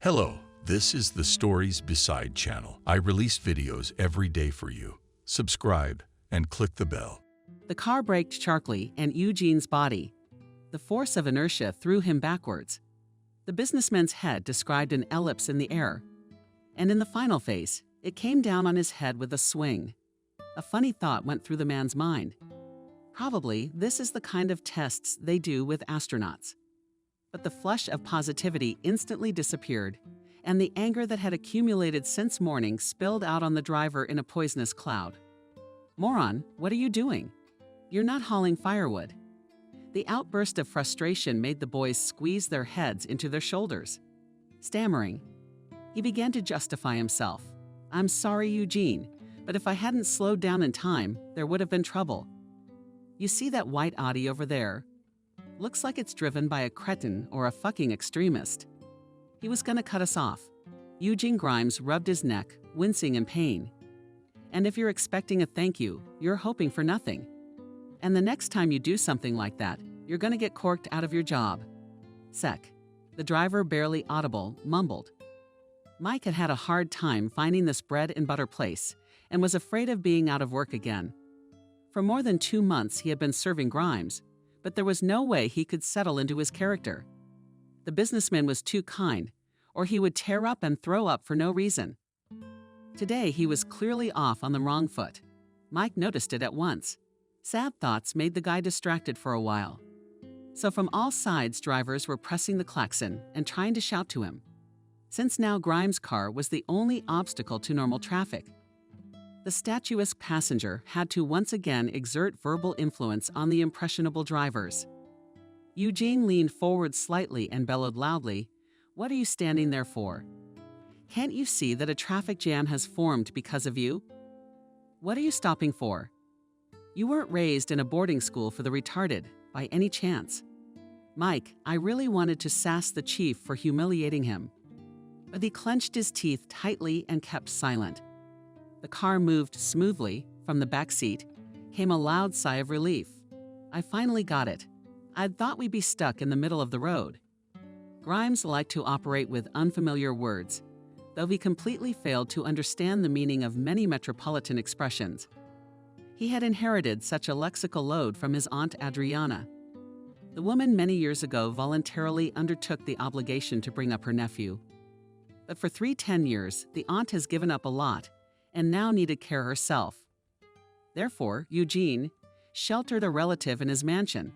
Hello, this is the Stories Beside channel. I release videos every day for you. Subscribe and click the bell. The car braked sharply and Eugene's body. The force of inertia threw him backwards. The businessman's head described an ellipse in the air. And in the final phase, it came down on his head with a swing. A funny thought went through the man's mind. Probably this is the kind of tests they do with astronauts. But the flush of positivity instantly disappeared, and the anger that had accumulated since morning spilled out on the driver in a poisonous cloud. "Moron, what are you doing? You're not hauling firewood." The outburst of frustration made the boys squeeze their heads into their shoulders. Stammering, he began to justify himself. "I'm sorry, Eugene, but if I hadn't slowed down in time, there would have been trouble. You see that white Audi over there? Looks like it's driven by a cretin or a fucking extremist. He was gonna cut us off." Eugene Grimes rubbed his neck, wincing in pain. "And if you're expecting a thank you, you're hoping for nothing. And the next time you do something like that, you're gonna get corked out of your job." "Sec." The driver, barely audible, mumbled. Mike had had a hard time finding this bread and butter place and was afraid of being out of work again. For more than 2 months he had been serving Grimes, but there was no way he could settle into his character. The businessman was too kind, or he would tear up and throw up for no reason. Today he was clearly off on the wrong foot. Mike noticed it at once. Sad thoughts made the guy distracted for a while. So from all sides drivers were pressing the klaxon and trying to shout to him. Since now Grimes' car was the only obstacle to normal traffic. The statuesque passenger had to once again exert verbal influence on the impressionable drivers. Eugene leaned forward slightly and bellowed loudly, "What are you standing there for? Can't you see that a traffic jam has formed because of you? What are you stopping for? You weren't raised in a boarding school for the retarded, by any chance." Mike, I really wanted to sass the chief for humiliating him. But he clenched his teeth tightly and kept silent. The car moved smoothly. From the back seat came a loud sigh of relief. "I finally got it. I'd thought we'd be stuck in the middle of the road." Grimes liked to operate with unfamiliar words, though he completely failed to understand the meaning of many metropolitan expressions. He had inherited such a lexical load from his aunt Adriana. The woman many years ago voluntarily undertook the obligation to bring up her nephew. But for 10 years, the aunt has given up a lot and now needed care herself. Therefore, Eugene sheltered a relative in his mansion,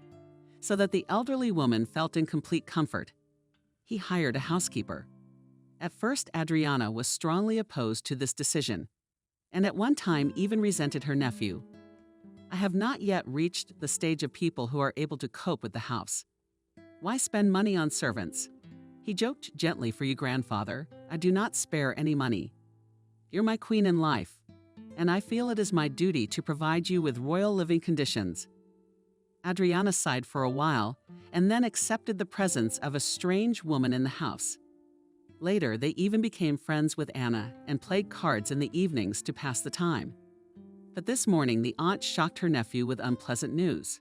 so that the elderly woman felt in complete comfort. He hired a housekeeper. At first, Adriana was strongly opposed to this decision, and at one time even resented her nephew. "I have not yet reached the stage of people who are able to cope with the house. Why spend money on servants? He joked gently, for you, grandfather. I do not spare any money. You're my queen in life, and I feel it is my duty to provide you with royal living conditions." Adriana sighed for a while and then accepted the presence of a strange woman in the house. Later, they even became friends with Anna and played cards in the evenings to pass the time. But this morning, the aunt shocked her nephew with unpleasant news.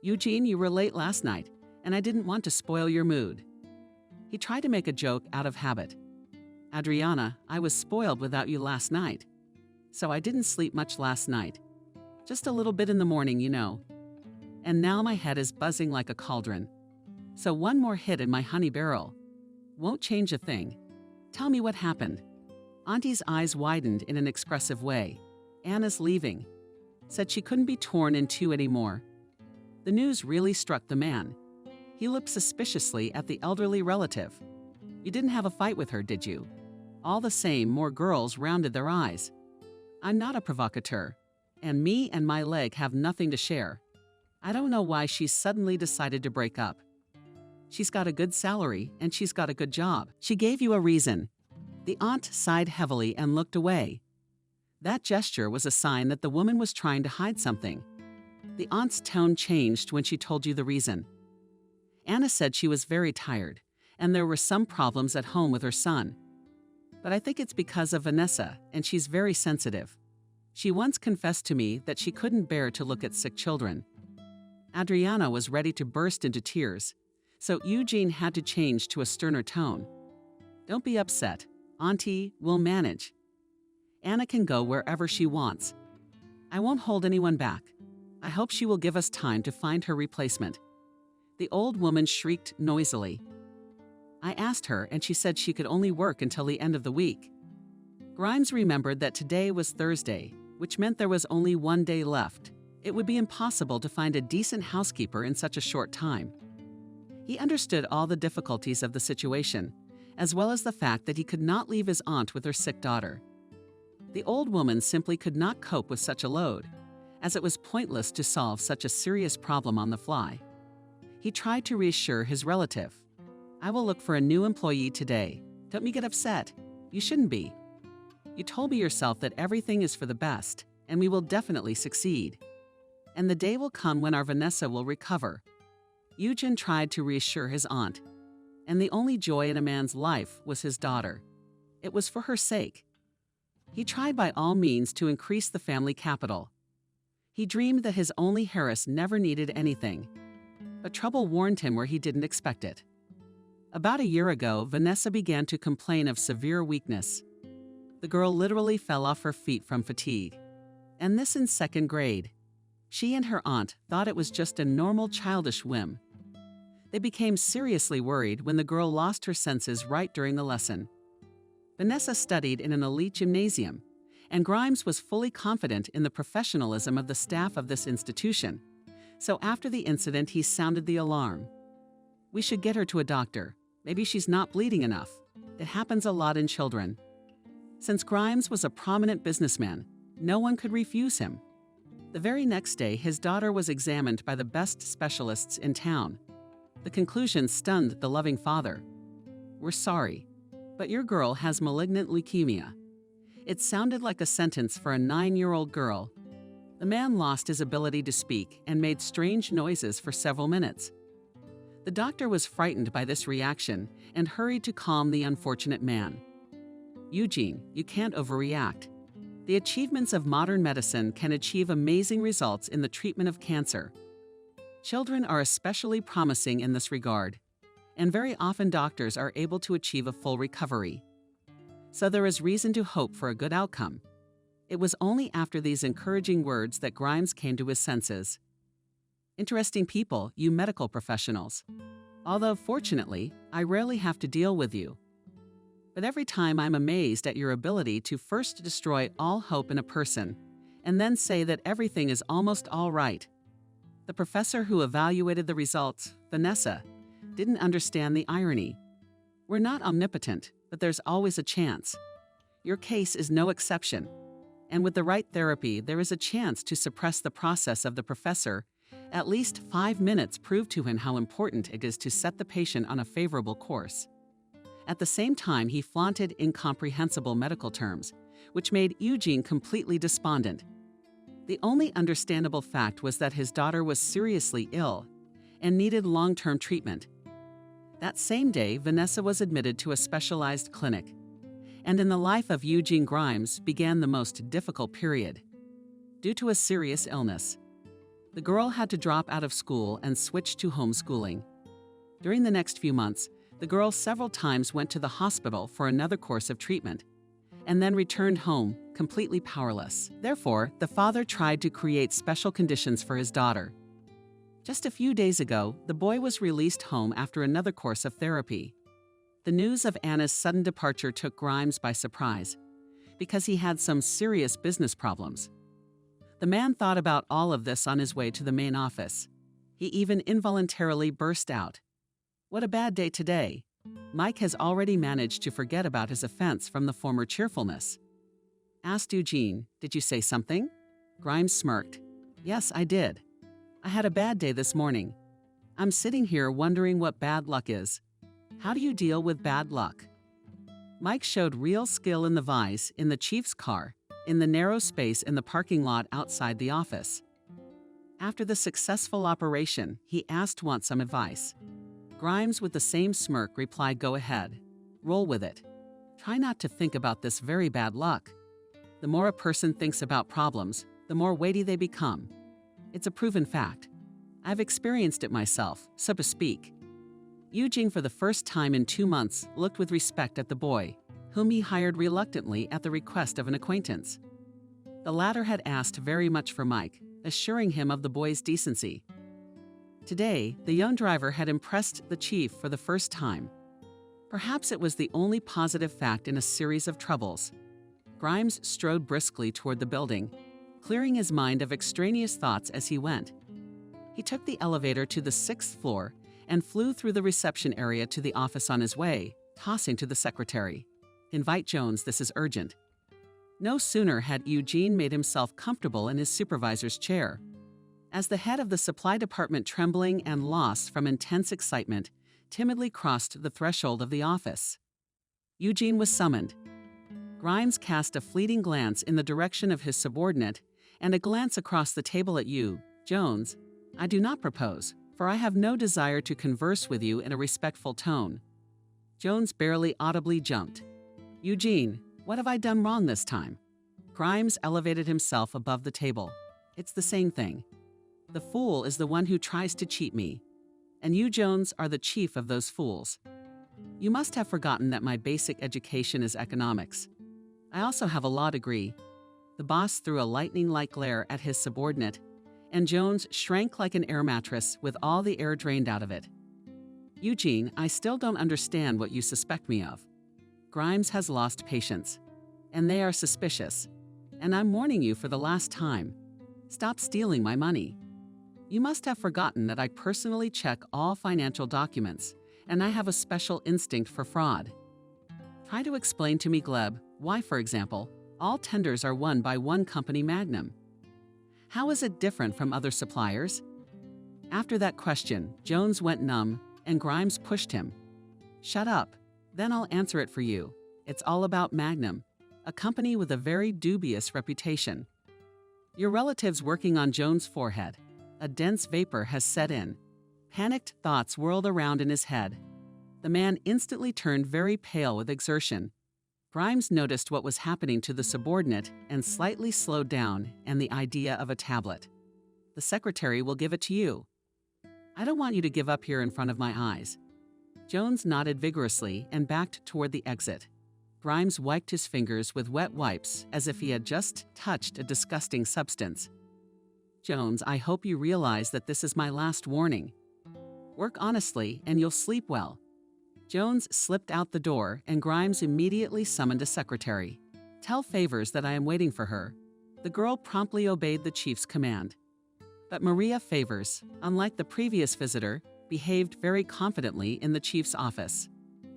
"Eugene, you were late last night, and I didn't want to spoil your mood." He tried to make a joke out of habit. "Adriana, I was spoiled without you last night. So I didn't sleep much last night. Just a little bit in the morning, you know. And now my head is buzzing like a cauldron. So one more hit in my honey barrel won't change a thing. Tell me what happened." Auntie's eyes widened in an expressive way. "Anna's leaving. Said she couldn't be torn in two anymore." The news really struck the man. He looked suspiciously at the elderly relative. "You didn't have a fight with her, did you?" All the same, more girls rounded their eyes. "I'm not a provocateur, and me and my leg have nothing to share. I don't know why she's suddenly decided to break up. She's got a good salary, and she's got a good job. She gave you a reason." The aunt sighed heavily and looked away. That gesture was a sign that the woman was trying to hide something. The aunt's tone changed when she told you the reason. "Anna said she was very tired, and there were some problems at home with her son. But I think it's because of Vanessa, and she's very sensitive. She once confessed to me that she couldn't bear to look at sick children." Adriana was ready to burst into tears, so Eugene had to change to a sterner tone. Don't be upset. Auntie will manage. Anna can go wherever she wants. I won't hold anyone back. I hope she will give us time to find her replacement." The old woman shrieked noisily. I asked her, and she said she could only work until the end of the week. Grimes remembered that today was Thursday, which meant there was only one day left. It would be impossible to find a decent housekeeper in such a short time. He understood all the difficulties of the situation, as well as the fact that he could not leave his aunt with her sick daughter. The old woman simply could not cope with such a load, as it was pointless to solve such a serious problem on the fly. He tried to reassure his relative. "I will look for a new employee today. Don't get upset. You shouldn't be. You told me yourself that everything is for the best, and we will definitely succeed. And the day will come when our Vanessa will recover." Eugene tried to reassure his aunt, and the only joy in a man's life was his daughter. It was for her sake. He tried by all means to increase the family capital. He dreamed that his only heiress never needed anything, but trouble warned him where he didn't expect it. About a year ago, Vanessa began to complain of severe weakness. The girl literally fell off her feet from fatigue, and this in second grade. She and her aunt thought it was just a normal childish whim. They became seriously worried when the girl lost her senses right during the lesson. Vanessa studied in an elite gymnasium, and Grimes was fully confident in the professionalism of the staff of this institution. So after the incident, he sounded the alarm. "We should get her to a doctor. Maybe she's not bleeding enough. It happens a lot in children." Since Grimes was a prominent businessman, no one could refuse him. The very next day, his daughter was examined by the best specialists in town. The conclusion stunned the loving father. "We're sorry, but your girl has malignant leukemia." It sounded like a sentence for a 9-year-old girl. The man lost his ability to speak and made strange noises for several minutes. The doctor was frightened by this reaction and hurried to calm the unfortunate man. "Eugene, you can't overreact. The achievements of modern medicine can achieve amazing results in the treatment of cancer. Children are especially promising in this regard, and very often doctors are able to achieve a full recovery. So there is reason to hope for a good outcome." It was only after these encouraging words that Grimes came to his senses. Interesting people, you medical professionals. Although, fortunately, I rarely have to deal with you. But every time I'm amazed at your ability to first destroy all hope in a person, and then say that everything is almost all right. The professor who evaluated the results, Vanessa, didn't understand the irony. We're not omnipotent, but there's always a chance. Your case is no exception. And with the right therapy, there is a chance to suppress the process of the professor. At least 5 minutes proved to him how important it is to set the patient on a favorable course. At the same time, he flaunted incomprehensible medical terms, which made Eugene completely despondent. The only understandable fact was that his daughter was seriously ill and needed long-term treatment. That same day, Vanessa was admitted to a specialized clinic, and in the life of Eugene Grimes began the most difficult period. Due to a serious illness, the girl had to drop out of school and switch to homeschooling. During the next few months, the girl several times went to the hospital for another course of treatment, and then returned home completely powerless. Therefore, the father tried to create special conditions for his daughter. Just a few days ago, the boy was released home after another course of therapy. The news of Anna's sudden departure took Grimes by surprise, because he had some serious business problems. The man thought about all of this on his way to the main office. He even involuntarily burst out, "What a bad day today. Mike has already managed to forget about his offense from the former cheerfulness." Asked Eugene, "Did you say something?" Grimes smirked. "Yes, I did. I had a bad day this morning. I'm sitting here wondering what bad luck is. How do you deal with bad luck?" Mike showed real skill in the vise in the chief's car, in the narrow space in the parking lot outside the office. After the successful operation, he asked to want some advice. Grimes, with the same smirk, replied, "Go ahead. Roll with it. Try not to think about this very bad luck. The more a person thinks about problems, the more weighty they become. It's a proven fact. I've experienced it myself, so to speak. Eugene, for the first time in 2 months, looked with respect at the boy, whom he hired reluctantly at the request of an acquaintance. The latter had asked very much for Mike, assuring him of the boy's decency. Today, the young driver had impressed the chief for the first time. Perhaps it was the only positive fact in a series of troubles. Grimes strode briskly toward the building, clearing his mind of extraneous thoughts as he went. He took the elevator to the 6th floor and flew through the reception area to the office on his way, tossing to the secretary, "Invite Jones, this is urgent." No sooner had Eugene made himself comfortable in his supervisor's chair. As the head of the supply department, trembling and lost from intense excitement, timidly crossed the threshold of the office. Eugene was summoned. Grimes cast a fleeting glance in the direction of his subordinate and a glance across the table at you, Jones. "I do not propose, for I have no desire to converse with you in a respectful tone." Jones barely audibly jumped. "Eugene, what have I done wrong this time?" Grimes elevated himself above the table. "It's the same thing. The fool is the one who tries to cheat me, and you, Jones, are the chief of those fools. You must have forgotten that my basic education is economics. I also have a law degree." The boss threw a lightning-like glare at his subordinate, and Jones shrank like an air mattress with all the air drained out of it. "Eugene, I still don't understand what you suspect me of." Grimes has lost patience, and they are suspicious. "And I'm warning you for the last time. Stop stealing my money. You must have forgotten that I personally check all financial documents, and I have a special instinct for fraud. Try to explain to me, Gleb, why, for example, all tenders are won by one company, Magnum. How is it different from other suppliers?" After that question, Jones went numb, and Grimes pushed him. "Shut up, then I'll answer it for you. It's all about Magnum, a company with a very dubious reputation." Your relative's working on Jones' forehead. A dense vapor has set in. Panicked thoughts whirled around in his head. The man instantly turned very pale with exertion. Grimes noticed what was happening to the subordinate and slightly slowed down and the idea of a tablet. "The secretary will give it to you. I don't want you to give up here in front of my eyes." Jones nodded vigorously and backed toward the exit. Grimes wiped his fingers with wet wipes as if he had just touched a disgusting substance. "Jones, I hope you realize that this is my last warning. Work honestly and you'll sleep well." Jones slipped out the door and Grimes immediately summoned a secretary. "Tell Favors that I am waiting for her." The girl promptly obeyed the chief's command. But Maria Favors, unlike the previous visitor, behaved very confidently in the chief's office.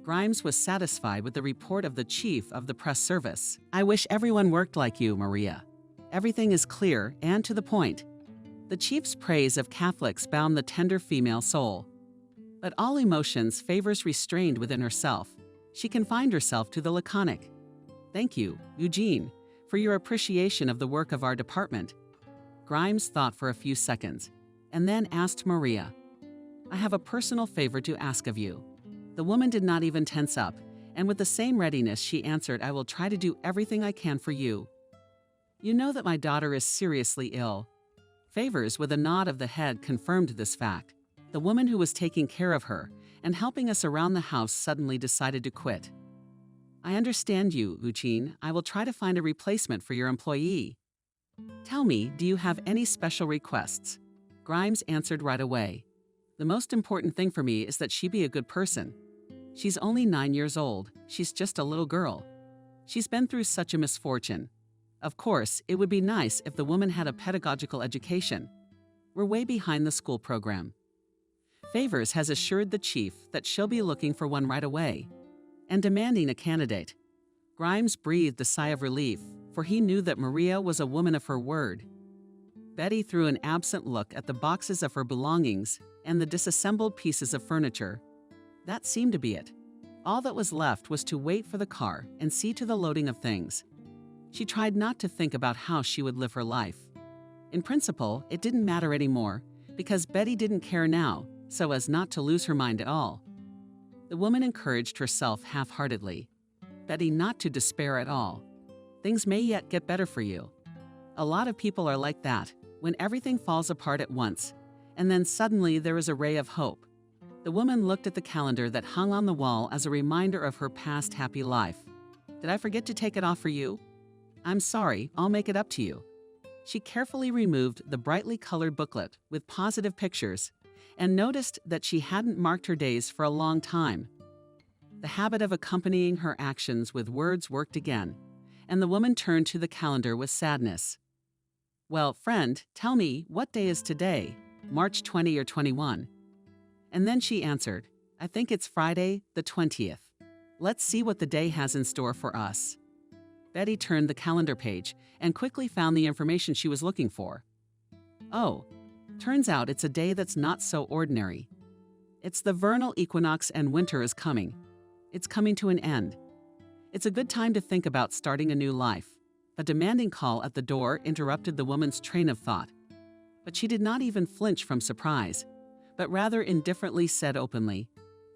Grimes was satisfied with the report of the chief of the press service. "I wish everyone worked like you, Maria. Everything is clear and to the point." The chief's praise of Catholics bound the tender female soul. But all emotions Favors restrained within herself. She confined herself to the laconic. "Thank you, Eugene, for your appreciation of the work of our department." Grimes thought for a few seconds, and then asked Maria, "I have a personal favor to ask of you." The woman did not even tense up, and with the same readiness she answered, "I will try to do everything I can for you. You know that my daughter is seriously ill." Favors, with a nod of the head, confirmed this fact. The woman who was taking care of her and helping us around the house suddenly decided to quit. "I understand you, Eugene. I will try to find a replacement for your employee. Tell me, do you have any special requests?" Grimes answered right away. "The most important thing for me is that she be a good person. She's only 9 years old. She's just a little girl. She's been through such a misfortune. Of course, it would be nice if the woman had a pedagogical education. We're way behind the school program." Favors has assured the chief that she'll be looking for one right away and demanding a candidate. Grimes breathed a sigh of relief, for he knew that Maria was a woman of her word. Betty threw an absent look at the boxes of her belongings and the disassembled pieces of furniture. That seemed to be it. All that was left was to wait for the car and see to the loading of things. She tried not to think about how she would live her life. In principle, it didn't matter anymore, because Betty didn't care now, so as not to lose her mind at all. The woman encouraged herself half-heartedly. Betty not to despair at all. Things may yet get better for you. A lot of people are like that, when everything falls apart at once, and then suddenly there is a ray of hope. The woman looked at the calendar that hung on the wall as a reminder of her past happy life. Did I forget to take it off for you? I'm sorry, I'll make it up to you. She carefully removed the brightly colored booklet with positive pictures and noticed that she hadn't marked her days for a long time. The habit of accompanying her actions with words worked again, and the woman turned to the calendar with sadness. Well, friend, tell me, what day is today? March 20 or 21? And then she answered, I think it's Friday, the 20th. Let's see what the day has in store for us. Betty turned the calendar page and quickly found the information she was looking for. Oh, turns out it's a day that's not so ordinary. It's the vernal equinox and winter is coming. It's coming to an end. It's a good time to think about starting a new life. A demanding call at the door interrupted the woman's train of thought. But she did not even flinch from surprise, but rather indifferently said openly,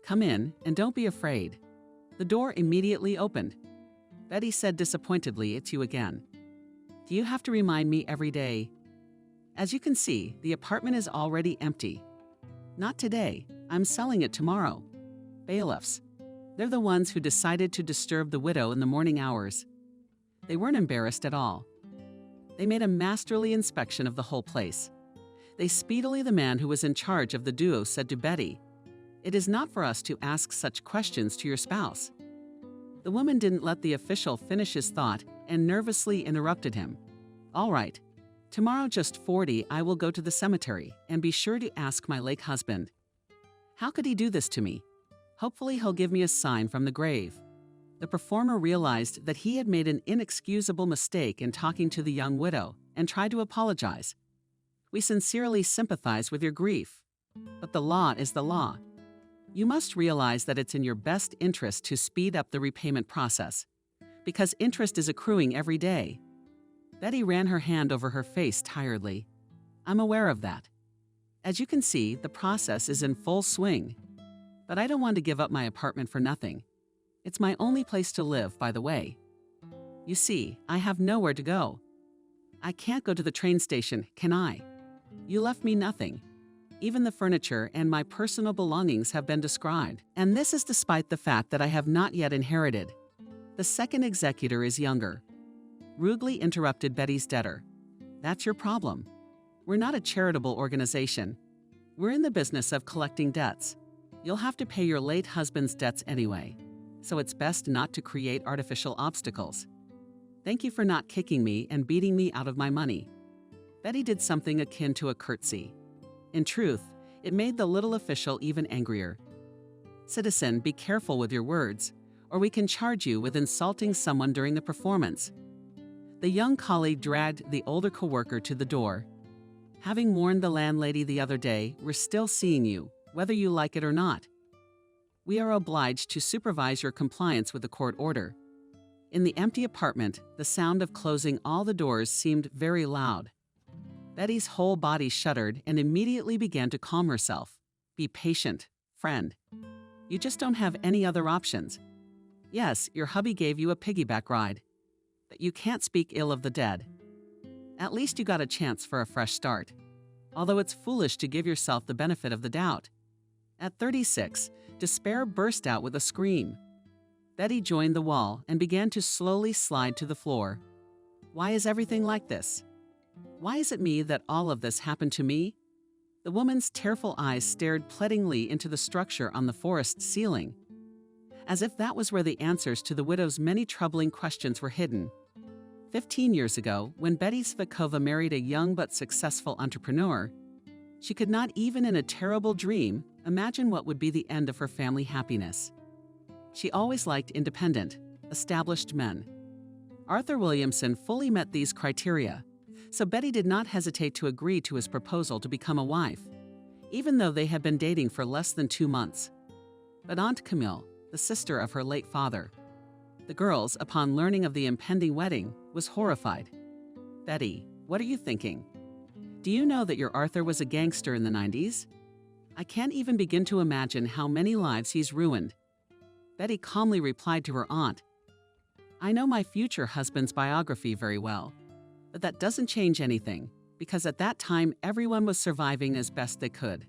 Come in and don't be afraid. The door immediately opened. Betty said disappointedly, It's you again. Do you have to remind me every day? As you can see, the apartment is already empty. Not today. I'm selling it tomorrow. Bailiffs. They're the ones who decided to disturb the widow in the morning hours. They weren't embarrassed at all. They made a masterly inspection of the whole place. The man who was in charge of the duo said to Betty, It is not for us to ask such questions to your spouse. The woman didn't let the official finish his thought and nervously interrupted him. All right, tomorrow just 40 I will go to the cemetery and be sure to ask my late husband. How could he do this to me? Hopefully he'll give me a sign from the grave. The performer realized that he had made an inexcusable mistake in talking to the young widow and tried to apologize. We sincerely sympathize with your grief, but the law is the law. You must realize that it's in your best interest to speed up the repayment process, because interest is accruing every day. Betty ran her hand over her face tiredly. I'm aware of that. As you can see, the process is in full swing. But I don't want to give up my apartment for nothing. It's my only place to live, by the way. You see, I have nowhere to go. I can't go to the train station, can I? You left me nothing. Even the furniture and my personal belongings have been described, and this is despite the fact that I have not yet inherited. The second executor is younger. Rudely interrupted Betty's debtor. That's your problem. We're not a charitable organization. We're in the business of collecting debts. You'll have to pay your late husband's debts anyway, so it's best not to create artificial obstacles. Thank you for not kicking me and beating me out of my money. Betty did something akin to a curtsy. In truth, it made the little official even angrier. Citizen, be careful with your words, or we can charge you with insulting someone during the performance. The young colleague dragged the older coworker to the door. Having warned the landlady the other day, we're still seeing you, whether you like it or not. We are obliged to supervise your compliance with the court order. In the empty apartment, the sound of closing all the doors seemed very loud. Betty's whole body shuddered and immediately began to calm herself. Be patient, friend. You just don't have any other options. Yes, your hubby gave you a piggyback ride, but you can't speak ill of the dead. At least you got a chance for a fresh start, although it's foolish to give yourself the benefit of the doubt. At 36, despair burst out with a scream. Betty joined the wall and began to slowly slide to the floor. Why is everything like this? Why is it me that all of this happened to me? The woman's tearful eyes stared pleadingly into the structure on the forest ceiling, as if that was where the answers to the widow's many troubling questions were hidden. 15 years ago, when Betty Svikova married a young but successful entrepreneur, she could not even in a terrible dream imagine what would be the end of her family happiness. She always liked independent, established men. Arthur Williamson fully met these criteria, so Betty did not hesitate to agree to his proposal to become a wife, even though they had been dating for less than 2 months. But Aunt Camille, the sister of her late father, the girls, upon learning of the impending wedding, was horrified. Betty, what are you thinking? Do you know that your Arthur was a gangster in the 90s? I can't even begin to imagine how many lives he's ruined. Betty calmly replied to her aunt, I know my future husband's biography very well, but that doesn't change anything, because at that time everyone was surviving as best they could.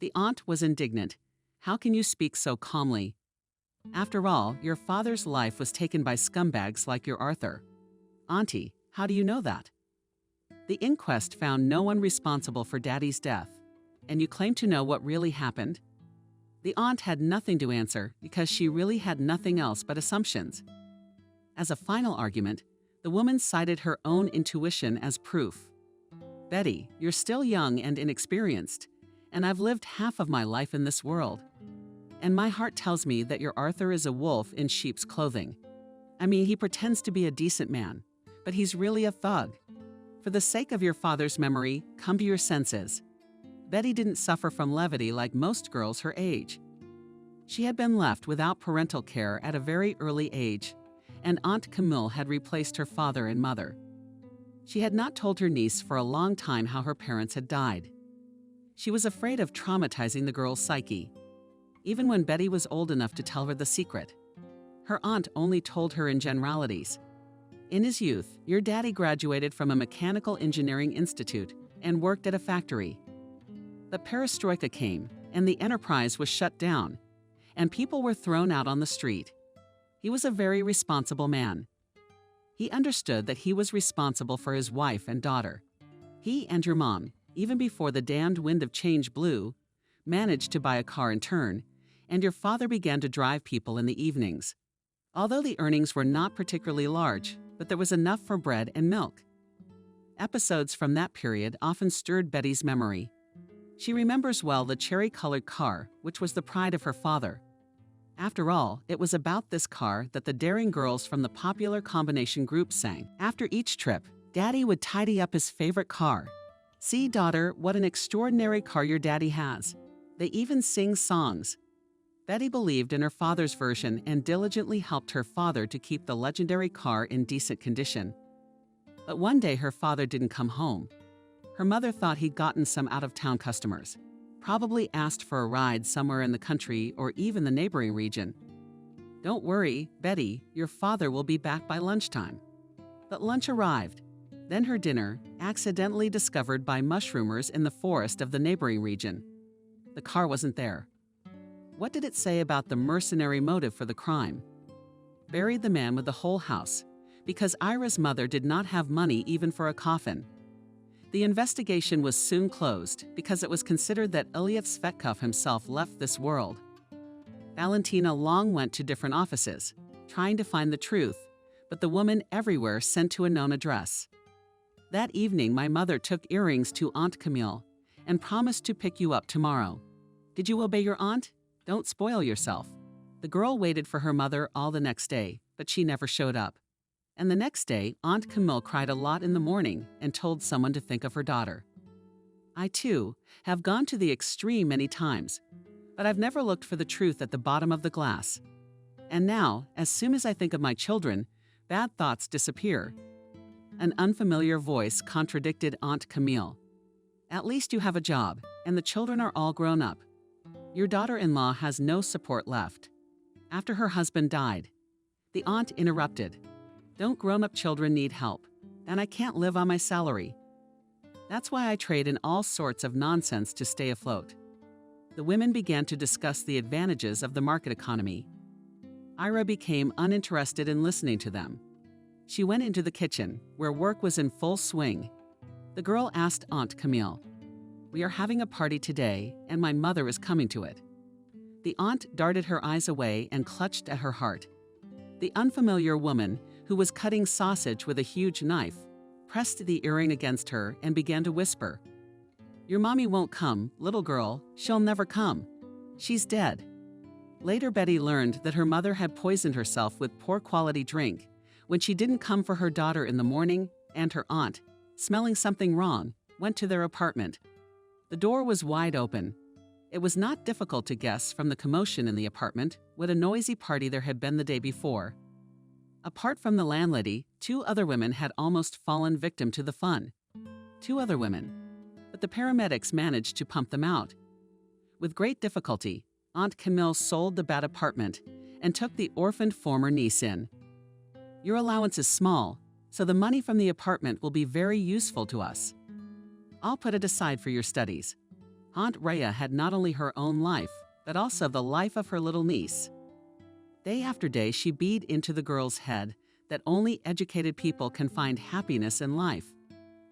The aunt was indignant. How can you speak so calmly? After all, your father's life was taken by scumbags like your Arthur. Auntie, how do you know that? The inquest found no one responsible for Daddy's death, and you claim to know what really happened? The aunt had nothing to answer because she really had nothing else but assumptions. As a final argument, the woman cited her own intuition as proof. Betty, you're still young and inexperienced, and I've lived half of my life in this world. And my heart tells me that your Arthur is a wolf in sheep's clothing. I mean, he pretends to be a decent man, but he's really a thug. For the sake of your father's memory, come to your senses. Betty didn't suffer from levity like most girls her age. She had been left without parental care at a very early age, and Aunt Camille had replaced her father and mother. She had not told her niece for a long time how her parents had died. She was afraid of traumatizing the girl's psyche, even when Betty was old enough to tell her the secret. Her aunt only told her in generalities. In his youth, your daddy graduated from a mechanical engineering institute and worked at a factory. But perestroika came, and the enterprise was shut down, and people were thrown out on the street. He was a very responsible man. He understood that he was responsible for his wife and daughter. He and your mom, even before the damned wind of change blew, managed to buy a car in turn, and your father began to drive people in the evenings. Although the earnings were not particularly large, but there was enough for bread and milk. Episodes from that period often stirred Betty's memory. She remembers well the cherry-colored car, which was the pride of her father. After all, it was about this car that the daring girls from the popular combination group sang. After each trip, Daddy would tidy up his favorite car. See, daughter, what an extraordinary car your daddy has. They even sing songs. Betty believed in her father's version and diligently helped her father to keep the legendary car in decent condition. But one day her father didn't come home. Her mother thought he'd gotten some out-of-town customers, probably asked for a ride somewhere in the country or even the neighboring region. Don't worry, Betty, your father will be back by lunchtime. But lunch arrived. Then her dinner, accidentally discovered by mushroomers in the forest of the neighboring region. The car wasn't there. What did it say about the mercenary motive for the crime? Buried the man with the whole house, because Ira's mother did not have money even for a coffin. The investigation was soon closed because it was considered that Ilyet Svetkov himself left this world. Valentina long went to different offices, trying to find the truth, but the woman everywhere sent to a known address. That evening, my mother took earrings to Aunt Camille and promised to pick you up tomorrow. Did you obey your aunt? Don't spoil yourself. The girl waited for her mother all the next day, but she never showed up. And the next day, Aunt Camille cried a lot in the morning and told someone to think of her daughter. I, too, have gone to the extreme many times, but I've never looked for the truth at the bottom of the glass. And now, as soon as I think of my children, bad thoughts disappear. An unfamiliar voice contradicted Aunt Camille. At least you have a job, and the children are all grown up. Your daughter-in-law has no support left. After her husband died, the aunt interrupted. Don't grown-up children need help, and I can't live on my salary. That's why I trade in all sorts of nonsense to stay afloat. The women began to discuss the advantages of the market economy. Ira became uninterested in listening to them. She went into the kitchen, where work was in full swing. The girl asked Aunt Camille, "We are having a party today, and my mother is coming to it." The aunt darted her eyes away and clutched at her heart. The unfamiliar woman, who was cutting sausage with a huge knife, pressed the earring against her and began to whisper, "Your mommy won't come, little girl. She'll never come. She's dead." Later, Betty learned that her mother had poisoned herself with poor-quality drink when she didn't come for her daughter in the morning, and her aunt, smelling something wrong, went to their apartment. The door was wide open. It was not difficult to guess from the commotion in the apartment what a noisy party there had been the day before. Apart from the landlady, 2 other women had almost fallen victim to the fun. 2 other women. But the paramedics managed to pump them out. With great difficulty, Aunt Camille sold the bad apartment and took the orphaned former niece in. Your allowance is small, so the money from the apartment will be very useful to us. I'll put it aside for your studies. Aunt Rhea had not only her own life, but also the life of her little niece. Day after day, she beat into the girl's head that only educated people can find happiness in life.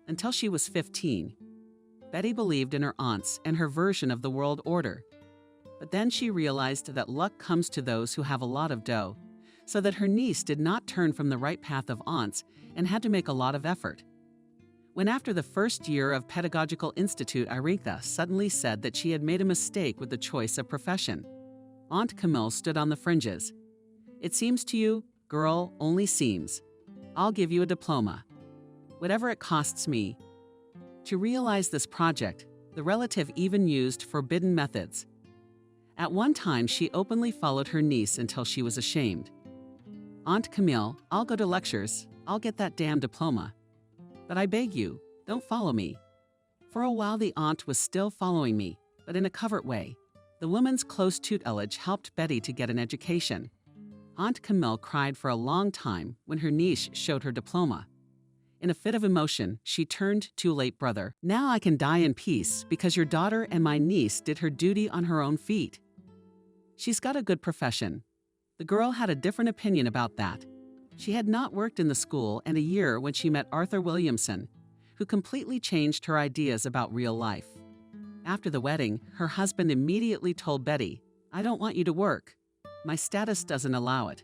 Until she was 15, Betty believed in her aunts and her version of the world order. But then she realized that luck comes to those who have a lot of dough, so that her niece did not turn from the right path of aunts and had to make a lot of effort. When after the first year of Pedagogical Institute, Irinka suddenly said that she had made a mistake with the choice of profession, Aunt Camille stood on the fringes. "It seems to you, girl, only seems. I'll give you a diploma, whatever it costs me." To realize this project, the relative even used forbidden methods. At one time, she openly followed her niece until she was ashamed. "Aunt Camille, I'll go to lectures. I'll get that damn diploma. But I beg you, don't follow me." For a while, the aunt was still following me, but in a covert way. The woman's close tutelage helped Betty to get an education. Aunt Camille cried for a long time when her niece showed her diploma. In a fit of emotion, she turned to late brother. "Now I can die in peace because your daughter and my niece did her duty on her own feet. She's got a good profession." The girl had a different opinion about that. She had not worked in the school in a year when she met Arthur Williamson, who completely changed her ideas about real life. After the wedding, her husband immediately told Betty, "I don't want you to work. My status doesn't allow it."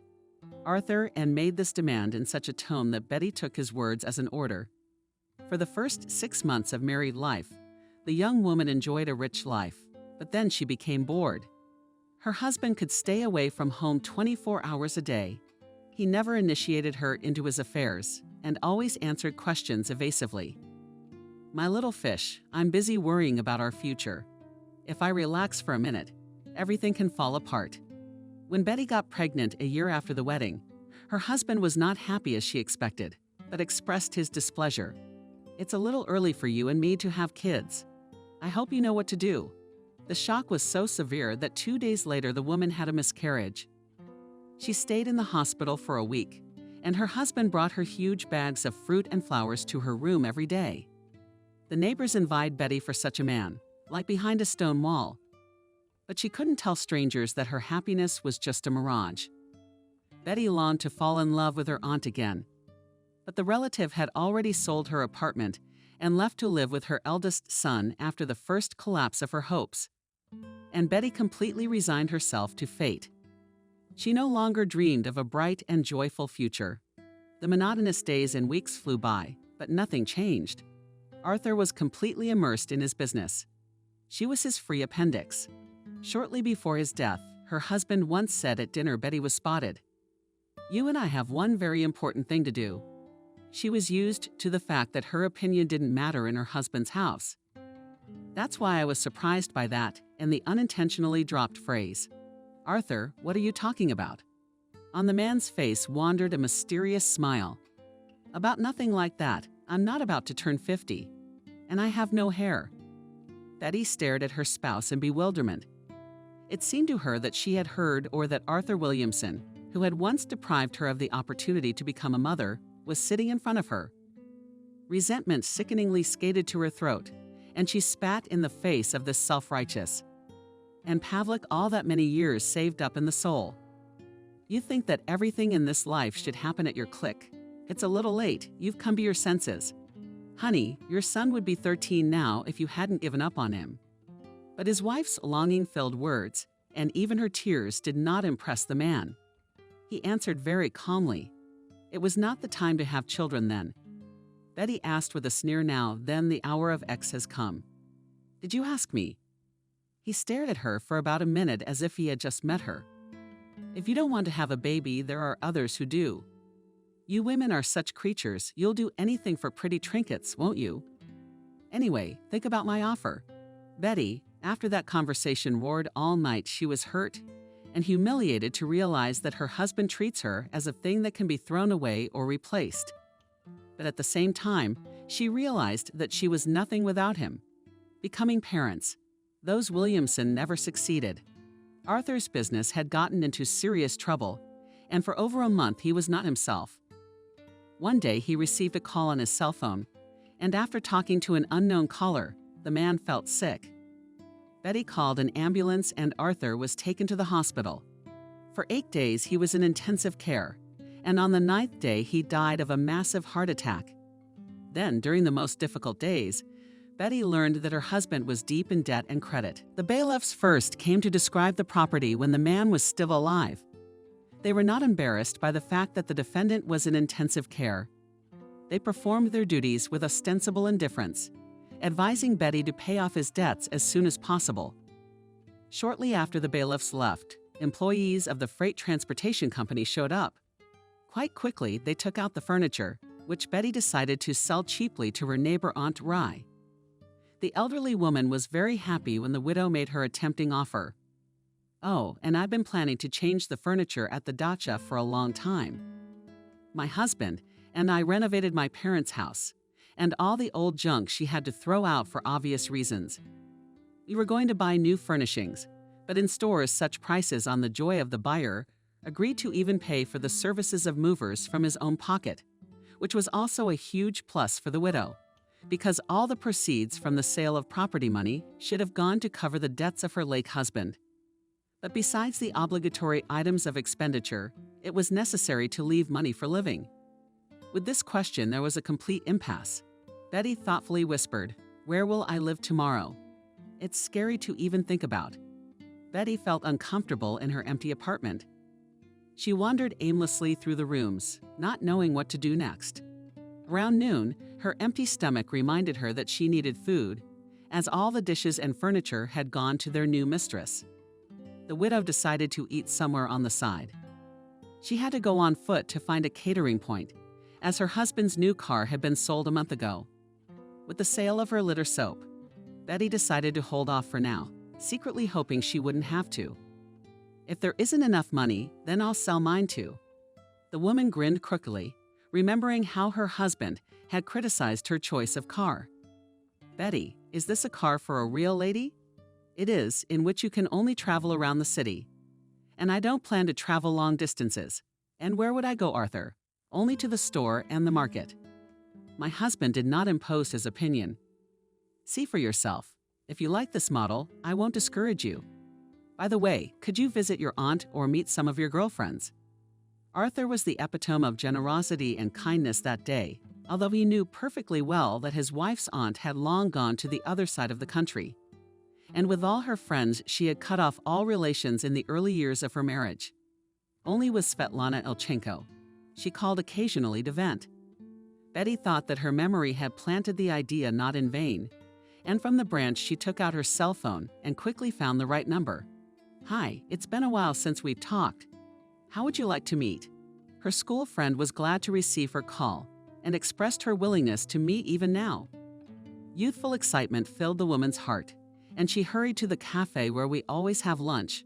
Arthur and made this demand in such a tone that Betty took his words as an order. For the first 6 months of married life, the young woman enjoyed a rich life, but then she became bored. Her husband could stay away from home 24 hours a day. He never initiated her into his affairs and always answered questions evasively. "My little fish, I'm busy worrying about our future. If I relax for a minute, everything can fall apart." When Betty got pregnant a year after the wedding, her husband was not happy as she expected, but expressed his displeasure. "It's a little early for you and me to have kids. I hope you know what to do." The shock was so severe that 2 days later the woman had a miscarriage. She stayed in the hospital for a week, and her husband brought her huge bags of fruit and flowers to her room every day. The neighbors envied Betty for such a man, like behind a stone wall. But she couldn't tell strangers that her happiness was just a mirage. Betty longed to fall in love with her aunt again. But the relative had already sold her apartment and left to live with her eldest son after the first collapse of her hopes. And Betty completely resigned herself to fate. She no longer dreamed of a bright and joyful future. The monotonous days and weeks flew by, but nothing changed. Arthur was completely immersed in his business. She was his free appendix. Shortly before his death, her husband once said at dinner Betty was spotted. "You and I have one very important thing to do." She was used to the fact that her opinion didn't matter in her husband's house. That's why I was surprised by that and the unintentionally dropped phrase. "Arthur, what are you talking about?" On the man's face wandered a mysterious smile. "About nothing like that. I'm not about to turn 50. And I have no hair." Betty stared at her spouse in bewilderment. It seemed to her that she had heard or that Arthur Williamson, who had once deprived her of the opportunity to become a mother, was sitting in front of her. Resentment sickeningly skated to her throat, and she spat in the face of this self-righteous. And Pavlik all that many years saved up in the soul. "You think that everything in this life should happen at your click. It's a little late. You've come to your senses. Honey, your son would be 13 now if you hadn't given up on him." But his wife's longing-filled words, and even her tears, did not impress the man. He answered very calmly. It was not the time to have children then. Betty asked with a sneer now, "Then the hour of X has come." "Did you ask me?" He stared at her for about a minute as if he had just met her. "If you don't want to have a baby, there are others who do. You women are such creatures, you'll do anything for pretty trinkets, won't you? Anyway, think about my offer." Betty, after that conversation, roared all night. She was hurt and humiliated to realize that her husband treats her as a thing that can be thrown away or replaced. But at the same time, she realized that she was nothing without him. Becoming parents, those Williamson never succeeded. Arthur's business had gotten into serious trouble, and for over a month he was not himself. One day he received a call on his cell phone, and after talking to an unknown caller, the man felt sick. Betty called an ambulance and Arthur was taken to the hospital. For 8 days, he was in intensive care, and on the 9th day, he died of a massive heart attack. Then, during the most difficult days, Betty learned that her husband was deep in debt and credit. The bailiffs first came to describe the property when the man was still alive. They were not embarrassed by the fact that the defendant was in intensive care. They performed their duties with ostensible indifference, advising Betty to pay off his debts as soon as possible. Shortly after the bailiffs left, employees of the freight transportation company showed up. Quite quickly, they took out the furniture, which Betty decided to sell cheaply to her neighbor Aunt Rye. The elderly woman was very happy when the widow made her a tempting offer. "Oh, and I've been planning to change the furniture at the dacha for a long time. My husband and I renovated my parents' house, and all the old junk she had to throw out for obvious reasons. We were going to buy new furnishings, but in stores such prices on the joy of the buyer agreed to even pay for the services of movers from his own pocket, which was also a huge plus for the widow, because all the proceeds from the sale of property money should have gone to cover the debts of her late husband. But besides the obligatory items of expenditure, it was necessary to leave money for living. With this question, there was a complete impasse. Betty thoughtfully whispered, "Where will I live tomorrow?" It's scary to even think about. Betty felt uncomfortable in her empty apartment. She wandered aimlessly through the rooms, not knowing what to do next. Around noon, her empty stomach reminded her that she needed food, as all the dishes and furniture had gone to their new mistress. The widow decided to eat somewhere on the side. She had to go on foot to find a catering point, as her husband's new car had been sold a month ago. With the sale of her litter soap, Betty decided to hold off for now, secretly hoping she wouldn't have to. "If there isn't enough money, then I'll sell mine too." The woman grinned crookedly, remembering how her husband had criticized her choice of car. "Betty, is this a car for a real lady?" "It is, in which you can only travel around the city. And I don't plan to travel long distances. And where would I go, Arthur? Only to the store and the market." My husband did not impose his opinion. "See for yourself. If you like this model, I won't discourage you. By the way, could you visit your aunt or meet some of your girlfriends?" Arthur was the epitome of generosity and kindness that day, although he knew perfectly well that his wife's aunt had long gone to the other side of the country. And with all her friends, she had cut off all relations in the early years of her marriage. Only with Svetlana Ilchenko. She called occasionally to vent. Betty thought that her memory had planted the idea not in vain, and from the branch she took out her cell phone and quickly found the right number. "Hi, it's been a while since we've talked. How would you like to meet?" Her school friend was glad to receive her call and expressed her willingness to meet even now. Youthful excitement filled the woman's heart, and she hurried to the cafe where we always have lunch.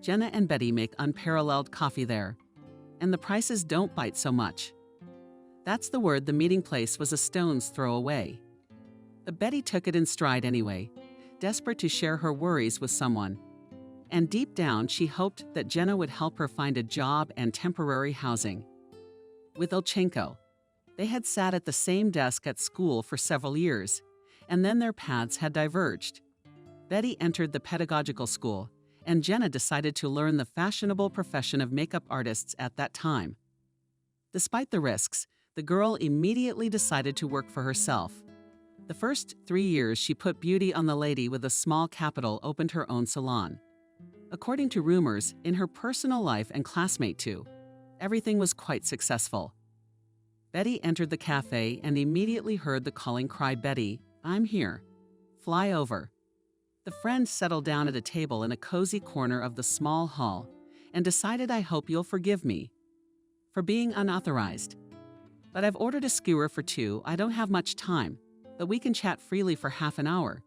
Jenna and Betty make unparalleled coffee there, and the prices don't bite so much. That's the word the meeting place was a stone's throw away. But Betty took it in stride anyway, desperate to share her worries with someone. And deep down, she hoped that Jenna would help her find a job and temporary housing. With Ilchenko, they had sat at the same desk at school for several years, and then their paths had diverged. Betty entered the pedagogical school, and Jenna decided to learn the fashionable profession of makeup artists at that time. Despite the risks, the girl immediately decided to work for herself. The first 3 years, she put beauty on the lady with a small capital opened her own salon. According to rumors, in her personal life and classmate too, everything was quite successful. Betty entered the cafe and immediately heard the calling cry, "Betty, I'm here. Fly over." The friend settled down at a table in a cozy corner of the small hall and decided, "I hope you'll forgive me for being unauthorized. But I've ordered a skewer for 2. I don't have much time, but we can chat freely for half an hour."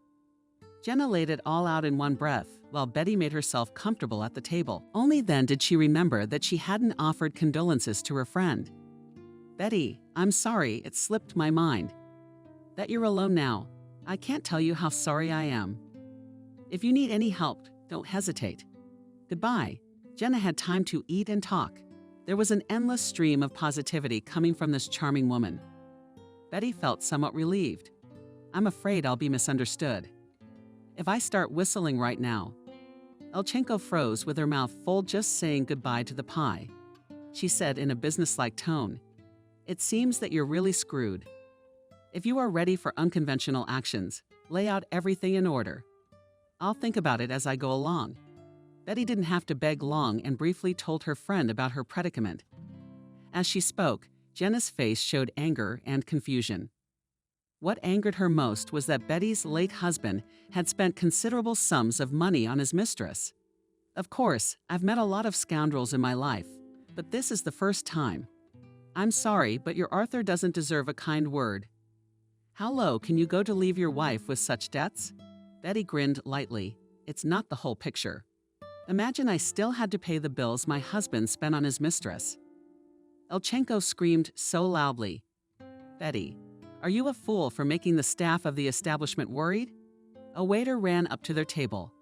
Jenna laid it all out in one breath, while Betty made herself comfortable at the table. Only then did she remember that she hadn't offered condolences to her friend. "Betty, I'm sorry, it slipped my mind. That you're alone now, I can't tell you how sorry I am. If you need any help, don't hesitate. Goodbye." Jenna had time to eat and talk. There was an endless stream of positivity coming from this charming woman. Betty felt somewhat relieved. "I'm afraid I'll be misunderstood." if I start whistling right now. Elchenko froze with her mouth full just saying goodbye to the pie. She said in a businesslike tone, "It seems that you're really screwed. If you are ready for unconventional actions, lay out everything in order. I'll think about it as I go along." Betty didn't have to beg long and briefly told her friend about her predicament. As she spoke, Jenna's face showed anger and confusion. What angered her most was that Betty's late husband had spent considerable sums of money on his mistress. "Of course, I've met a lot of scoundrels in my life, but this is the first time. I'm sorry, but your Arthur doesn't deserve a kind word. How low can you go to leave your wife with such debts?" Betty grinned lightly. "It's not the whole picture. Imagine I still had to pay the bills my husband spent on his mistress." Elchenko screamed so loudly. "Betty, are you a fool for making the staff of the establishment worried?" A waiter ran up to their table.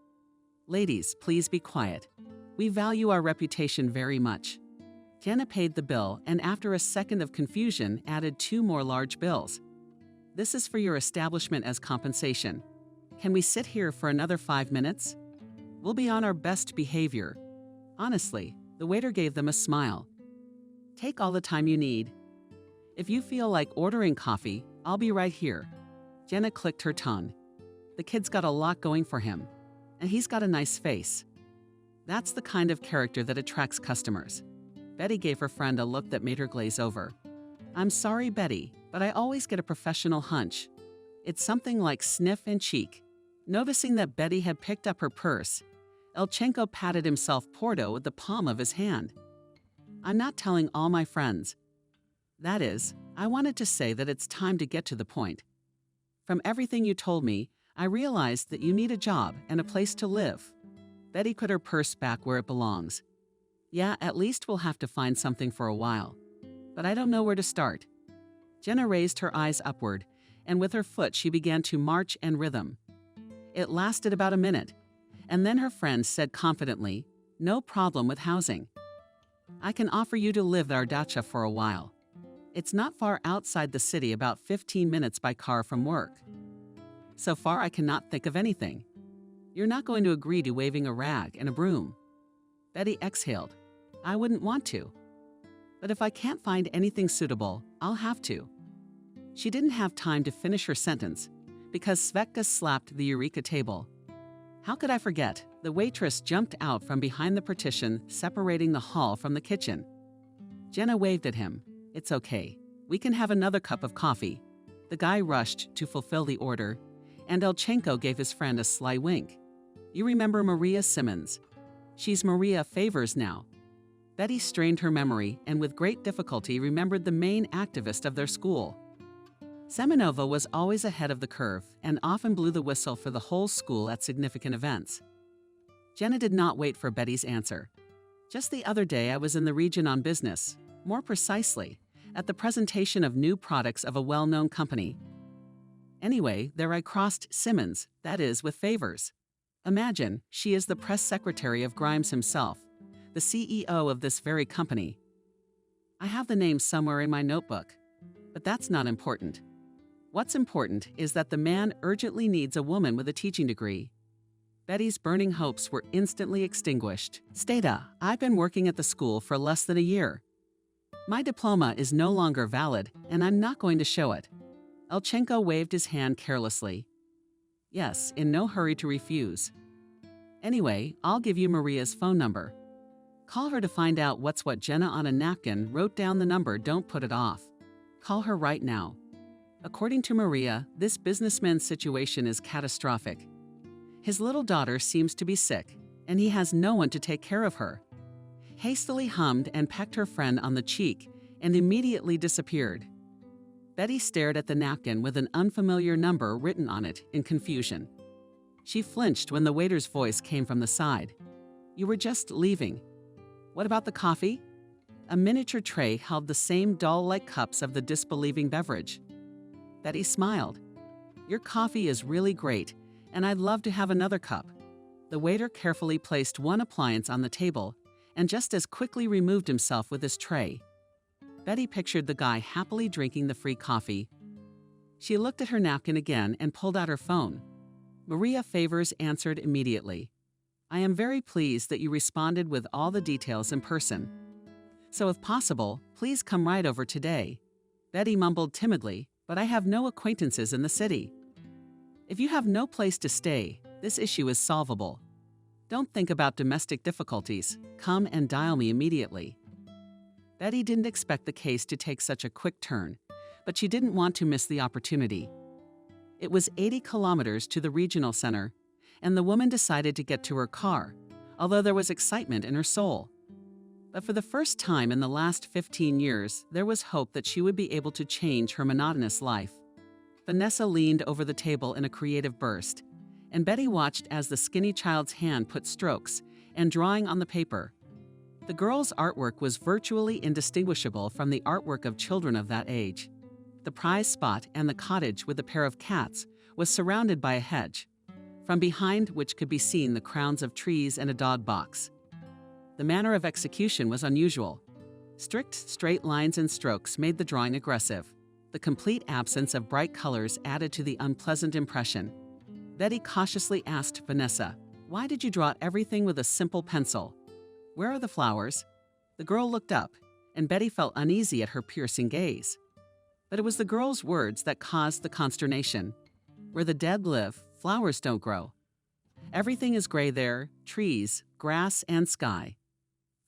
"Ladies, please be quiet. We value our reputation very much." Jenna paid the bill and after a second of confusion added 2 more large bills. "This is for your establishment as compensation. Can we sit here for another 5 minutes? We'll be on our best behavior." Honestly, the waiter gave them a smile. "Take all the time you need. If you feel like ordering coffee, I'll be right here." Jenna clicked her tongue. The kid's got a lot going for him, and he's got a nice face. That's the kind of character that attracts customers. Betty gave her friend a look that made her glaze over. "I'm sorry, Betty, but I always get a professional hunch. It's something like sniff and cheek." Noticing that Betty had picked up her purse, Elchenko patted himself Porto with the palm of his hand. "I'm not telling all my friends. That is, I wanted to say that it's time to get to the point. From everything you told me, I realized that you need a job and a place to live." Betty put her purse back where it belongs. "Yeah, at least we'll have to find something for a while. But I don't know where to start." Jenna raised her eyes upward, and with her foot she began to march and rhythm. It lasted about a minute, and then her friend said confidently, "No problem with housing. I can offer you to live at our dacha for a while. It's not far outside the city, about 15 minutes by car from work." "So far I cannot think of anything. You're not going to agree to waving a rag and a broom." Betty exhaled. "I wouldn't want to. But if I can't find anything suitable, I'll have to." She didn't have time to finish her sentence because Svetka slapped the Eureka table. How could I forget? The waitress jumped out from behind the partition separating the hall from the kitchen. Jenna waved at him. "It's okay. We can have another cup of coffee." The guy rushed to fulfill the order, and Elchenko gave his friend a sly wink. "You remember Maria Simmons? She's Maria Favors now." Betty strained her memory and with great difficulty remembered the main activist of their school. Semenova was always ahead of the curve and often blew the whistle for the whole school at significant events. Jenna did not wait for Betty's answer. "Just the other day I was in the region on business, more precisely, at the presentation of new products of a well-known company. Anyway, there I crossed Simmons, that is, with Favors. Imagine, she is the press secretary of Grimes himself, the CEO of this very company. I have the name somewhere in my notebook, but that's not important. What's important is that the man urgently needs a woman with a teaching degree." Betty's burning hopes were instantly extinguished. "Stata, I've been working at the school for less than a year. My diploma is no longer valid, and I'm not going to show it." Elchenko waved his hand carelessly. "Yes, in no hurry to refuse. Anyway, I'll give you Maria's phone number. Call her to find out what's what." Jenna on a napkin wrote down the number. "Don't put it off. Call her right now. According to Maria, this businessman's situation is catastrophic. His little daughter seems to be sick, and he has no one to take care of her." Hastily hummed and pecked her friend on the cheek and immediately disappeared. Betty stared at the napkin with an unfamiliar number written on it in confusion. She flinched when the waiter's voice came from the side. "You were just leaving. What about the coffee?" A miniature tray held the same doll-like cups of the disbelieving beverage. Betty smiled. "Your coffee is really great, and I'd love to have another cup." The waiter carefully placed one appliance on the table and just as quickly removed himself with his tray. Betty pictured the guy happily drinking the free coffee. She looked at her napkin again and pulled out her phone. Maria Favors answered immediately. I am very pleased that you responded with all the details in person. So if possible, please come right over today. Betty mumbled timidly, but I have no acquaintances in the city. If you have no place to stay, this issue is solvable. Don't think about domestic difficulties. Come and dial me immediately. Betty didn't expect the case to take such a quick turn, but she didn't want to miss the opportunity. It was 80 kilometers to the regional center, and the woman decided to get to her car, although there was excitement in her soul. But for the first time in the last 15 years, there was hope that she would be able to change her monotonous life. Vanessa leaned over the table in a creative burst, and Betty watched as the skinny child's hand put strokes and drawing on the paper. The girl's artwork was virtually indistinguishable from the artwork of children of that age. The prize spot and the cottage with a pair of cats was surrounded by a hedge, from behind which could be seen the crowns of trees and a dog box. The manner of execution was unusual. Strict, straight lines and strokes made the drawing aggressive. The complete absence of bright colors added to the unpleasant impression. Betty cautiously asked Vanessa, "Why did you draw everything with a simple pencil? Where are the flowers?" The girl looked up, and Betty felt uneasy at her piercing gaze. But it was the girl's words that caused the consternation. Where the dead live, flowers don't grow. Everything is gray there, trees, grass, and sky.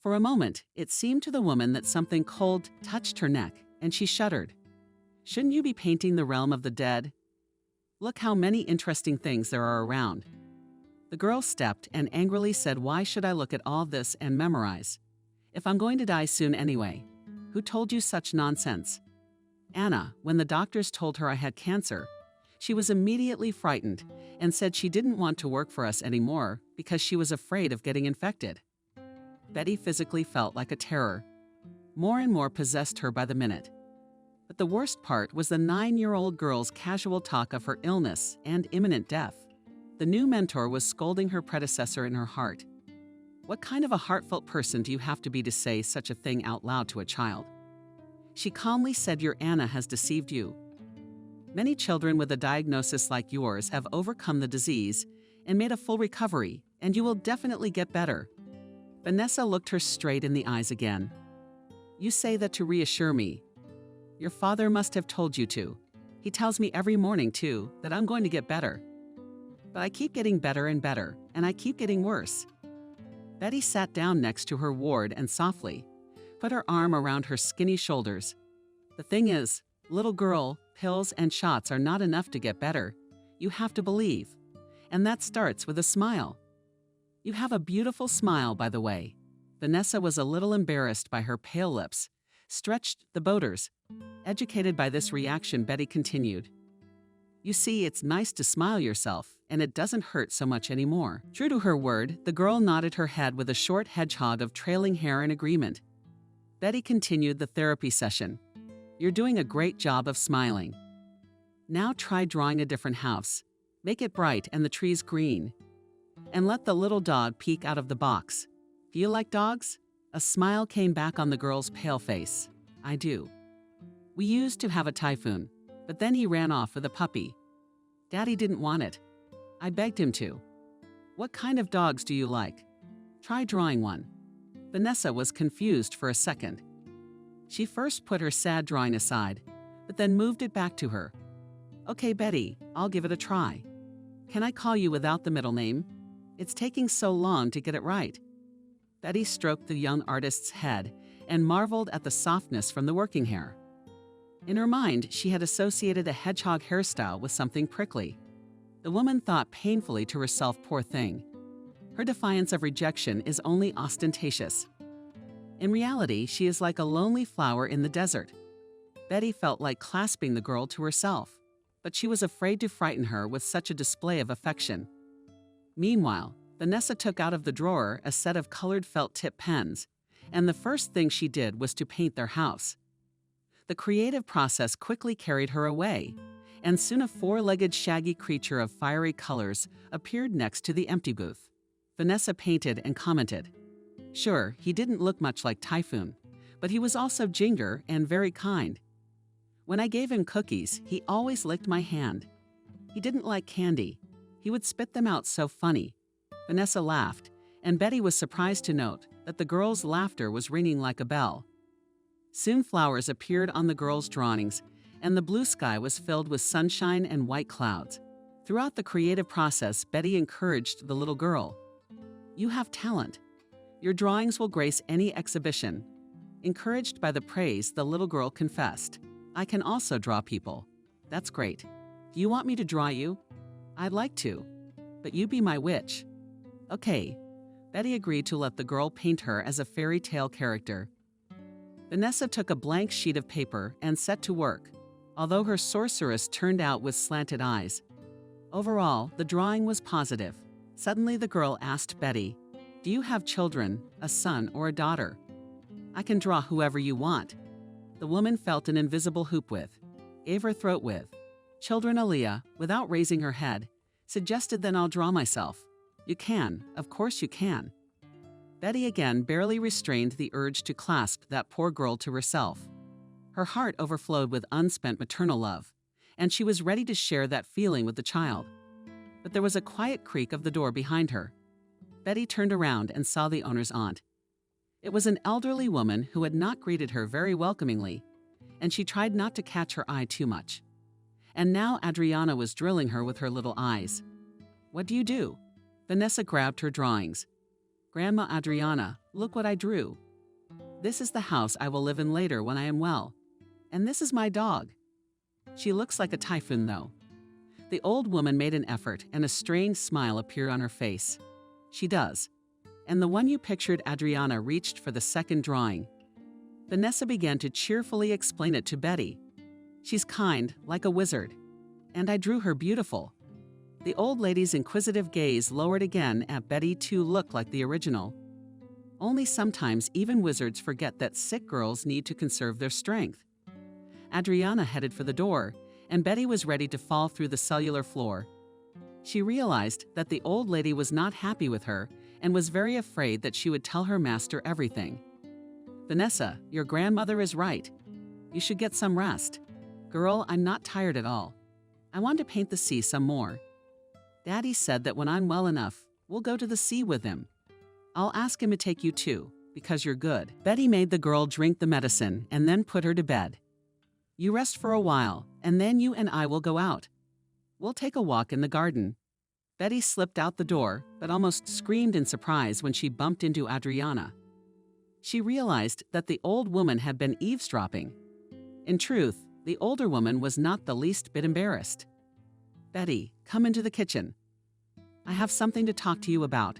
For a moment, it seemed to the woman that something cold touched her neck, and she shuddered. Shouldn't you be painting the realm of the dead? Look how many interesting things there are around. The girl stepped and angrily said, "Why should I look at all this and memorize? If I'm going to die soon anyway. Who told you such nonsense?" Anna, when the doctors told her I had cancer, she was immediately frightened and said she didn't want to work for us anymore because she was afraid of getting infected. Betty physically felt like a terror. More and more possessed her by the minute. But the worst part was the 9-year-old girl's casual talk of her illness and imminent death. The new mentor was scolding her predecessor in her heart. What kind of a heartfelt person do you have to be to say such a thing out loud to a child? She calmly said, "Your Anna has deceived you. Many children with a diagnosis like yours have overcome the disease and made a full recovery, and you will definitely get better." Vanessa looked her straight in the eyes again. "You say that to reassure me. Your father must have told you to. He tells me every morning, too, that I'm going to get better. But I keep getting better and better, and I keep getting worse." Betty sat down next to her ward and softly put her arm around her skinny shoulders. "The thing is, little girl, pills and shots are not enough to get better. You have to believe. And that starts with a smile. You have a beautiful smile, by the way." Vanessa was a little embarrassed by her pale lips, stretched the boaters. Educated by this reaction, Betty continued, "You see, it's nice to smile yourself, and it doesn't hurt so much anymore." True to her word, the girl nodded her head with a short hedgehog of trailing hair in agreement. Betty continued the therapy session. "You're doing a great job of smiling. Now try drawing a different house. Make it bright and the trees green. And let the little dog peek out of the box. Do you like dogs?" A smile came back on the girl's pale face. "I do. We used to have a typhoon, but then he ran off with a puppy. Daddy didn't want it. I begged him to. What kind of dogs do you like? Try drawing one." Vanessa was confused for a second. She first put her sad drawing aside, but then moved it back to her. "Okay, Betty, I'll give it a try. Can I call you without the middle name? It's taking so long to get it right." Betty stroked the young artist's head and marveled at the softness from the working hair. In her mind, she had associated a hedgehog hairstyle with something prickly. The woman thought painfully to herself, "Poor thing. Her defiance of rejection is only ostentatious. In reality, she is like a lonely flower in the desert." Betty felt like clasping the girl to herself, but she was afraid to frighten her with such a display of affection. Meanwhile, Vanessa took out of the drawer a set of colored felt-tip pens, and the first thing she did was to paint their house. The creative process quickly carried her away, and soon a 4-legged shaggy creature of fiery colors appeared next to the empty booth. Vanessa painted and commented, "Sure, he didn't look much like Typhoon, but he was also Ginger and very kind. When I gave him cookies, he always licked my hand. He didn't like candy. He would spit them out so funny. Vanessa laughed, and Betty was surprised to note that the girl's laughter was ringing like a bell. Soon flowers appeared on the girl's drawings, and the blue sky was filled with sunshine and white clouds. Throughout the creative process, Betty encouraged the little girl. "You have talent. Your drawings will grace any exhibition." Encouraged by the praise, the little girl confessed, "I can also draw people." "That's great. Do you want me to draw you?" "I'd like to, but you be my witch." "Okay." Betty agreed to let the girl paint her as a fairy tale character. Vanessa took a blank sheet of paper and set to work, although her sorceress turned out with slanted eyes. Overall, the drawing was positive. Suddenly the girl asked Betty, "Do you have children, a son or a daughter?" "I can draw whoever you want." The woman felt an invisible hoop with, gave her throat with. "Children." Aaliyah, without raising her head, suggested, "Then I'll draw myself." "You can, of course you can." Betty again barely restrained the urge to clasp that poor girl to herself. Her heart overflowed with unspent maternal love, and she was ready to share that feeling with the child. But there was a quiet creak of the door behind her. Betty turned around and saw the owner's aunt. It was an elderly woman who had not greeted her very welcomingly, and she tried not to catch her eye too much. And now Adriana was drilling her with her little eyes. "What do you do?" Vanessa grabbed her drawings. "Grandma Adriana, look what I drew. This is the house I will live in later when I am well. And this is my dog. She looks like a typhoon, though." The old woman made an effort, and a strange smile appeared on her face. "She does. And the one you pictured." Adriana reached for the second drawing. Vanessa began to cheerfully explain it to Betty. "She's kind, like a wizard. And I drew her beautiful." The old lady's inquisitive gaze lowered again at Betty to look like the original. Only sometimes even wizards forget that sick girls need to conserve their strength. Adriana headed for the door, and Betty was ready to fall through the cellular floor. She realized that the old lady was not happy with her and was very afraid that she would tell her master everything. "Vanessa, your grandmother is right. You should get some rest." "Girl, I'm not tired at all. I want to paint the sea some more. Daddy said that when I'm well enough, we'll go to the sea with him. I'll ask him to take you too, because you're good." Betty made the girl drink the medicine and then put her to bed. "You rest for a while, and then you and I will go out. We'll take a walk in the garden." Betty slipped out the door, but almost screamed in surprise when she bumped into Adriana. She realized that the old woman had been eavesdropping. In truth, the older woman was not the least bit embarrassed. "Betty, come into the kitchen. I have something to talk to you about."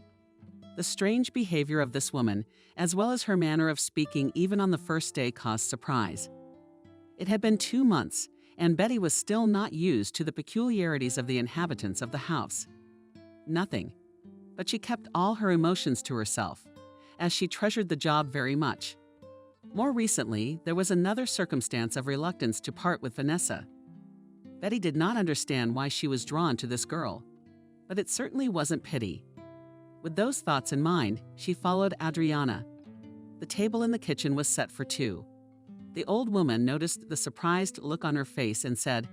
The strange behavior of this woman, as well as her manner of speaking even on the first day, caused surprise. It had been 2 months, and Betty was still not used to the peculiarities of the inhabitants of the house. Nothing. But she kept all her emotions to herself, as she treasured the job very much. More recently, there was another circumstance of reluctance to part with Vanessa. Betty did not understand why she was drawn to this girl, but it certainly wasn't pity. With those thoughts in mind, she followed Adriana. The table in the kitchen was set for 2. The old woman noticed the surprised look on her face and said,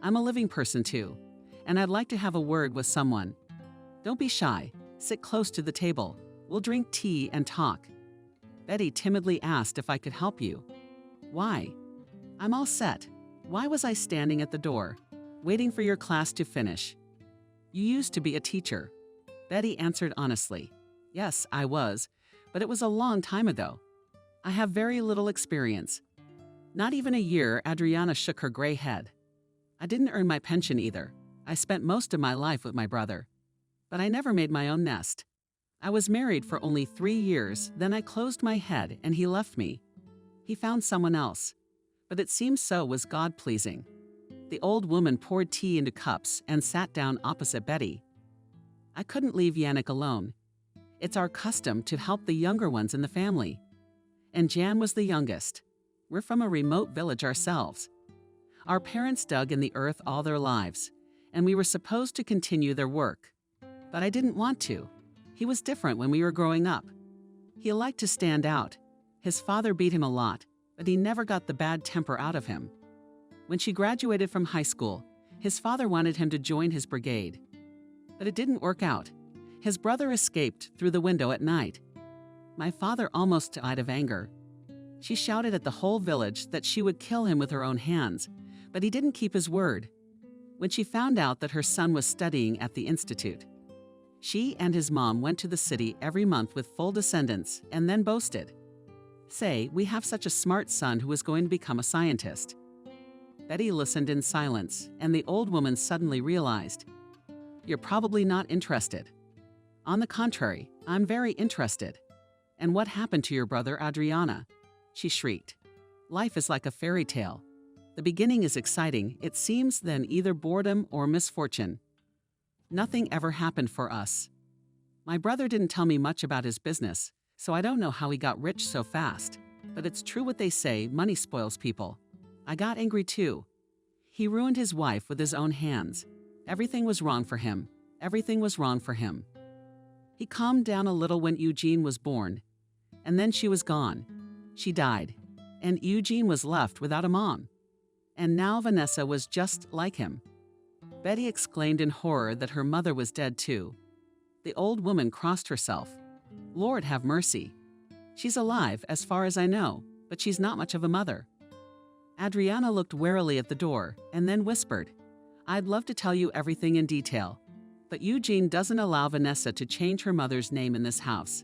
"I'm a living person too, and I'd like to have a word with someone. Don't be shy. Sit close to the table. We'll drink tea and talk." Betty timidly asked if I could help you. "Why?" "I'm all set. Why was I standing at the door, waiting for your class to finish?" "You used to be a teacher." Betty answered honestly. "Yes, I was, but it was a long time ago. I have very little experience." "Not even a year." Adriana shook her gray head. "I didn't earn my pension either. I spent most of my life with my brother. But I never made my own nest. I was married for only 3 years, then I closed my head and he left me. He found someone else, but it seems so was God-pleasing." The old woman poured tea into cups and sat down opposite Betty. "I couldn't leave Yannick alone. It's our custom to help the younger ones in the family. And Jan was the youngest. We're from a remote village ourselves. Our parents dug in the earth all their lives, and we were supposed to continue their work. But I didn't want to. He was different when we were growing up. He liked to stand out. His father beat him a lot, but he never got the bad temper out of him. When she graduated from high school, his father wanted him to join his brigade. But it didn't work out. His brother escaped through the window at night. My father almost died of anger. She shouted at the whole village that she would kill him with her own hands, but he didn't keep his word. When she found out that her son was studying at the institute, she and his mom went to the city every month with full descendants and then boasted, "Say, we have such a smart son who is going to become a scientist." Betty listened in silence, and the old woman suddenly realized, "You're probably not interested." "On the contrary, I'm very interested." "And what happened to your brother, Adriana?" she shrieked. "Life is like a fairy tale. The beginning is exciting, it seems, then either boredom or misfortune. Nothing ever happened for us. My brother didn't tell me much about his business, so I don't know how he got rich so fast. But it's true what they say, money spoils people. I got angry too. He ruined his wife with his own hands. Everything was wrong for him. Everything was wrong for him. He calmed down a little when Eugene was born, and then she was gone. She died, and Eugene was left without a mom. And now Vanessa was just like him." Betty exclaimed in horror that her mother was dead too. The old woman crossed herself. "Lord have mercy. She's alive, as far as I know, but she's not much of a mother." Adriana looked warily at the door and then whispered, "I'd love to tell you everything in detail, but Eugene doesn't allow Vanessa to change her mother's name in this house.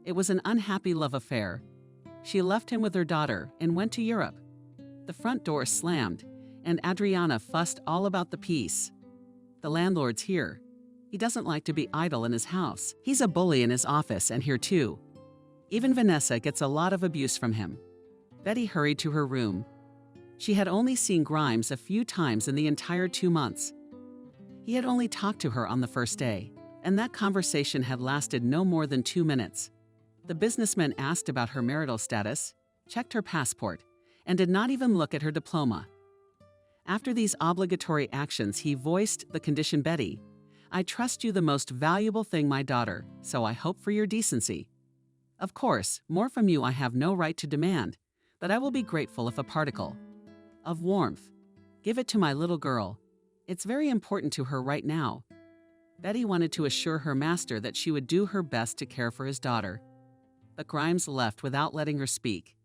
It was an unhappy love affair. She left him with her daughter and went to Europe. The front door slammed, and Adriana fussed all about the peace. The landlord's here. He doesn't like to be idle in his house. He's a bully in his office and here too. Even Vanessa gets a lot of abuse from him." Betty hurried to her room. She had only seen Grimes a few times in the entire 2 months. He had only talked to her on the first day, and that conversation had lasted no more than 2 minutes. The businessman asked about her marital status, checked her passport, and did not even look at her diploma. After these obligatory actions, he voiced the condition: "Betty, I trust you the most valuable thing, my daughter, so I hope for your decency. Of course, more from you I have no right to demand, but I will be grateful if a particle of warmth. Give it to my little girl. It's very important to her right now." Betty wanted to assure her master that she would do her best to care for his daughter. But Grimes left without letting her speak.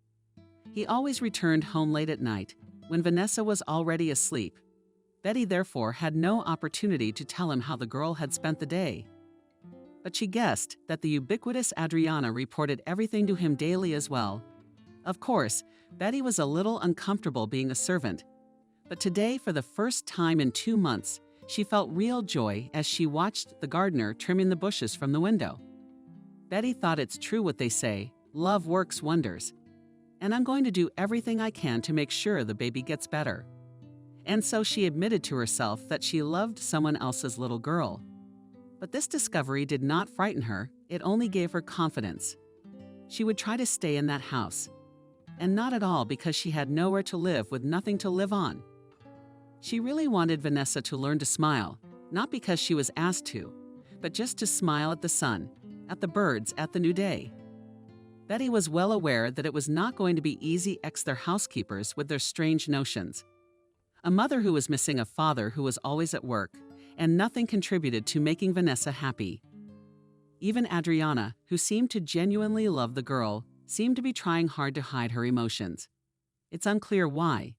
He always returned home late at night, when Vanessa was already asleep. Betty therefore had no opportunity to tell him how the girl had spent the day. But she guessed that the ubiquitous Adriana reported everything to him daily as well. Of course, Betty was a little uncomfortable being a servant, but today, for the first time in 2 months, she felt real joy as she watched the gardener trimming the bushes from the window. Betty thought it's true what they say, love works wonders. And I'm going to do everything I can to make sure the baby gets better. And so she admitted to herself that she loved someone else's little girl. But this discovery did not frighten her, it only gave her confidence. She would try to stay in that house. And not at all because she had nowhere to live with nothing to live on. She really wanted Vanessa to learn to smile, not because she was asked to, but just to smile at the sun, at the birds, at the new day. Betty was well aware that it was not going to be easy their housekeepers with their strange notions. A mother who was missing a father who was always at work, and nothing contributed to making Vanessa happy. Even Adriana, who seemed to genuinely love the girl, seemed to be trying hard to hide her emotions. It's unclear why.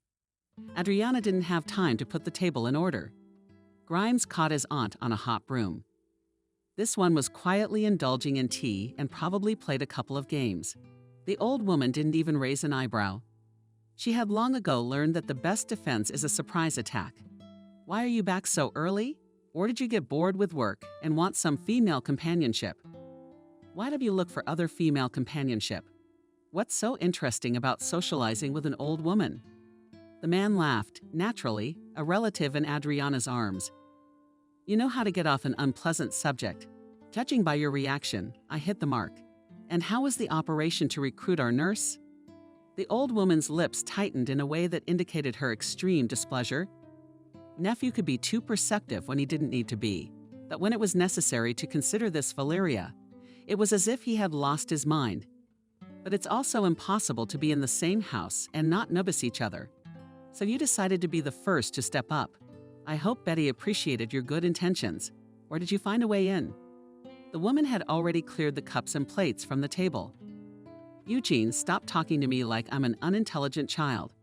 Adriana didn't have time to put the table in order. Grimes caught his aunt on a hot broom. This one was quietly indulging in tea and probably played a couple of games. The old woman didn't even raise an eyebrow. She had long ago learned that the best defense is a surprise attack. "Why are you back so early? Or did you get bored with work and want some female companionship? Why do you look for other female companionship? What's so interesting about socializing with an old woman?" The man laughed, naturally, a relative in Adriana's arms. "You know how to get off an unpleasant subject. Judging by your reaction, I hit the mark. And how was the operation to recruit our nurse?" The old woman's lips tightened in a way that indicated her extreme displeasure. Nephew could be too perceptive when he didn't need to be, but when it was necessary to consider this Valeria, it was as if he had lost his mind. But it's also impossible to be in the same house and not notice each other. So you decided to be the first to step up. I hope Betty appreciated your good intentions. Or did you find a way in?" The woman had already cleared the cups and plates from the table. "Eugene, stop talking to me like I'm an unintelligent child.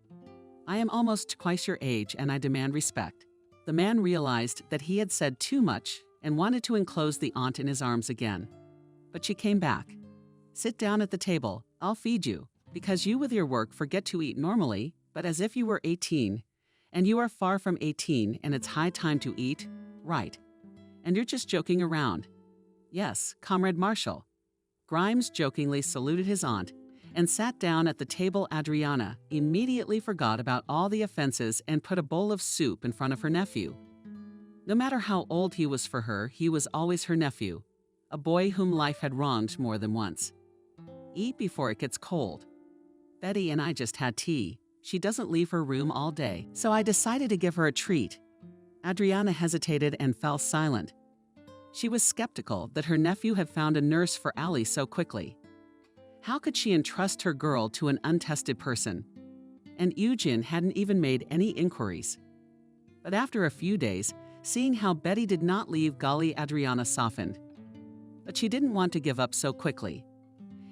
I am almost twice your age and I demand respect." The man realized that he had said too much and wanted to enclose the aunt in his arms again. But she came back. "Sit down at the table. I'll feed you, because you with your work forget to eat normally, but as if you were 18. And you are far from 18 and it's high time to eat, right? And you're just joking around." "Yes, Comrade Marshall." Grimes jokingly saluted his aunt and sat down at the table. Adriana immediately forgot about all the offenses and put a bowl of soup in front of her nephew. No matter how old he was for her, he was always her nephew, a boy whom life had wronged more than once. "Eat before it gets cold. Betty and I just had tea. She doesn't leave her room all day, so I decided to give her a treat." Adriana hesitated and fell silent. She was skeptical that her nephew had found a nurse for Allie so quickly. How could she entrust her girl to an untested person? And Eugene hadn't even made any inquiries. But after a few days, seeing how Betty did not leave Golly, Adriana softened. But she didn't want to give up so quickly.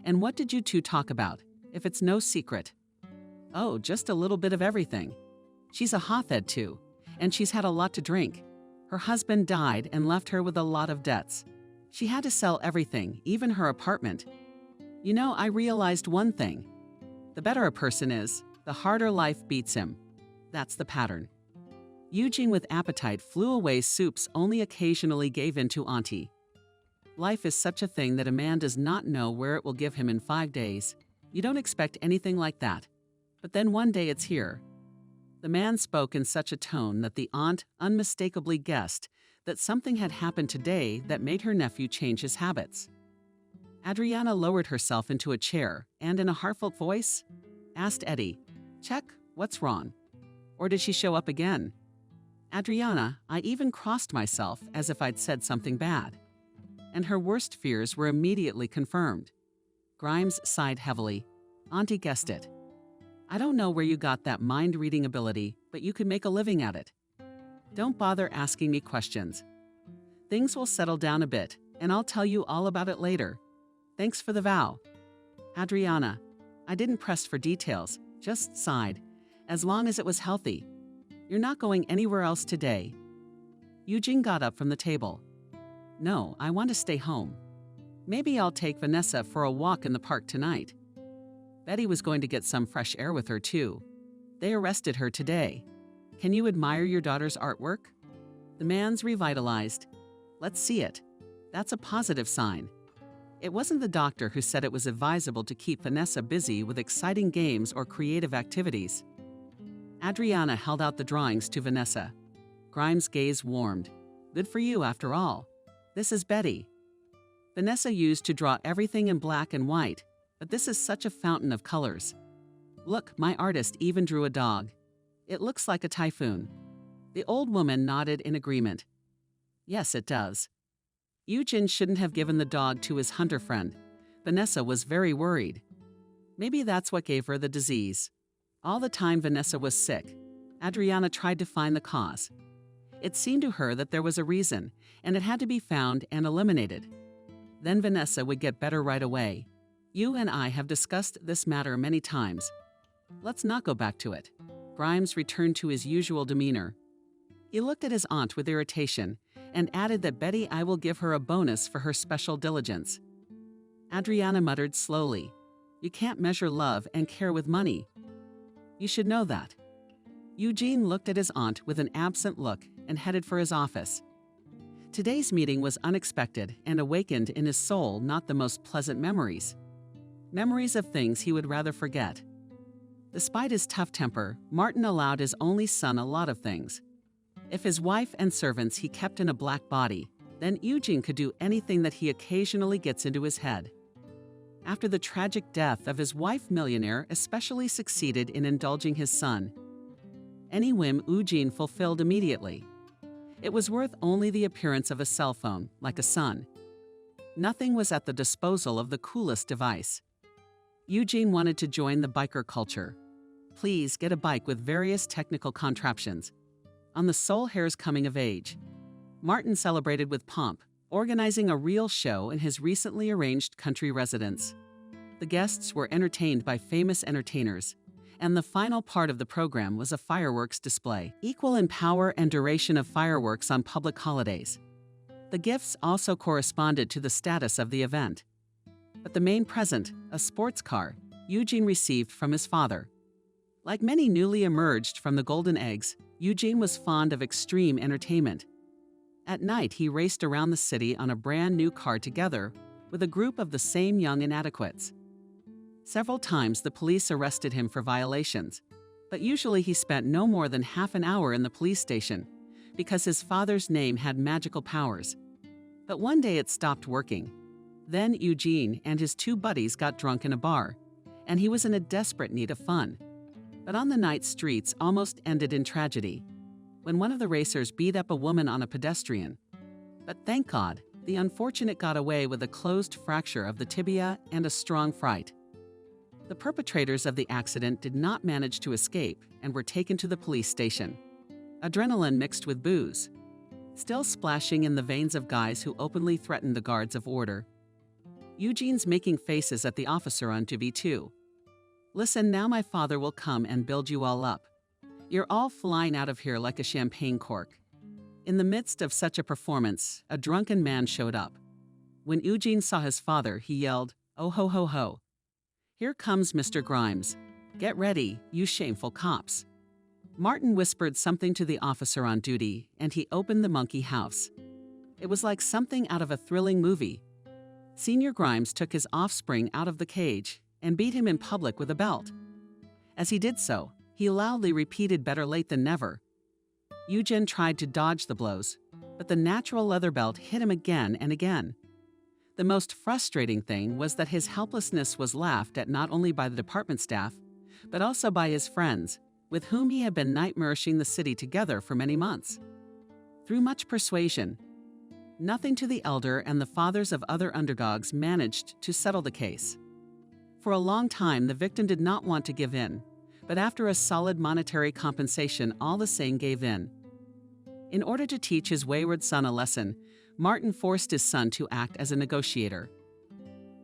"And what did you two talk about, if it's no secret?" "Oh, just a little bit of everything. She's a hothead too, and she's had a lot to drink. Her husband died and left her with a lot of debts. She had to sell everything, even her apartment. You know, I realized one thing. The better a person is, the harder life beats him. That's the pattern." Eugene with appetite flew away. Soups only occasionally gave in to Auntie. Life is such a thing that a man does not know where it will give him in 5 days. You don't expect anything like that. But then one day it's here. The man spoke in such a tone that the aunt unmistakably guessed that something had happened today that made her nephew change his habits. Adriana lowered herself into a chair and, in a heartfelt voice, asked Eddie, "Check, what's wrong? Or did she show up again?" "Adriana, I even crossed myself as if I'd said something bad." And her worst fears were immediately confirmed. Grimes sighed heavily. "Auntie guessed it. I don't know where you got that mind-reading ability, but you could make a living at it. Don't bother asking me questions. Things will settle down a bit, and I'll tell you all about it later. Thanks for the vow." "Adriana, I didn't press for details, just sighed. As long as it was healthy. You're not going anywhere else today." Eugene got up from the table. "No, I want to stay home. Maybe I'll take Vanessa for a walk in the park tonight. Betty was going to get some fresh air with her, too. They arrested her today. Can you admire your daughter's artwork?" The man's revitalized. "Let's see it. That's a positive sign." It wasn't the doctor who said it was advisable to keep Vanessa busy with exciting games or creative activities. Adriana held out the drawings to Vanessa. Grimes' gaze warmed. "Good for you, after all. This is Betty." Vanessa used to draw everything in black and white, but this is such a fountain of colors. "Look, my artist even drew a dog. It looks like a typhoon." The old woman nodded in agreement. "Yes, it does." Eugene shouldn't have given the dog to his hunter friend. Vanessa was very worried. Maybe that's what gave her the disease. All the time Vanessa was sick, Adriana tried to find the cause. It seemed to her that there was a reason, and it had to be found and eliminated. Then Vanessa would get better right away. "You and I have discussed this matter many times. Let's not go back to it." Grimes returned to his usual demeanor. He looked at his aunt with irritation and added that Betty, I will give her a bonus for her special diligence. Adriana muttered slowly, "You can't measure love and care with money. You should know that." Eugene looked at his aunt with an absent look and headed for his office. Today's meeting was unexpected and awakened in his soul not the most pleasant memories. Memories of things he would rather forget. Despite his tough temper, Martin allowed his only son a lot of things. If his wife and servants he kept in a black body, then Eugene could do anything that he occasionally gets into his head. After the tragic death of his wife, Millionaire especially succeeded in indulging his son. Any whim Eugene fulfilled immediately. It was worth only the appearance of a cell phone, like a son. Nothing was at the disposal of the coolest device. Eugene wanted to join the biker culture. Please get a bike with various technical contraptions. On the sole heir's coming of age. Martin celebrated with pomp, organizing a real show in his recently arranged country residence. The guests were entertained by famous entertainers, and the final part of the program was a fireworks display, equal in power and duration of fireworks on public holidays. The gifts also corresponded to the status of the event. But the main present, a sports car, Eugene received from his father. Like many newly emerged from the golden eggs, Eugene was fond of extreme entertainment. At night, he raced around the city on a brand new car together with a group of the same young inadequates. Several times the police arrested him for violations, but usually he spent no more than half an hour in the police station because his father's name had magical powers. But one day it stopped working. Then Eugene and his two buddies got drunk in a bar, and he was in a desperate need of fun. But on the night, streets almost ended in tragedy when one of the racers beat up a woman on a pedestrian. But thank God, the unfortunate got away with a closed fracture of the tibia and a strong fright. The perpetrators of the accident did not manage to escape and were taken to the police station. Adrenaline mixed with booze, still splashing in the veins of guys who openly threatened the guards of order. Eugene's making faces at the officer on TV too. Listen, now my father will come and build you all up. You're all flying out of here like a champagne cork. In the midst of such a performance, a drunken man showed up. When Eugene saw his father, he yelled, "Oh ho ho ho. Here comes Mr. Grimes. Get ready, you shameful cops." Martin whispered something to the officer on duty, and he opened the monkey house. It was like something out of a thrilling movie. Senior Grimes took his offspring out of the cage and beat him in public with a belt. As he did so, he loudly repeated, "Better late than never." Eugene tried to dodge the blows, but the natural leather belt hit him again and again. The most frustrating thing was that his helplessness was laughed at not only by the department staff, but also by his friends, with whom he had been nightmarishing the city together for many months. Through much persuasion, Nothing to the elder and the fathers of other underdogs managed to settle the case. For a long time, the victim did not want to give in, but after a solid monetary compensation, all the same gave in. In order to teach his wayward son a lesson, Martin forced his son to act as a negotiator.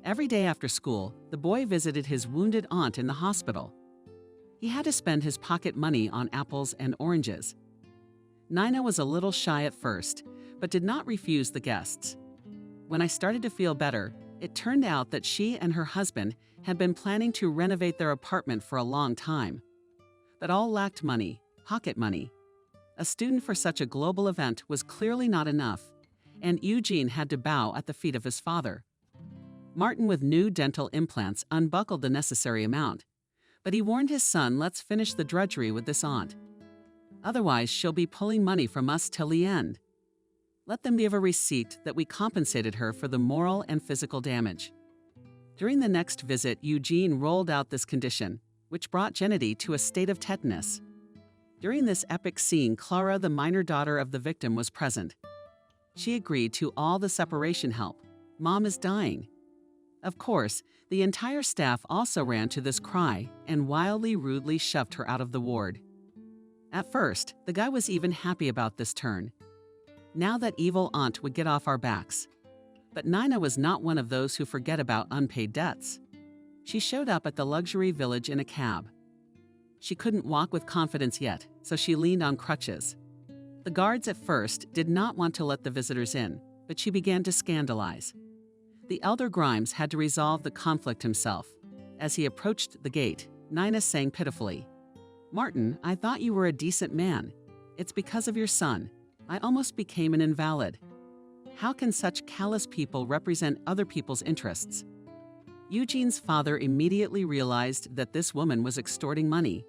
Every day after school, the boy visited his wounded aunt in the hospital. He had to spend his pocket money on apples and oranges. Nina was a little shy at first, but did not refuse the guests. When I started to feel better, it turned out that she and her husband had been planning to renovate their apartment for a long time. But all lacked money, pocket money. A student for such a global event was clearly not enough, and Eugene had to bow at the feet of his father. Martin, with new dental implants, unbuckled the necessary amount, but he warned his son, "Let's finish the drudgery with this aunt. Otherwise, she'll be pulling money from us till the end. Let them give a receipt that we compensated her for the moral and physical damage." During the next visit, Eugene rolled out this condition, which brought Gennady to a state of tetanus. During this epic scene, Clara, the minor daughter of the victim, was present. She agreed to all the separation help. "Mom is dying." Of course, the entire staff also ran to this cry and wildly, rudely shoved her out of the ward. At first, the guy was even happy about this turn. Now that evil aunt would get off our backs. But Nina was not one of those who forget about unpaid debts. She showed up at the luxury village in a cab. She couldn't walk with confidence yet, so she leaned on crutches. The guards at first did not want to let the visitors in, but she began to scandalize. The elder Grimes had to resolve the conflict himself. As he approached the gate, Nina sang pitifully, "Martin, I thought you were a decent man. It's because of your son. I almost became an invalid. How can such callous people represent other people's interests?" Eugene's father immediately realized that this woman was extorting money.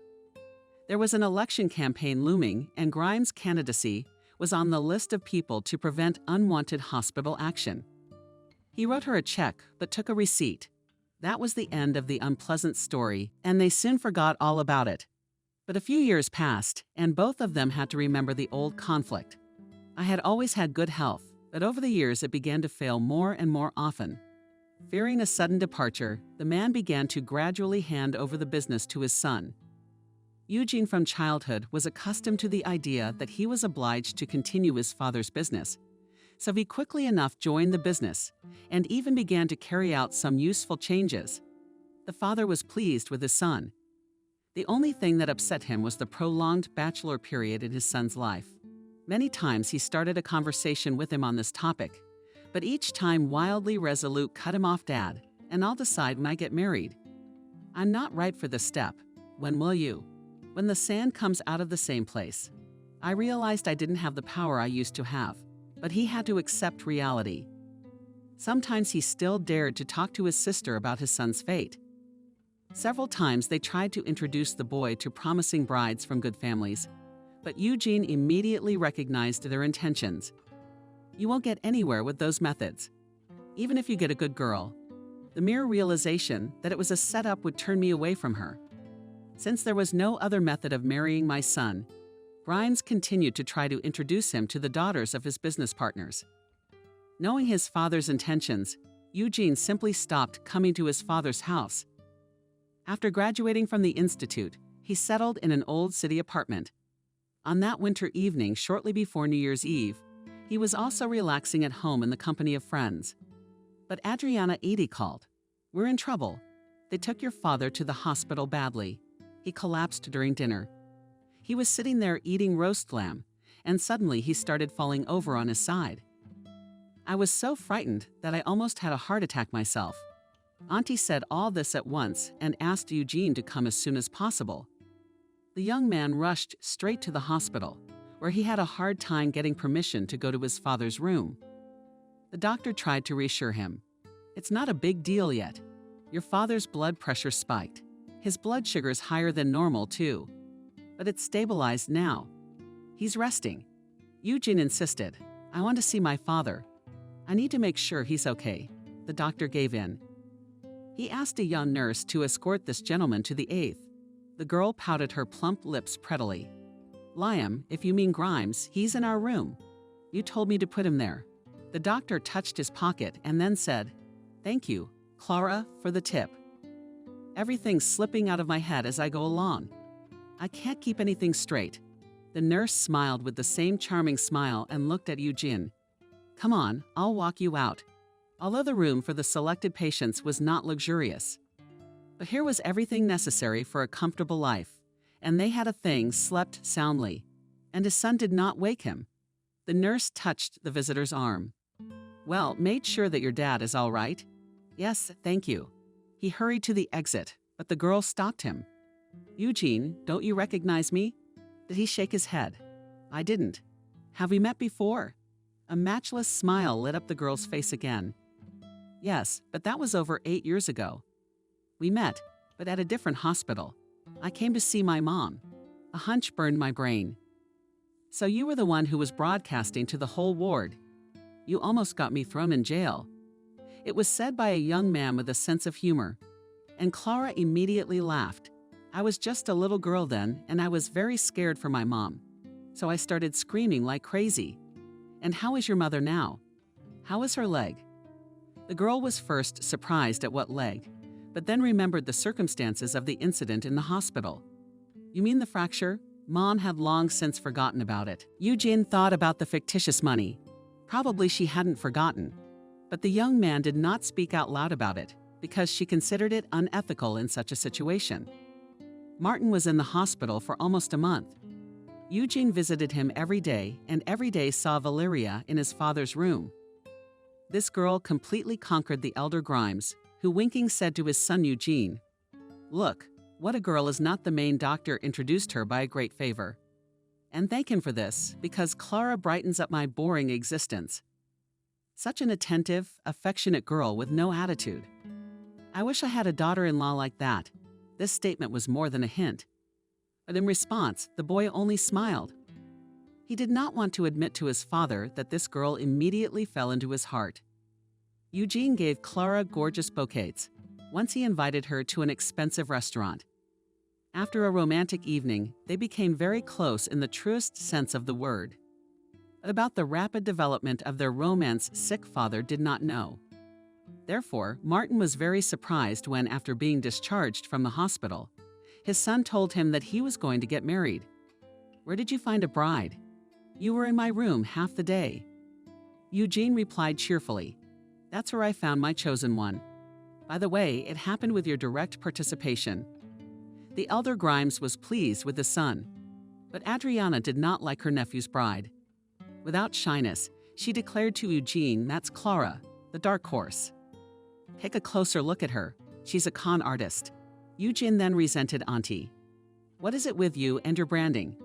There was an election campaign looming, and Grimes' candidacy was on the list of people to prevent unwanted hospital action. He wrote her a check, but took a receipt. That was the end of the unpleasant story, and they soon forgot all about it. But a few years passed, and both of them had to remember the old conflict. "I had always had good health, but over the years it began to fail more and more often." Fearing a sudden departure, the man began to gradually hand over the business to his son. Eugene from childhood was accustomed to the idea that he was obliged to continue his father's business, so he quickly enough joined the business and even began to carry out some useful changes. The father was pleased with his son. The only thing that upset him was the prolonged bachelor period in his son's life. Many times he started a conversation with him on this topic, but each time wildly resolute cut him off. "Dad, and I'll decide when I get married. I'm not right for this step. When will you?" When the sand comes out of the same place, I realized I didn't have the power I used to have, but he had to accept reality. Sometimes he still dared to talk to his sister about his son's fate. Several times they tried to introduce the boy to promising brides from good families, but Eugene immediately recognized their intentions. "You won't get anywhere with those methods. Even if you get a good girl, the mere realization that it was a setup would turn me away from her." Since there was no other method of marrying my son, Grimes continued to try to introduce him to the daughters of his business partners. Knowing his father's intentions, Eugene simply stopped coming to his father's house. After graduating from the institute, he settled in an old city apartment. On that winter evening, shortly before New Year's Eve, he was also relaxing at home in the company of friends. But Adriana 80 called. "We're in trouble. They took your father to the hospital badly. He collapsed during dinner. He was sitting there eating roast lamb, and suddenly he started falling over on his side. I was so frightened that I almost had a heart attack myself." Auntie said all this at once and asked Eugene to come as soon as possible. The young man rushed straight to the hospital, where he had a hard time getting permission to go to his father's room. The doctor tried to reassure him. "It's not a big deal yet. Your father's blood pressure spiked. His blood sugar's higher than normal, too. But it's stabilized now. He's resting." Eugene insisted. "I want to see my father. I need to make sure he's okay." The doctor gave in. He asked a young nurse to escort this gentleman to the 8th. The girl pouted her plump lips prettily. "Liam, if you mean Grimes, he's in our room. You told me to put him there." The doctor touched his pocket and then said, "Thank you, Clara, for the tip." Everything's slipping out of my head as I go along. I can't keep anything straight. The nurse smiled with the same charming smile and looked at Eugene. "Come on, I'll walk you out." Although the room for the selected patients was not luxurious. But here was everything necessary for a comfortable life, and they had a thing slept soundly, and his son did not wake him. The nurse touched the visitor's arm. "Well, made sure that your dad is all right?" "Yes, thank you." He hurried to the exit, but the girl stopped him. "Eugene, don't you recognize me?" Did he shake his head? "I didn't." "Have we met before?" A matchless smile lit up the girl's face again. "Yes, but that was over 8 years ago. We met, but at a different hospital. I came to see my mom." A hunch burned my brain. "So you were the one who was broadcasting to the whole ward. You almost got me thrown in jail." It was said by a young man with a sense of humor, and Clara immediately laughed. I was just a little girl then, and I was very scared for my mom, so I started screaming like crazy. "And how is your mother now? How is her leg?" The girl was first surprised at what leg, but then remembered the circumstances of the incident in the hospital. "You mean the fracture?" Mom had long since forgotten about it. Eugene thought about the fictitious money. Probably she hadn't forgotten. But the young man did not speak out loud about it, because she considered it unethical in such a situation. Martin was in the hospital for almost a month. Eugene visited him every day, and every day saw Valeria in his father's room. This girl completely conquered the elder Grimes, who winking said to his son Eugene, "Look, what a girl is not the main doctor introduced her by a great favor. And thank him for this, because Clara brightens up my boring existence." Such an attentive, affectionate girl with no attitude. I wish I had a daughter-in-law like that. This statement was more than a hint. But in response, the boy only smiled. He did not want to admit to his father that this girl immediately fell into his heart. Eugene gave Clara gorgeous bouquets. Once he invited her to an expensive restaurant. After a romantic evening, they became very close in the truest sense of the word. But about the rapid development of their romance, sick father did not know. Therefore, Martin was very surprised when, after being discharged from the hospital, His son told him that he was going to get married. "Where did you find a bride?" "You were in my room half the day." Eugene replied cheerfully, "That's where I found my chosen one. By the way, it happened with your direct participation." The elder Grimes was pleased with his son, but Adriana did not like her nephew's bride. Without shyness, she declared to Eugene that's Clara, the dark horse. "Take a closer look at her. She's a con artist." Eugene then resented Auntie. "What is it with you and your branding?"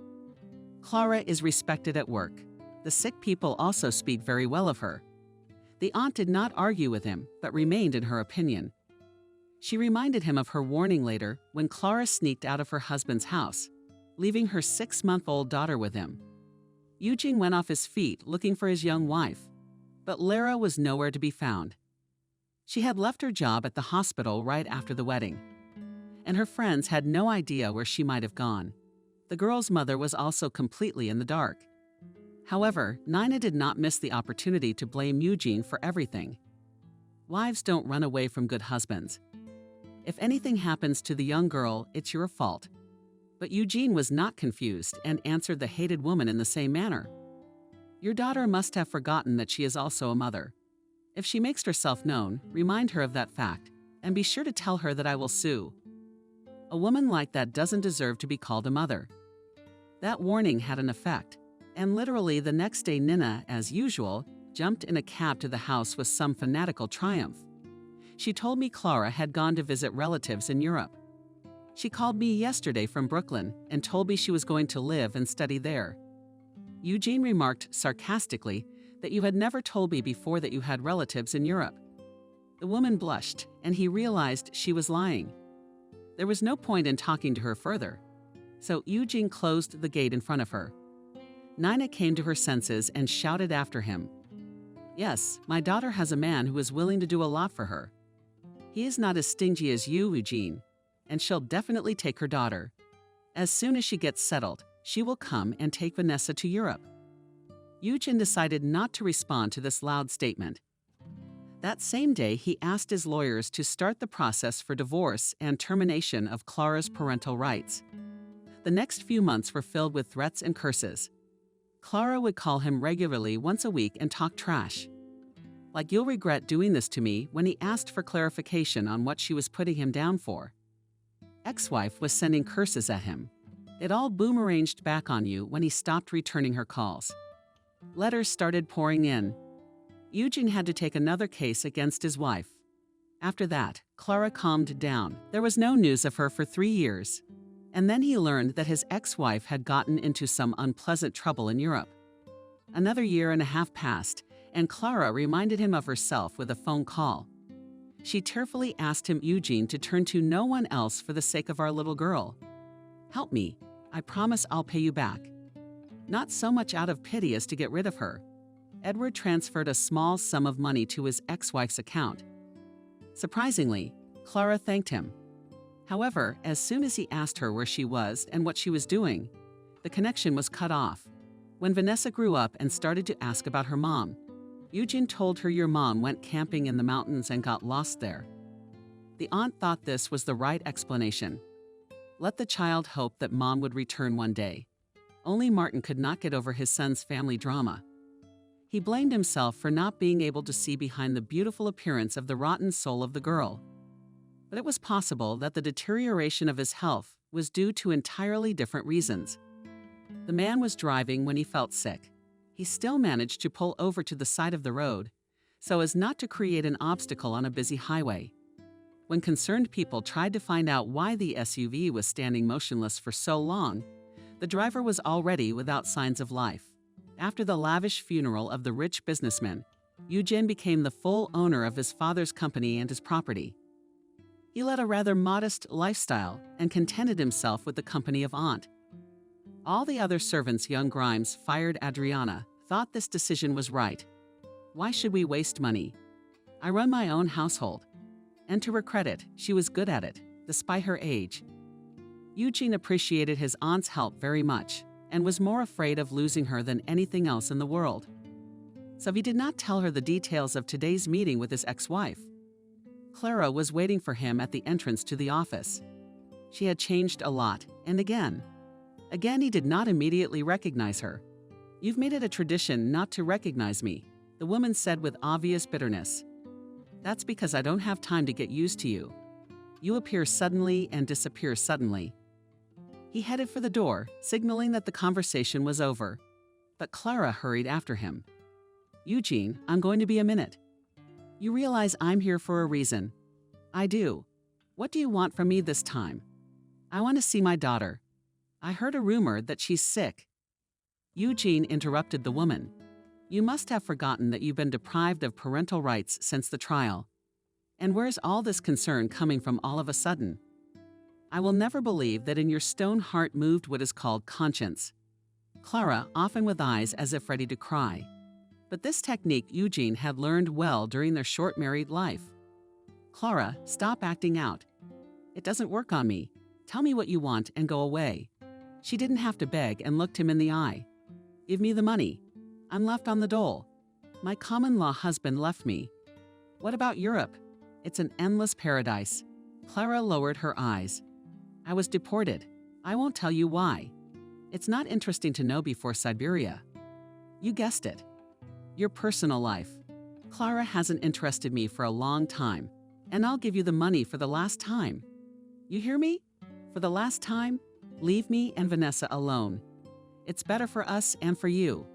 "Clara is respected at work. The sick people also speak very well of her." The aunt did not argue with him, but remained in her opinion. She reminded him of her warning later when Clara sneaked out of her husband's house, leaving her 6-month-old daughter with him. Eugene went off his feet looking for his young wife, but Lara was nowhere to be found. She had left her job at the hospital right after the wedding, and her friends had no idea where she might have gone. The girl's mother was also completely in the dark. However, Nina did not miss the opportunity to blame Eugene for everything. Wives don't run away from good husbands. "If anything happens to the young girl, it's your fault." But Eugene was not confused and answered the hated woman in the same manner. "Your daughter must have forgotten that she is also a mother. If she makes herself known, remind her of that fact, and be sure to tell her that I will sue. A woman like that doesn't deserve to be called a mother." That warning had an effect, and literally the next day Nina, as usual, jumped in a cab to the house with some fanatical triumph. She told me Clara had gone to visit relatives in Europe. "She called me yesterday from Brooklyn and told me she was going to live and study there." Eugene remarked sarcastically that you had never told me before that you had relatives in Europe. The woman blushed, and he realized she was lying. There was no point in talking to her further, so Eugene closed the gate in front of her. Nina came to her senses and shouted after him, "Yes, my daughter has a man who is willing to do a lot for her. He is not as stingy as you, Eugene, and she'll definitely take her daughter. As soon as she gets settled, she will come and take Vanessa to Europe." Eugene decided not to respond to this loud statement. That same day, he asked his lawyers to start the process for divorce and termination of Clara's parental rights. The next few months were filled with threats and curses. Clara would call him regularly once a week and talk trash. Like, "You'll regret doing this to me," when he asked for clarification on what she was putting him down for. Ex-wife was sending curses at him. It all boomeranged back on you when he stopped returning her calls. Letters started pouring in. Eugene had to take another case against his wife. After that, Clara calmed down. There was no news of her for 3 years. And then he learned that his ex-wife had gotten into some unpleasant trouble in Europe. Another 1.5 years passed, and Clara reminded him of herself with a phone call. She tearfully asked him, "Eugene, to turn to no one else for the sake of our little girl. Help me. I promise I'll pay you back." Not so much out of pity as to get rid of her, Edward transferred a small sum of money to his ex-wife's account. Surprisingly, Clara thanked him. However, as soon as he asked her where she was and what she was doing, the connection was cut off. When Vanessa grew up and started to ask about her mom, Eugene told her, "Your mom went camping in the mountains and got lost there." The aunt thought this was the right explanation. Let the child hope that mom would return one day. Only Martin could not get over his son's family drama. He blamed himself for not being able to see behind the beautiful appearance of the rotten soul of the girl. But it was possible that the deterioration of his health was due to entirely different reasons. The man was driving when he felt sick. He still managed to pull over to the side of the road so as not to create an obstacle on a busy highway. When concerned people tried to find out why the SUV was standing motionless for so long, the driver was already without signs of life. After the lavish funeral of the rich businessman, Eugene became the full owner of his father's company and his property. He led a rather modest lifestyle and contented himself with the company of Aunt. All the other servants young Grimes fired Adriana thought this decision was right. "Why should we waste money? I run my own household." And to her credit, she was good at it, despite her age. Eugene appreciated his aunt's help very much and was more afraid of losing her than anything else in the world. So he did not tell her the details of today's meeting with his ex-wife. Clara was waiting for him at the entrance to the office. She had changed a lot, and again. Again, he did not immediately recognize her. "You've made it a tradition not to recognize me," the woman said with obvious bitterness. "That's because I don't have time to get used to you. You appear suddenly and disappear suddenly." He headed for the door, signaling that the conversation was over. But Clara hurried after him. "Eugene, I'm going to be a minute. You realize I'm here for a reason." "I do. What do you want from me this time?" "I want to see my daughter. I heard a rumor that she's sick." Eugene interrupted the woman. "You must have forgotten that you've been deprived of parental rights since the trial. And where's all this concern coming from all of a sudden? I will never believe that in your stone heart moved what is called conscience." Clara, often with eyes as if ready to cry. But this technique Eugene had learned well during their short married life. "Clara, stop acting out. It doesn't work on me. Tell me what you want and go away." She didn't have to beg and looked him in the eye. "Give me the money. I'm left on the dole. My common-law husband left me. What about Europe? It's an endless paradise." Clara lowered her eyes. "I was deported. I won't tell you why. It's not interesting to know before Siberia." "You guessed it. Your personal life. Clara hasn't interested me for a long time, and I'll give you the money for the last time. You hear me? For the last time, leave me and Vanessa alone. It's better for us and for you."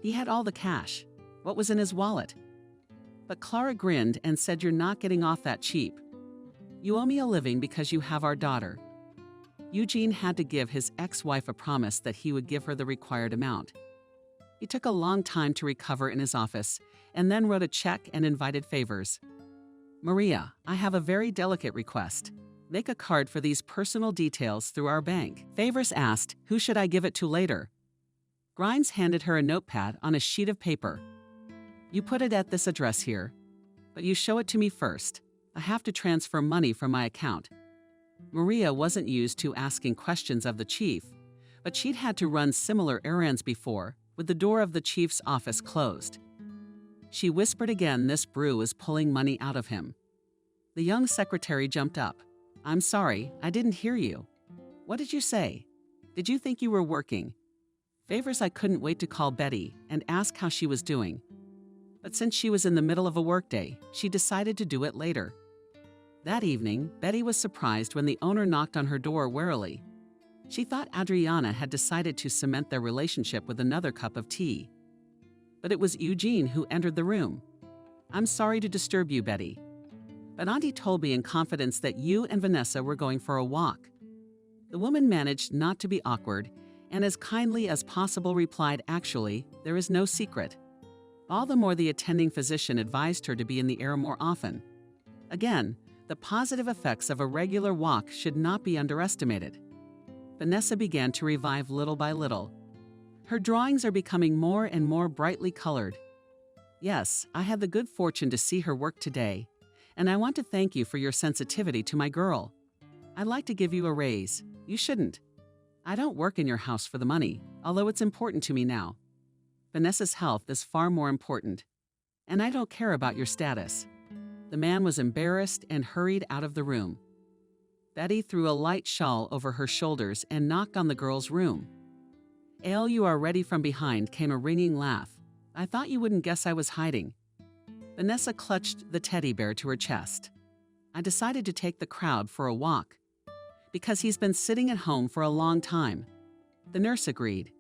He had all the cash. What was in his wallet? But Clara grinned and said, "You're not getting off that cheap. You owe me a living because you have our daughter." Eugene had to give his ex-wife a promise that he would give her the required amount. He took a long time to recover in his office and then wrote a check and invited favors. "Maria, I have a very delicate request. Make a card for these personal details through our bank." Favors asked, "Who should I give it to later?" Grimes handed her a notepad on a sheet of paper. "You put it at this address here, but you show it to me first. I have to transfer money from my account." Maria wasn't used to asking questions of the chief, but she'd had to run similar errands before, with the door of the chief's office closed. She whispered again this brew was pulling money out of him. The young secretary jumped up. "I'm sorry, I didn't hear you. What did you say? Did you think you were working?" Favors I couldn't wait to call Betty and ask how she was doing. But since she was in the middle of a workday, she decided to do it later. That evening, Betty was surprised when the owner knocked on her door warily. She thought Adriana had decided to cement their relationship with another cup of tea. But it was Eugene who entered the room. "I'm sorry to disturb you, Betty, but Auntie told me in confidence that you and Vanessa were going for a walk." The woman managed not to be awkward and as kindly as possible replied, "Actually, there is no secret." All the more the attending physician advised her to be in the air more often. Again, the positive effects of a regular walk should not be underestimated. Vanessa began to revive little by little. Her drawings are becoming more and more brightly colored. "Yes, I had the good fortune to see her work today, and I want to thank you for your sensitivity to my girl. I'd like to give you a raise. You shouldn't. I don't work in your house for the money, although it's important to me now. Vanessa's health is far more important, and I don't care about your status." The man was embarrassed and hurried out of the room. Betty threw a light shawl over her shoulders and knocked on the girl's room. "Ale, you are ready." From behind came a ringing laugh. "I thought you wouldn't guess I was hiding." Vanessa clutched the teddy bear to her chest. "I decided to take the crowd for a walk, because he's been sitting at home for a long time." The nurse agreed.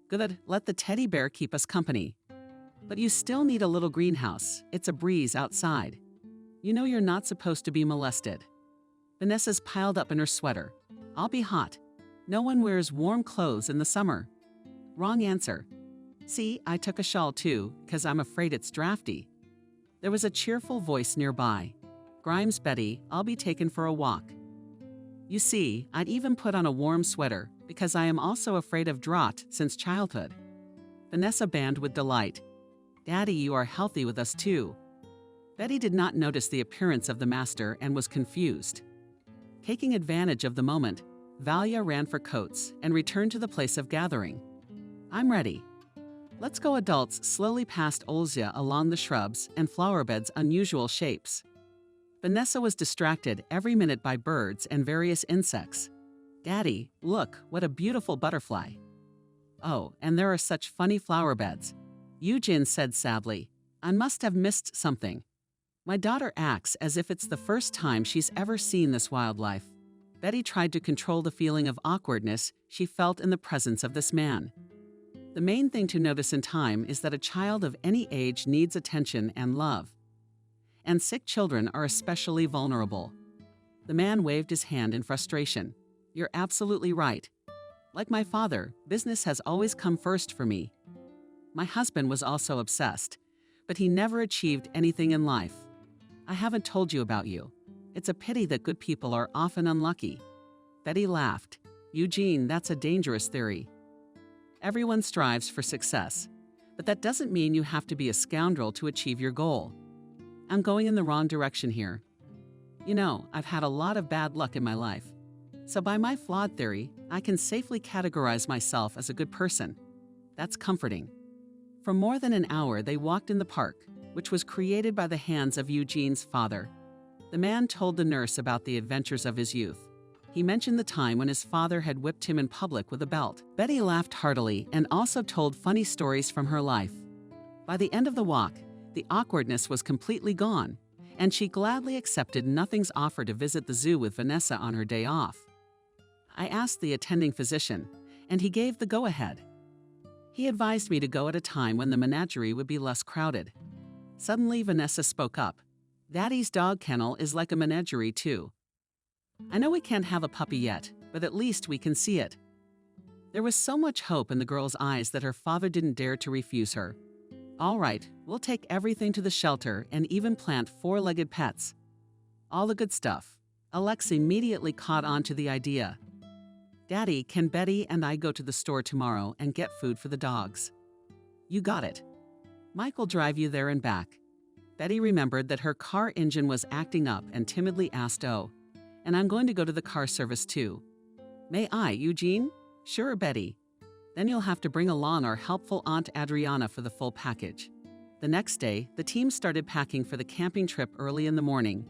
"Good, let the teddy bear keep us company. But you still need a little greenhouse. It's a breeze outside. You know you're not supposed to be molested." Vanessa's piled up in her sweater. "I'll be hot. No one wears warm clothes in the summer." "Wrong answer. See, I took a shawl too, because I'm afraid it's drafty." There was a cheerful voice nearby. "Grimes, Betty, I'll be taken for a walk." You see, I'd even put on a warm sweater, because I am also afraid of draught since childhood. Vanessa banned with delight. "Daddy, you are healthy with us too." Betty did not notice the appearance of the master and was confused. Taking advantage of the moment, Valia ran for coats and returned to the place of gathering. "I'm ready. Let's go." Adults slowly passed Olzia along the shrubs and flower beds' unusual shapes. Vanessa was distracted every minute by birds and various insects. "Daddy, look, what a beautiful butterfly." "Oh, and there are such funny flower beds." Eugene said sadly, "I must have missed something." My daughter acts as if it's the first time she's ever seen this wildlife. Betty tried to control the feeling of awkwardness she felt in the presence of this man. The main thing to notice in time is that a child of any age needs attention and love. And sick children are especially vulnerable. The man waved his hand in frustration. "You're absolutely right. Like my father, business has always come first for me. My husband was also obsessed, but he never achieved anything in life. I haven't told you about you. It's a pity that good people are often unlucky." Betty laughed. "Eugene, that's a dangerous theory. Everyone strives for success, but that doesn't mean you have to be a scoundrel to achieve your goal. I'm going in the wrong direction here. You know, I've had a lot of bad luck in my life. So by my flawed theory, I can safely categorize myself as a good person. That's comforting." For more than an hour, they walked in the park, which was created by the hands of Eugene's father. The man told the nurse about the adventures of his youth. He mentioned the time when his father had whipped him in public with a belt. Betty laughed heartily and also told funny stories from her life. By the end of the walk, the awkwardness was completely gone, and she gladly accepted nothing's offer to visit the zoo with Vanessa on her day off. I asked the attending physician, and he gave the go-ahead. He advised me to go at a time when the menagerie would be less crowded. Suddenly, Vanessa spoke up. "Daddy's dog kennel is like a menagerie, too. I know we can't have a puppy yet, but at least we can see it." There was so much hope in the girl's eyes that her father didn't dare to refuse her. "All right, we'll take everything to the shelter and even plant four-legged pets. All the good stuff." Alex immediately caught on to the idea. "Daddy, can Betty and I go to the store tomorrow and get food for the dogs?" "You got it. Mike will drive you there and back." Betty remembered that her car engine was acting up and timidly asked, "Oh, and I'm going to go to the car service too." "May I, Eugene?" "Sure, Betty. Then you'll have to bring along our helpful Aunt Adriana for the full package." The next day, the team started packing for the camping trip early in the morning.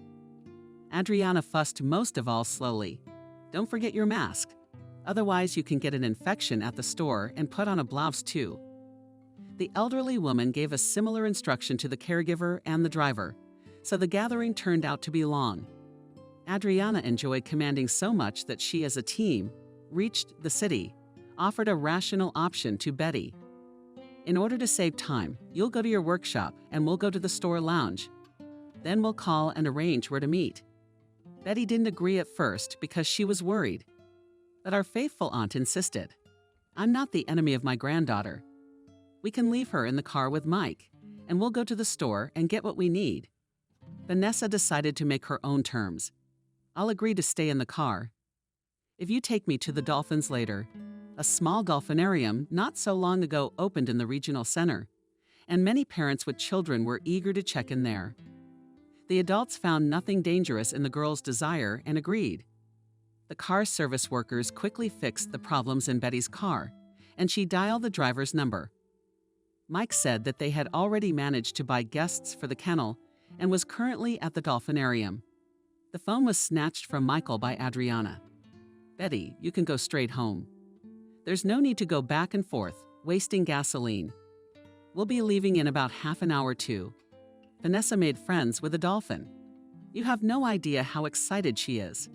Adriana fussed most of all slowly. "Don't forget your mask. Otherwise, you can get an infection at the store and put on a blouse too." The elderly woman gave a similar instruction to the caregiver and the driver, so the gathering turned out to be long. Adriana enjoyed commanding so much that she, as a team, reached the city, offered a rational option to Betty. "In order to save time, you'll go to your workshop and we'll go to the store lounge. Then we'll call and arrange where to meet." Betty didn't agree at first because she was worried. But our faithful aunt insisted. "I'm not the enemy of my granddaughter. We can leave her in the car with Mike, and we'll go to the store and get what we need." Vanessa decided to make her own terms. "I'll agree to stay in the car if you take me to the dolphins later." A small dolphinarium not so long ago opened in the regional center, and many parents with children were eager to check in there. The adults found nothing dangerous in the girl's desire and agreed. The car service workers quickly fixed the problems in Betty's car, and she dialed the driver's number. Mike said that they had already managed to buy guests for the kennel and was currently at the dolphinarium. The phone was snatched from Michael by Adriana. "Betty, you can go straight home. There's no need to go back and forth, wasting gasoline. We'll be leaving in about half an hour too." Vanessa made friends with a dolphin. You have no idea how excited she is.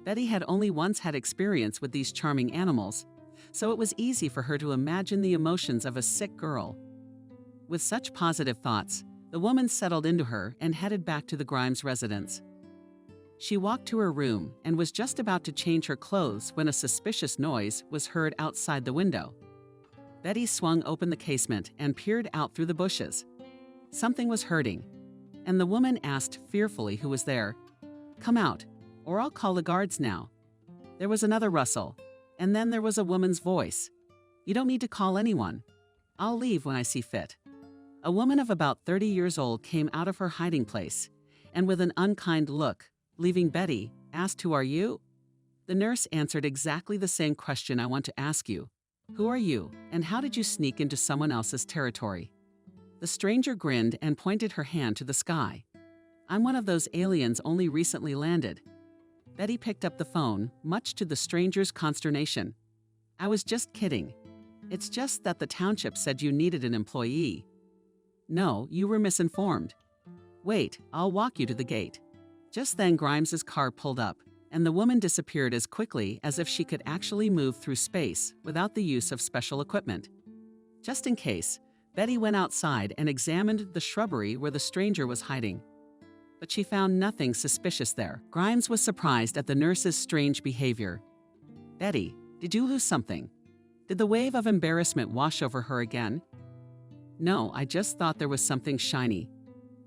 Betty had only once had experience with these charming animals, so it was easy for her to imagine the emotions of a sick girl. With such positive thoughts, the woman settled into her and headed back to the Grimes residence. She walked to her room and was just about to change her clothes when a suspicious noise was heard outside the window. Betty swung open the casement and peered out through the bushes. Something was hurting, and the woman asked fearfully who was there. "Come out, or I'll call the guards now." There was another rustle, and then there was a woman's voice. "You don't need to call anyone. I'll leave when I see fit." A woman of about 30 years old came out of her hiding place, and with an unkind look, leaving Betty, asked, "Who are you?" The nurse answered exactly the same question I want to ask you. "Who are you, and how did you sneak into someone else's territory?" The stranger grinned and pointed her hand to the sky. I'm one of those aliens only recently landed. Betty picked up the phone, much to the stranger's consternation. I was just kidding. It's just that the township said you needed an employee. No, you were misinformed. Wait, I'll walk you to the gate. Just then Grimes's car pulled up, and the woman disappeared as quickly as if she could actually move through space without the use of special equipment. Just in case, Betty went outside and examined the shrubbery where the stranger was hiding. But she found nothing suspicious there. Grimes was surprised at the nurse's strange behavior. Betty, did you lose something? Did the wave of embarrassment wash over her again? No, I just thought there was something shiny.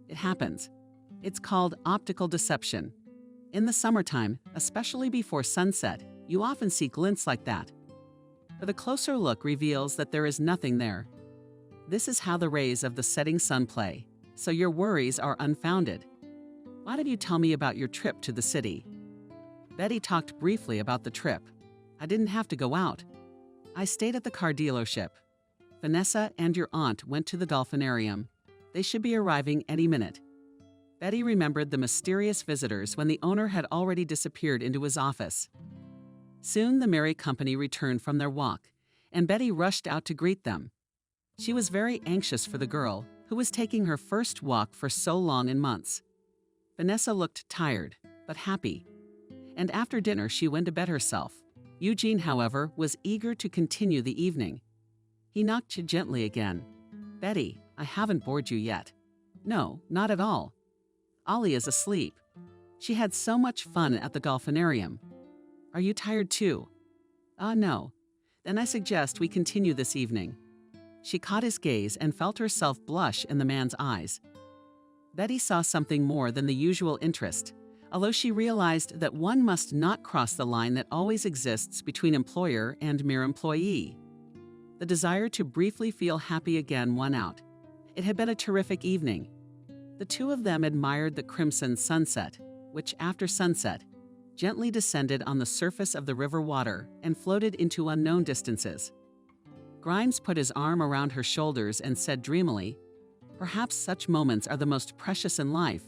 It happens. It's called optical deception. In the summertime, especially before sunset, you often see glints like that. But a closer look reveals that there is nothing there. This is how the rays of the setting sun play, so your worries are unfounded. Why did you tell me about your trip to the city? Betty talked briefly about the trip. I didn't have to go out. I stayed at the car dealership. Vanessa and your aunt went to the dolphinarium. They should be arriving any minute. Betty remembered the mysterious visitors when the owner had already disappeared into his office. Soon the merry company returned from their walk, and Betty rushed out to greet them. She was very anxious for the girl, who was taking her first walk for so long in months. Vanessa looked tired, but happy. And after dinner she went to bed herself. Eugene, however, was eager to continue the evening. He knocked gently again. Betty, I haven't bored you yet. No, not at all. Ollie is asleep. She had so much fun at the dolphinarium. Are you tired too? No. Then I suggest we continue this evening. She caught his gaze and felt herself blush in the man's eyes. Betty saw something more than the usual interest, although she realized that one must not cross the line that always exists between employer and mere employee. The desire to briefly feel happy again won out. It had been a terrific evening. The two of them admired the crimson sunset, which, after sunset, gently descended on the surface of the river water and floated into unknown distances. Grimes put his arm around her shoulders and said dreamily, "Perhaps such moments are the most precious in life,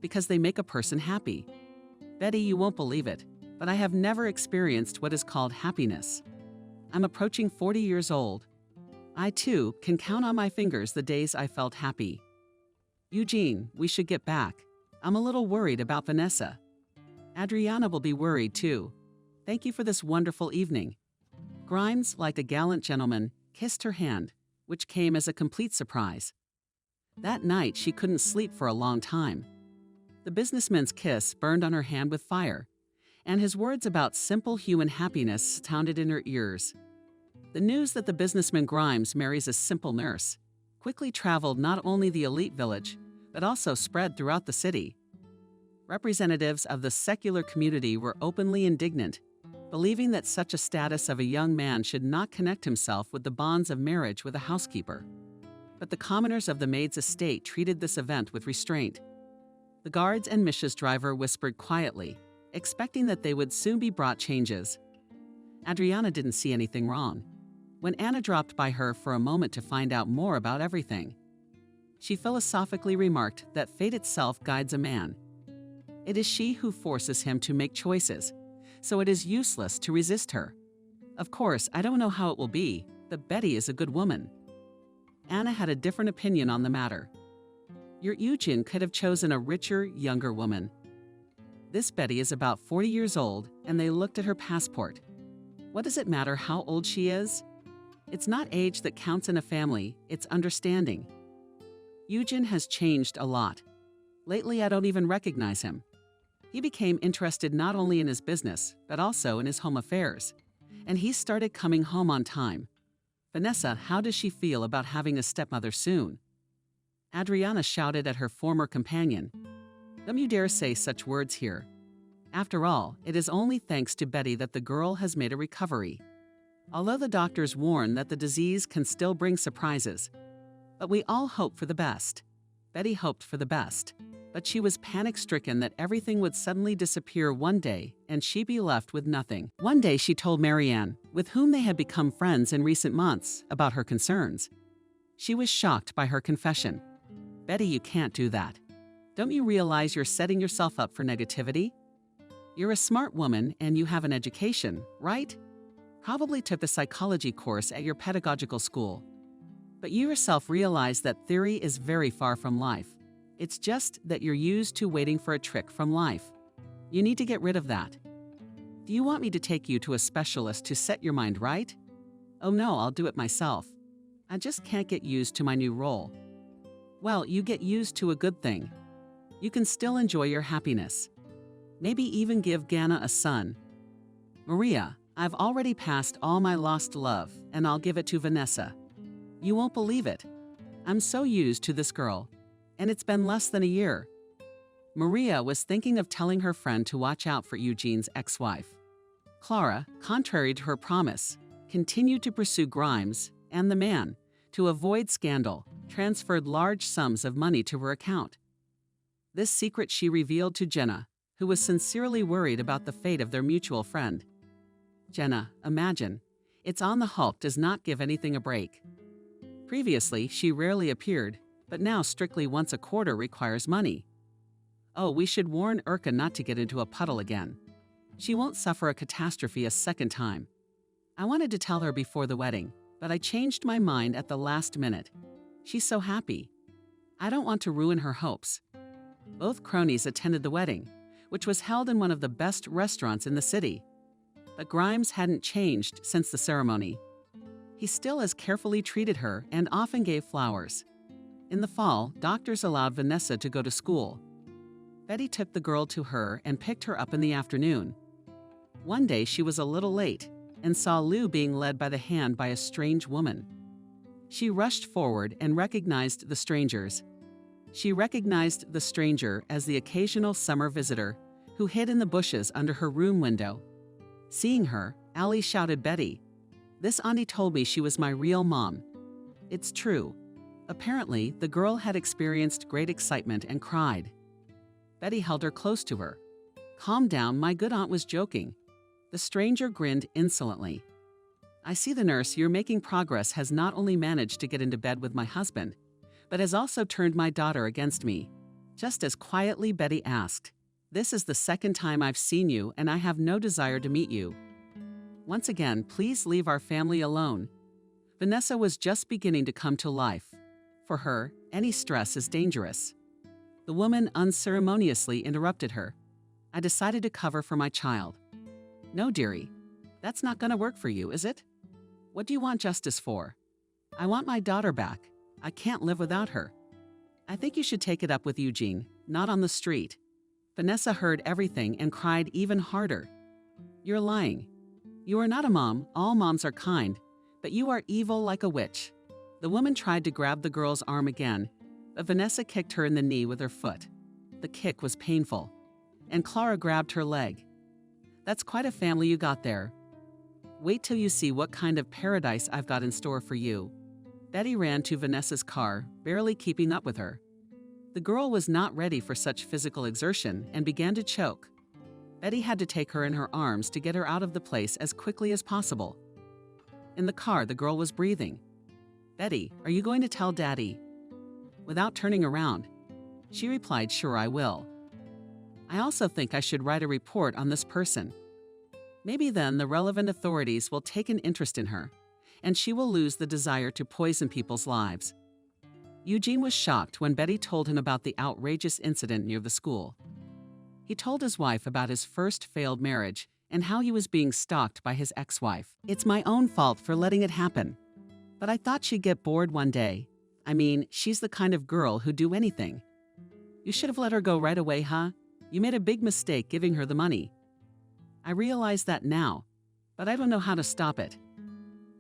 because they make a person happy. Betty, you won't believe it, but I have never experienced what is called happiness. I'm approaching 40 years old. I, too, can count on my fingers the days I felt happy. Eugene, we should get back. I'm a little worried about Vanessa. Adriana will be worried, too. Thank you for this wonderful evening." Grimes, like a gallant gentleman, kissed her hand, which came as a complete surprise. That night, she couldn't sleep for a long time. The businessman's kiss burned on her hand with fire, and his words about simple human happiness sounded in her ears. The news that the businessman Grimes marries a simple nurse quickly traveled not only the elite village, but also spread throughout the city. Representatives of the secular community were openly indignant, believing that such a status of a young man should not connect himself with the bonds of marriage with a housekeeper. But the commoners of the maid's estate treated this event with restraint. The guards and Misha's driver whispered quietly, expecting that they would soon be brought changes. Adriana didn't see anything wrong. When Anna dropped by her for a moment to find out more about everything, she philosophically remarked that fate itself guides a man. It is she who forces him to make choices, so it is useless to resist her. Of course, I don't know how it will be, but Betty is a good woman. Anna had a different opinion on the matter. Your Eugene could have chosen a richer, younger woman. This Betty is about 40 years old, and they looked at her passport. What does it matter how old she is? It's not age that counts in a family, it's understanding. Eugene has changed a lot. Lately, I don't even recognize him. He became interested not only in his business, but also in his home affairs. And he started coming home on time. Vanessa, how does she feel about having a stepmother soon? Adriana shouted at her former companion. Don't you dare say such words here. After all, it is only thanks to Betty that the girl has made a recovery. Although the doctors warn that the disease can still bring surprises. But we all hope for the best. Betty hoped for the best. But she was panic-stricken that everything would suddenly disappear one day and she be left with nothing. One day she told Marianne, with whom they had become friends in recent months, about her concerns. She was shocked by her confession. Betty, you can't do that. Don't you realize you're setting yourself up for negativity? You're a smart woman and you have an education, right? Probably took a psychology course at your pedagogical school. But you yourself realize that theory is very far from life. It's just that you're used to waiting for a trick from life. You need to get rid of that. Do you want me to take you to a specialist to set your mind right? Oh no, I'll do it myself. I just can't get used to my new role. Well, you get used to a good thing. You can still enjoy your happiness. Maybe even give Ganna a son. Maria, I've already passed all my lost love, and I'll give it to Vanessa. You won't believe it. I'm so used to this girl, and it's been less than a year. Maria was thinking of telling her friend to watch out for Eugene's ex-wife. Clara, contrary to her promise, continued to pursue Grimes, and the man, to avoid scandal, transferred large sums of money to her account. This secret she revealed to Jenna, who was sincerely worried about the fate of their mutual friend. Jenna, imagine, it's on the Hulk does not give anything a break. Previously, she rarely appeared, but now strictly once a quarter requires money. Oh, we should warn Urka not to get into a puddle again. She won't suffer a catastrophe a second time. I wanted to tell her before the wedding, but I changed my mind at the last minute. She's so happy. I don't want to ruin her hopes. Both cronies attended the wedding, which was held in one of the best restaurants in the city. But Grimes hadn't changed since the ceremony. He still as carefully treated her and often gave flowers. In the fall, doctors allowed Vanessa to go to school. Betty took the girl to her and picked her up in the afternoon. One day she was a little late and saw Lou being led by the hand by a strange woman. She rushed forward and recognized the strangers. She recognized the stranger as the occasional summer visitor who hid in the bushes under her room window. Seeing her, Allie shouted, "Betty, this auntie told me she was my real mom." It's true. Apparently, the girl had experienced great excitement and cried. Betty held her close to her. "Calm down, my good aunt was joking." The stranger grinned insolently. "I see the nurse you're making progress has not only managed to get into bed with my husband, but has also turned my daughter against me." Just as quietly, Betty asked, "This is the second time I've seen you and I have no desire to meet you. Once again, please leave our family alone." Vanessa was just beginning to come to life. For her, any stress is dangerous. The woman unceremoniously interrupted her. "I decided to cover for my child." "No, dearie, that's not going to work for you, is it? What do you want justice for?" "I want my daughter back. I can't live without her." "I think you should take it up with Eugene, not on the street." Vanessa heard everything and cried even harder. "You're lying. You are not a mom, all moms are kind, but you are evil like a witch." The woman tried to grab the girl's arm again, but Vanessa kicked her in the knee with her foot. The kick was painful, and Clara grabbed her leg. "That's quite a family you got there. Wait till you see what kind of paradise I've got in store for you." Betty ran to Vanessa's car, barely keeping up with her. The girl was not ready for such physical exertion and began to choke. Betty had to take her in her arms to get her out of the place as quickly as possible. In the car, the girl was breathing. "Betty, are you going to tell Daddy?" Without turning around, she replied, "Sure, I will. I also think I should write a report on this person. Maybe then the relevant authorities will take an interest in her, and she will lose the desire to poison people's lives." Eugene was shocked when Betty told him about the outrageous incident near the school. He told his wife about his first failed marriage and how he was being stalked by his ex-wife. "It's my own fault for letting it happen. But I thought she'd get bored one day. I mean, she's the kind of girl who'd do anything. You should have let her go right away, huh? You made a big mistake giving her the money." "I realize that now, but I don't know how to stop it."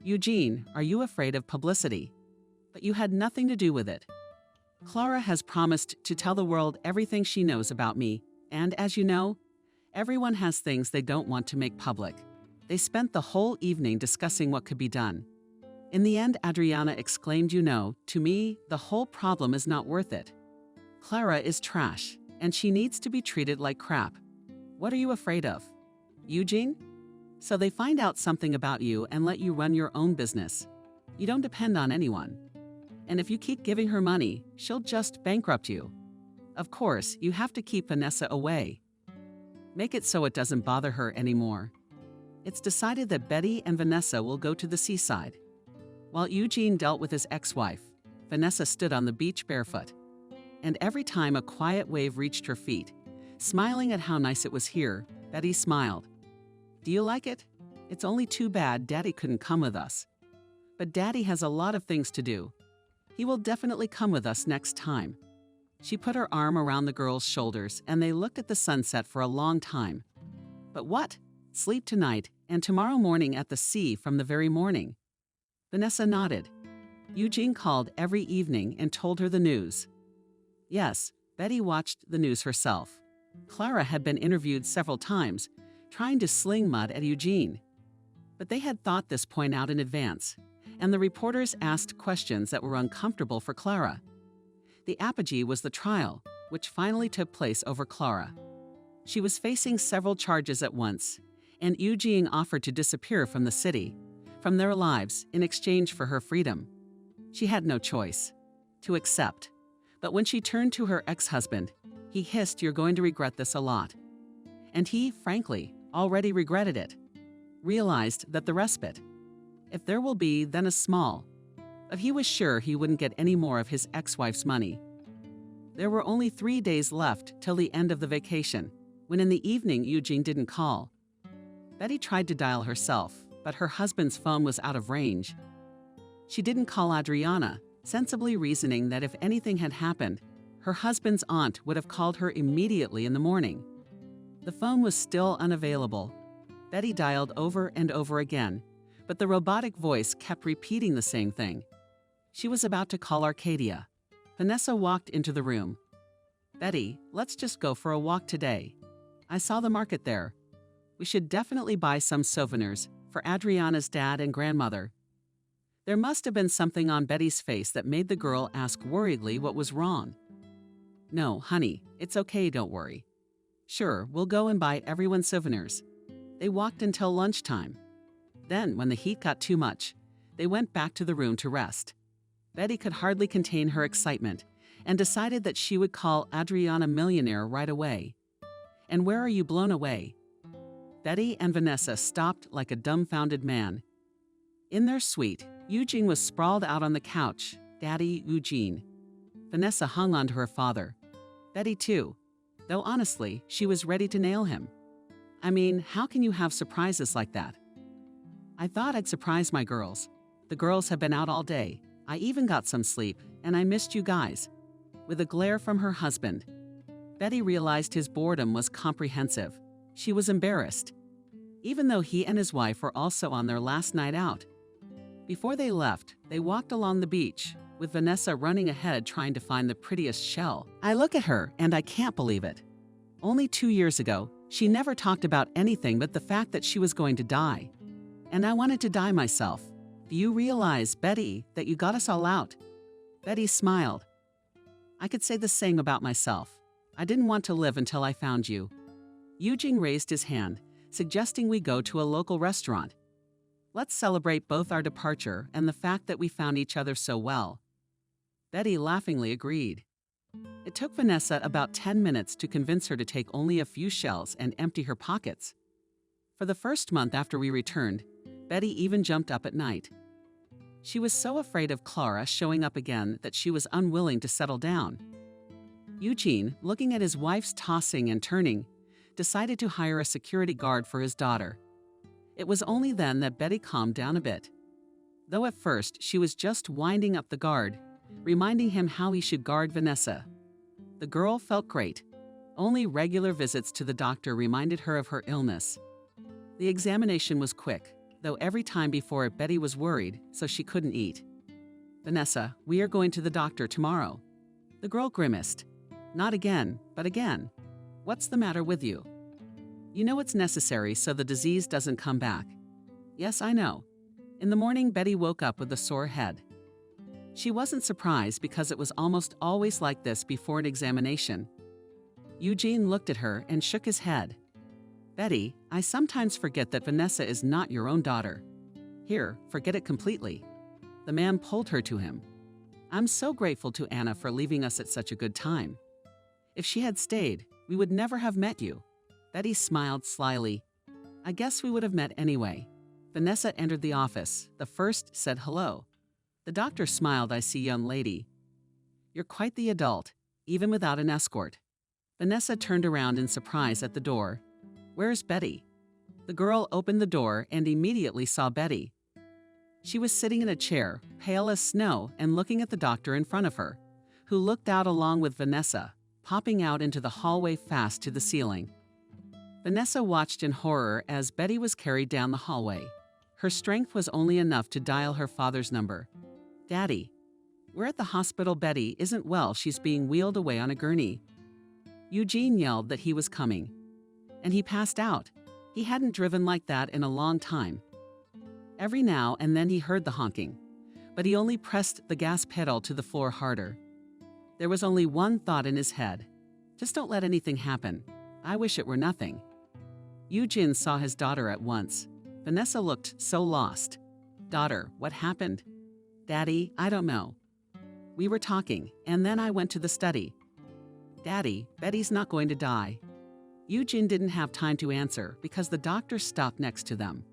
"Eugene, are you afraid of publicity? But you had nothing to do with it. Clara has promised to tell the world everything she knows about me, and as you know, everyone has things they don't want to make public." They spent the whole evening discussing what could be done. In the end, Adriana exclaimed, "You know, to me, the whole problem is not worth it. Clara is trash, and she needs to be treated like crap. What are you afraid of? Eugene? So they find out something about you and let you run your own business. You don't depend on anyone. And if you keep giving her money, she'll just bankrupt you. Of course, you have to keep Vanessa away. Make it so it doesn't bother her anymore. It's decided that Betty and Vanessa will go to the seaside. While Eugene dealt with his ex-wife, Vanessa stood on the beach barefoot. And every time a quiet wave reached her feet, smiling at how nice it was here, Betty smiled. Do you like it? It's only too bad Daddy couldn't come with us. But Daddy has a lot of things to do. He will definitely come with us next time. She put her arm around the girl's shoulders and they looked at the sunset for a long time. But what? Sleep tonight and tomorrow morning at the sea from the very morning. Vanessa nodded. Eugene called every evening and told her the news. Yes, Betty watched the news herself. Clara had been interviewed several times, trying to sling mud at Eugene. But they had thought this point out in advance, and the reporters asked questions that were uncomfortable for Clara. The apogee was the trial, which finally took place over Clara. She was facing several charges at once, and Eugene offered to disappear from the city, from their lives, in exchange for her freedom. She had no choice. To accept. But when she turned to her ex-husband, he hissed, "You're going to regret this a lot." And he, frankly, already regretted it. Realized that the respite, if there will be, then a small. But he was sure he wouldn't get any more of his ex-wife's money. There were only 3 days left till the end of the vacation, when in the evening Eugene didn't call. Betty tried to dial herself, but her husband's phone was out of range. She didn't call Adriana, sensibly reasoning that if anything had happened, her husband's aunt would have called her immediately in the morning. The phone was still unavailable. Betty dialed over and over again, but the robotic voice kept repeating the same thing. She was about to call Arcadia. Vanessa walked into the room. "Betty, let's just go for a walk today. I saw the market there. We should definitely buy some souvenirs for Adriana's dad and grandmother." There must have been something on Betty's face that made the girl ask worriedly what was wrong. "No, honey, it's okay, don't worry. Sure, we'll go and buy everyone souvenirs." They walked until lunchtime. Then, when the heat got too much, they went back to the room to rest. Betty could hardly contain her excitement and decided that she would call Adriana Millionaire right away. "And where are you blown away?" Betty and Vanessa stopped like a dumbfounded man. In their suite, Eugene was sprawled out on the couch, Daddy Eugene. Vanessa hung on to her father. Betty too, though honestly, she was ready to nail him. I mean, how can you have surprises like that? "I thought I'd surprise my girls. The girls have been out all day. I even got some sleep, and I missed you guys." With a glare from her husband, Betty realized his boredom was comprehensive. She was embarrassed, even though he and his wife were also on their last night out. Before they left, they walked along the beach, with Vanessa running ahead trying to find the prettiest shell. I look at her and I can't believe it. Only 2 years ago, she never talked about anything but the fact that she was going to die. And I wanted to die myself. Do you realize, Betty, that you got us all out? Betty smiled. I could say the same about myself. I didn't want to live until I found you. Eugene raised his hand, suggesting we go to a local restaurant. Let's celebrate both our departure and the fact that we found each other so well. Betty laughingly agreed. It took Vanessa about 10 minutes to convince her to take only a few shells and empty her pockets. For the first month after we returned, Betty even jumped up at night. She was so afraid of Clara showing up again that she was unwilling to settle down. Eugene, looking at his wife's tossing and turning, decided to hire a security guard for his daughter. It was only then that Betty calmed down a bit. Though at first she was just winding up the guard, reminding him how he should guard Vanessa. The girl felt great. Only regular visits to the doctor reminded her of her illness. The examination was quick, though every time before it Betty was worried, so she couldn't eat. "Vanessa, we are going to the doctor tomorrow." The girl grimaced. "Not again, but again. What's the matter with you?" "You know it's necessary so the disease doesn't come back." "Yes, I know." In the morning, Betty woke up with a sore head. She wasn't surprised because it was almost always like this before an examination. Eugene looked at her and shook his head. "Betty, I sometimes forget that Vanessa is not your own daughter. Here, forget it completely." The man pulled her to him. "I'm so grateful to Anna for leaving us at such a good time. If she had stayed, we would never have met you. Betty smiled slyly. I guess we would have met anyway. Vanessa entered the office. The first said hello. The doctor smiled. I see, young lady. You're quite the adult, even without an escort. Vanessa turned around in surprise at the door. Where's Betty? The girl opened the door and immediately saw Betty. She was sitting in a chair, pale as snow, and looking at the doctor in front of her, who looked out along with Vanessa, popping out into the hallway fast to the ceiling. Vanessa watched in horror as Betty was carried down the hallway. Her strength was only enough to dial her father's number. Daddy. We're at the hospital. Betty isn't well. She's being wheeled away on a gurney. Eugene yelled that he was coming. And he passed out. He hadn't driven like that in a long time. Every now and then he heard the honking, but he only pressed the gas pedal to the floor harder. There was only one thought in his head. Just don't let anything happen. I wish it were nothing. Eugene saw his daughter at once. Vanessa looked so lost. Daughter, what happened? Daddy, I don't know. We were talking, and then I went to the study. Daddy, Betty's not going to die. Eugene didn't have time to answer because the doctor stopped next to them.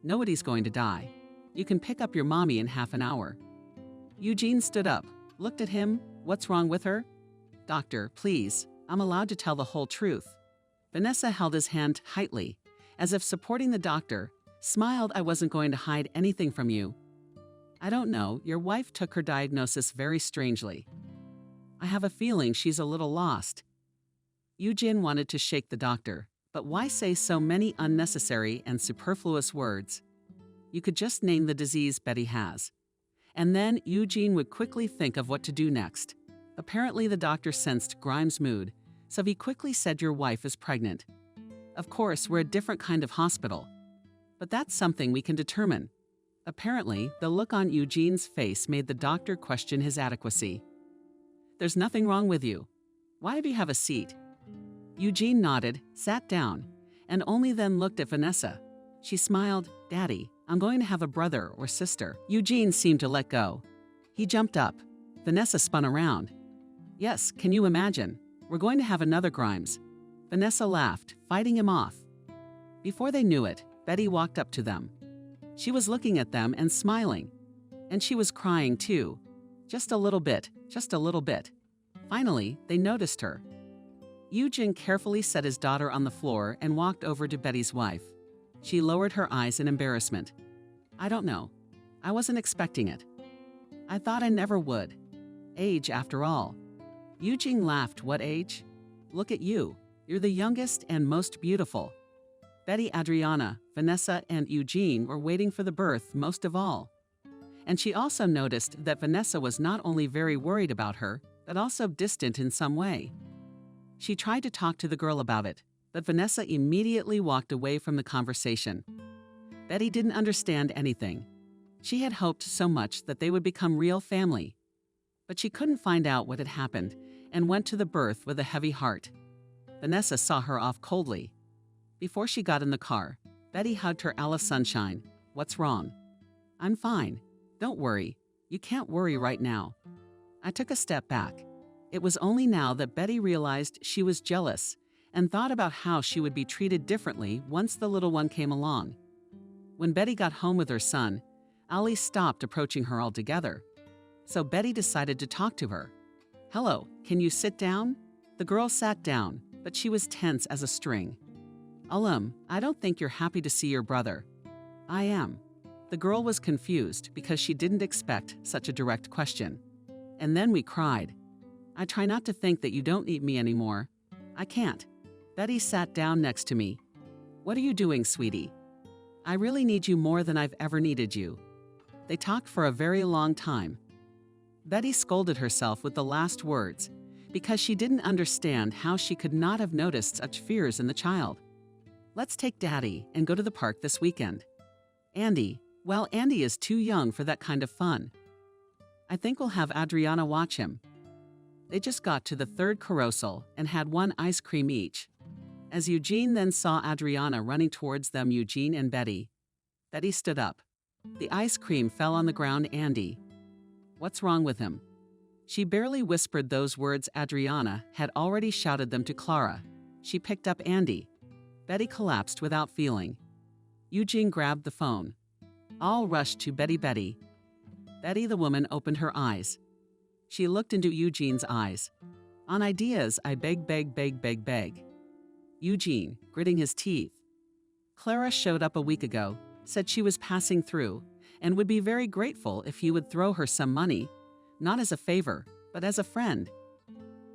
Nobody's going to die. You can pick up your mommy in half an hour. Eugene stood up, looked at him. What's wrong with her? Doctor, please, I'm allowed to tell the whole truth. Vanessa held his hand tightly, as if supporting the doctor, smiled. I wasn't going to hide anything from you. I don't know, your wife took her diagnosis very strangely. I have a feeling she's a little lost. Eugene wanted to shake the doctor, but why say so many unnecessary and superfluous words? You could just name the disease Betty has. And then Eugene would quickly think of what to do next. Apparently the doctor sensed Grimes' mood, so he quickly said your wife is pregnant. Of course, we're a different kind of hospital. But that's something we can determine. Apparently, the look on Eugene's face made the doctor question his adequacy. There's nothing wrong with you. Why do you have a seat? Eugene nodded, sat down, and only then looked at Vanessa. She smiled. Daddy, I'm going to have a brother or sister. Eugene seemed to let go. He jumped up. Vanessa spun around. Yes, can you imagine? We're going to have another Grimes. Vanessa laughed, fighting him off. Before they knew it, Betty walked up to them. She was looking at them and smiling. And she was crying too. Just a little bit, just a little bit. Finally, they noticed her. Eugene carefully set his daughter on the floor and walked over to Betty's wife. She lowered her eyes in embarrassment. I don't know. I wasn't expecting it. I thought I never would. Age, after all. Eugene laughed. What age? Look at you. You're the youngest and most beautiful. Betty, Adriana, Vanessa, and Eugene were waiting for the birth most of all. And she also noticed that Vanessa was not only very worried about her, but also distant in some way. She tried to talk to the girl about it, but Vanessa immediately walked away from the conversation. Betty didn't understand anything. She had hoped so much that they would become real family. But she couldn't find out what had happened and went to the birth with a heavy heart. Vanessa saw her off coldly. Before she got in the car, Betty hugged her. Alice Sunshine. What's wrong? I'm fine. Don't worry. You can't worry right now. I took a step back. It was only now that Betty realized she was jealous and thought about how she would be treated differently once the little one came along. When Betty got home with her son, Ali stopped approaching her altogether. So Betty decided to talk to her. Hello, can you sit down? The girl sat down, but she was tense as a string. I don't think you're happy to see your brother. I am. The girl was confused because she didn't expect such a direct question. And then we cried. I try not to think that you don't need me anymore. I can't. Betty sat down next to me. What are you doing, sweetie? I really need you more than I've ever needed you. They talked for a very long time. Betty scolded herself with the last words because she didn't understand how she could not have noticed such fears in the child. Let's take Daddy and go to the park this weekend. Andy, well, Andy is too young for that kind of fun. I think we'll have Adriana watch him. They just got to the third carousel and had one ice cream each. As Eugene then saw Adriana running towards them, Eugene and Betty. Betty stood up. The ice cream fell on the ground. Andy. What's wrong with him? She barely whispered those words. Adriana had already shouted them to Clara. She picked up Andy. Betty collapsed without feeling. Eugene grabbed the phone. All rushed to Betty. Betty, the woman, opened her eyes. She looked into Eugene's eyes. On ideas, I beg. Eugene, gritting his teeth. Clara showed up a week ago, said she was passing through, and would be very grateful if you would throw her some money, not as a favor, but as a friend.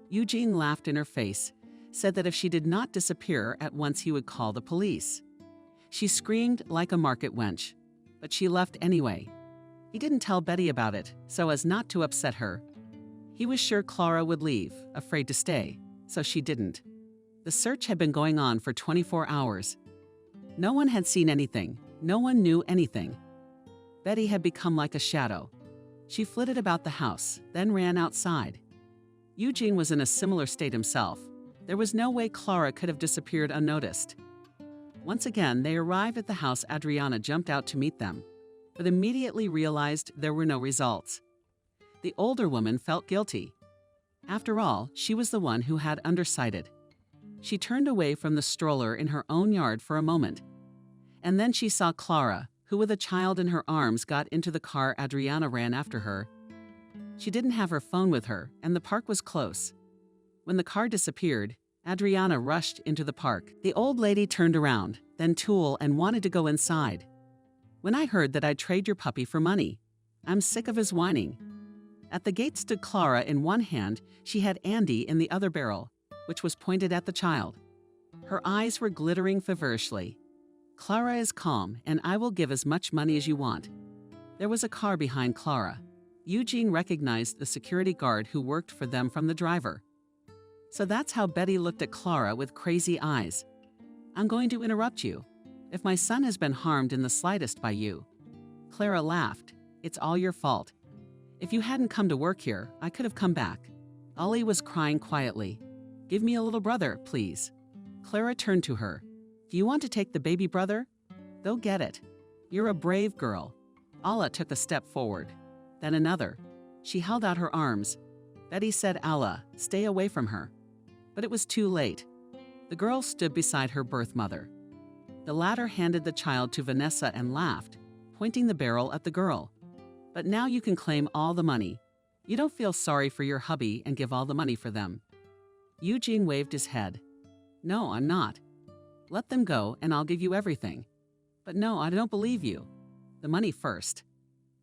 Eugene laughed in her face, said that if she did not disappear at once he would call the police. She screamed like a market wench, but she left anyway. He didn't tell Betty about it, so as not to upset her. He was sure Clara would leave, afraid to stay, so she didn't. The search had been going on for 24 hours. No one had seen anything. No one knew anything. Betty had become like a shadow. She flitted about the house, then ran outside. Eugene was in a similar state himself. There was no way Clara could have disappeared unnoticed. Once again, they arrived at the house. Adriana jumped out to meet them, but immediately realized there were no results. The older woman felt guilty. After all, she was the one who had undersighted. She turned away from the stroller in her own yard for a moment. And then she saw Clara, who with a child in her arms got into the car. Adriana ran after her. She didn't have her phone with her, and the park was close. When the car disappeared, Adriana rushed into the park. The old lady turned around, then Tool, and wanted to go inside. When I heard that I'd trade your puppy for money. I'm sick of his whining. At the gate stood Clara. In one hand, she had Andy in the other barrel, which was pointed at the child. Her eyes were glittering feverishly. Clara is calm, and I will give as much money as you want. There was a car behind Clara. Eugene recognized the security guard who worked for them from the driver. So that's how Betty looked at Clara with crazy eyes. I'm going to interrupt you. If my son has been harmed in the slightest by you. Clara laughed. It's all your fault. If you hadn't come to work here, I could have come back. Ollie was crying quietly. Give me a little brother, please. Clara turned to her. Do you want to take the baby brother? Go get it. You're a brave girl. Alla took a step forward. Then another. She held out her arms. Betty said, Alla, stay away from her. But it was too late. The girl stood beside her birth mother. The latter handed the child to Vanessa and laughed, pointing the barrel at the girl. But now you can claim all the money. You don't feel sorry for your hubby and give all the money for them. Eugene waved his head. No, I'm not. Let them go and I'll give you everything. But no, I don't believe you. The money first.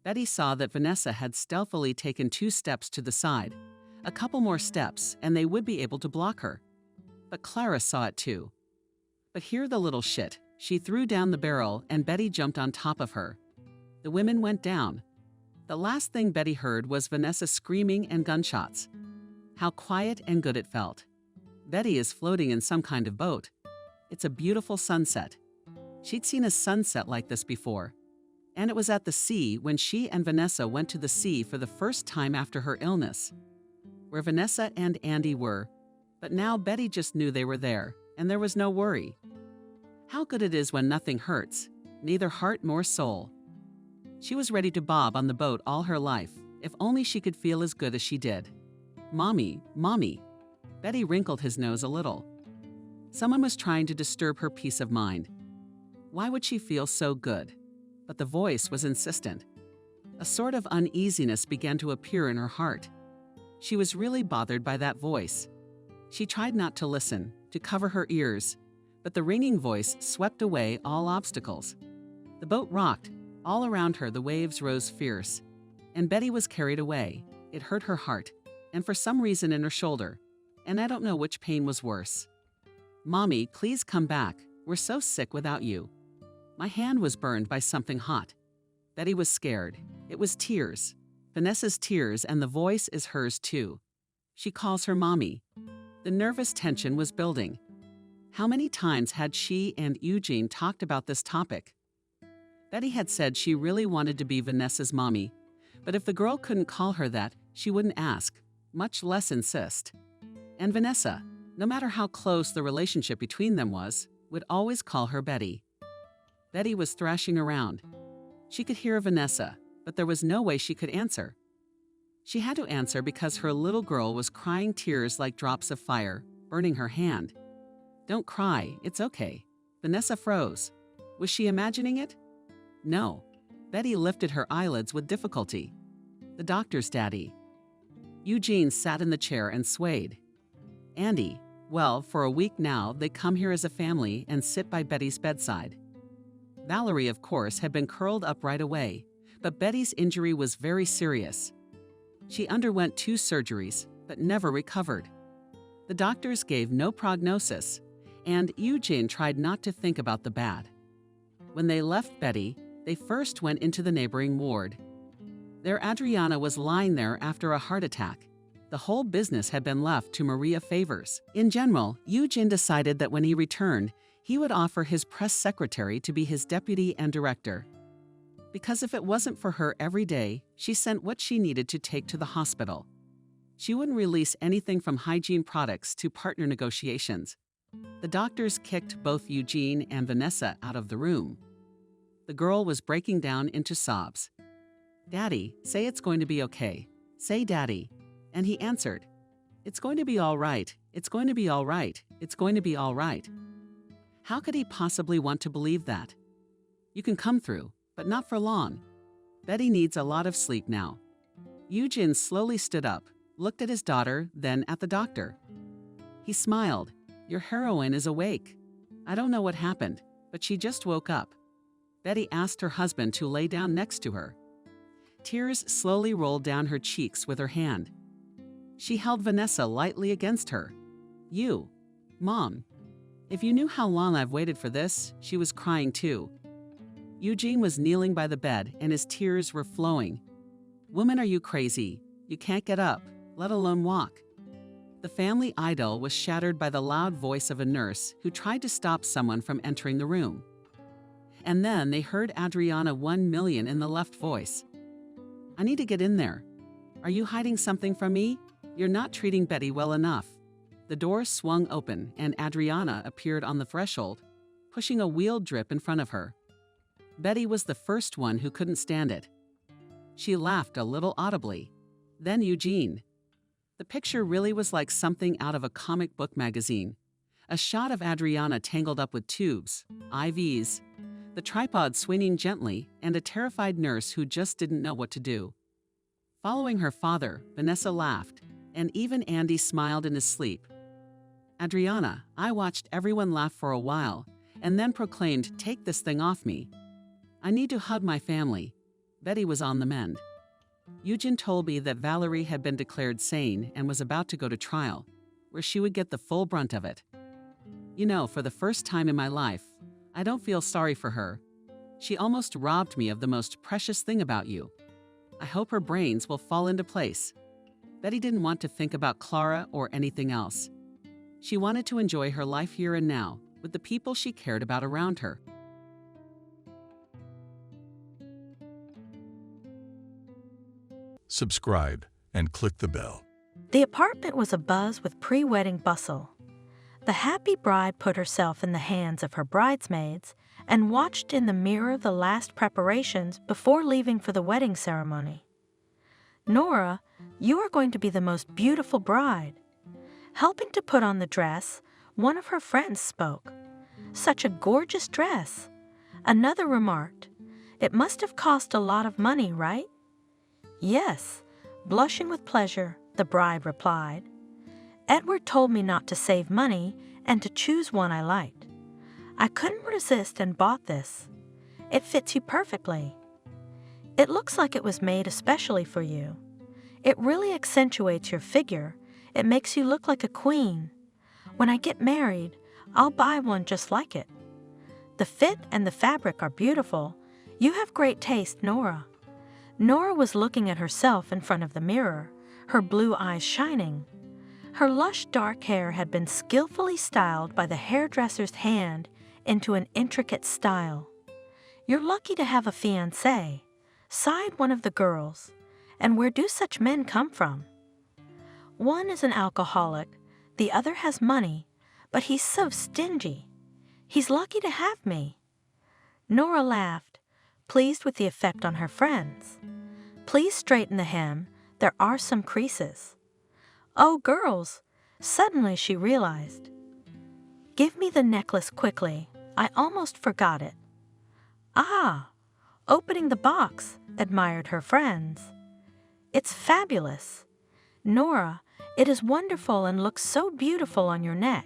Betty saw that Vanessa had stealthily taken 2 steps to the side. A couple more steps and they would be able to block her. But Clara saw it too. But here the little shit. She threw down the barrel and Betty jumped on top of her. The women went down. The last thing Betty heard was Vanessa screaming and gunshots. How quiet and good it felt. Betty is floating in some kind of boat. It's a beautiful sunset. She'd seen a sunset like this before. And it was at the sea when she and Vanessa went to the sea for the first time after her illness. Where Vanessa and Andy were. But now Betty just knew they were there, and there was no worry. How good it is when nothing hurts, neither heart nor soul. She was ready to bob on the boat all her life, if only she could feel as good as she did. Mommy, Mommy. Betty wrinkled his nose a little. Someone was trying to disturb her peace of mind. Why would she feel so good? But the voice was insistent. A sort of uneasiness began to appear in her heart. She was really bothered by that voice. She tried not to listen, to cover her ears, but the ringing voice swept away all obstacles. The boat rocked. All around her the waves rose fierce, and Betty was carried away. It hurt her heart, and for some reason in her shoulder, and I don't know which pain was worse. Mommy, please come back. We're so sick without you. My hand was burned by something hot. Betty was scared. It was tears. Vanessa's tears, and the voice is hers too. She calls her Mommy. The nervous tension was building. How many times had she and Eugene talked about this topic? Betty had said she really wanted to be Vanessa's mommy, but if the girl couldn't call her that, she wouldn't ask, much less insist. And Vanessa, no matter how close the relationship between them was, would always call her Betty. Betty was thrashing around. She could hear Vanessa, but there was no way she could answer. She had to answer because her little girl was crying tears like drops of fire, burning her hand. "Don't cry, it's okay." Vanessa froze. Was she imagining it? No. Betty lifted her eyelids with difficulty. "The doctor's daddy." Eugene sat in the chair and swayed. "Andy, well, for a week now, they come here as a family and sit by Betty's bedside." Valerie, of course, had been curled up right away, but Betty's injury was very serious. She underwent 2 surgeries, but never recovered. The doctors gave no prognosis, and Eugene tried not to think about the bad. When they left Betty, they first went into the neighboring ward. There Adriana was lying there after a heart attack. The whole business had been left to Maria Favors. In general, Eugene decided that when he returned, he would offer his press secretary to be his deputy and director. Because if it wasn't for her every day, she sent what she needed to take to the hospital. She wouldn't release anything from hygiene products to partner negotiations. The doctors kicked both Eugene and Vanessa out of the room. The girl was breaking down into sobs. "Daddy, say it's going to be okay. Say, Daddy." And he answered, "It's going to be all right. It's going to be all right. It's going to be all right." How could he possibly want to believe that? "You can come through, but not for long. Betty needs a lot of sleep now." Eugene slowly stood up, looked at his daughter, then at the doctor. He smiled. "Your heroine is awake. I don't know what happened, but she just woke up." Betty asked her husband to lay down next to her. Tears slowly rolled down her cheeks with her hand. She held Vanessa lightly against her. "You, Mom. If you knew how long I've waited for this," she was crying too. Eugene was kneeling by the bed and his tears were flowing. "Woman, are you crazy? You can't get up, let alone walk." The family idyll was shattered by the loud voice of a nurse who tried to stop someone from entering the room. And then they heard Adriana 1 million in the left voice. "I need to get in there. Are you hiding something from me? You're not treating Betty well enough." The door swung open and Adriana appeared on the threshold, pushing a wheeled drip in front of her. Betty was the first one who couldn't stand it. She laughed a little audibly. Then Eugene. The picture really was like something out of a comic book magazine. A shot of Adriana tangled up with tubes, IVs, the tripod swinging gently, and a terrified nurse who just didn't know what to do. Following her father, Vanessa laughed, and even Andy smiled in his sleep. "Adriana, I watched everyone laugh for a while, and then proclaimed, 'Take this thing off me. I need to hug my family.'" Betty was on the mend. Eugene told me that Valerie had been declared sane and was about to go to trial, where she would get the full brunt of it. "You know, for the first time in my life, I don't feel sorry for her. She almost robbed me of the most precious thing about you. I hope her brains will fall into place." Betty didn't want to think about Clara or anything else. She wanted to enjoy her life here and now with the people she cared about around her. Subscribe and click the bell. The apartment was abuzz with pre-wedding bustle. The happy bride put herself in the hands of her bridesmaids and watched in the mirror the last preparations before leaving for the wedding ceremony. "Nora, you are going to be the most beautiful bride." Helping to put on the dress, one of her friends spoke. "Such a gorgeous dress." Another remarked, "It must have cost a lot of money, right?" "Yes," blushing with pleasure, the bride replied. "Edward told me not to save money and to choose one I liked. I couldn't resist and bought this. It fits you perfectly. It looks like it was made especially for you. It really accentuates your figure. It makes you look like a queen. When I get married, I'll buy one just like it. The fit and the fabric are beautiful. You have great taste, Nora." Nora was looking at herself in front of the mirror, her blue eyes shining. Her lush dark hair had been skillfully styled by the hairdresser's hand into an intricate style. "You're lucky to have a fiancé," sighed one of the girls. "And where do such men come from?" "One is an alcoholic, the other has money, but he's so stingy. He's lucky to have me." Nora laughed, pleased with the effect on her friends. "Please straighten the hem, there are some creases. Oh, girls, suddenly she realized. Give me the necklace quickly. I almost forgot it. Ah, opening the box, admired her friends. It's fabulous. Nora, it is wonderful and looks so beautiful on your neck.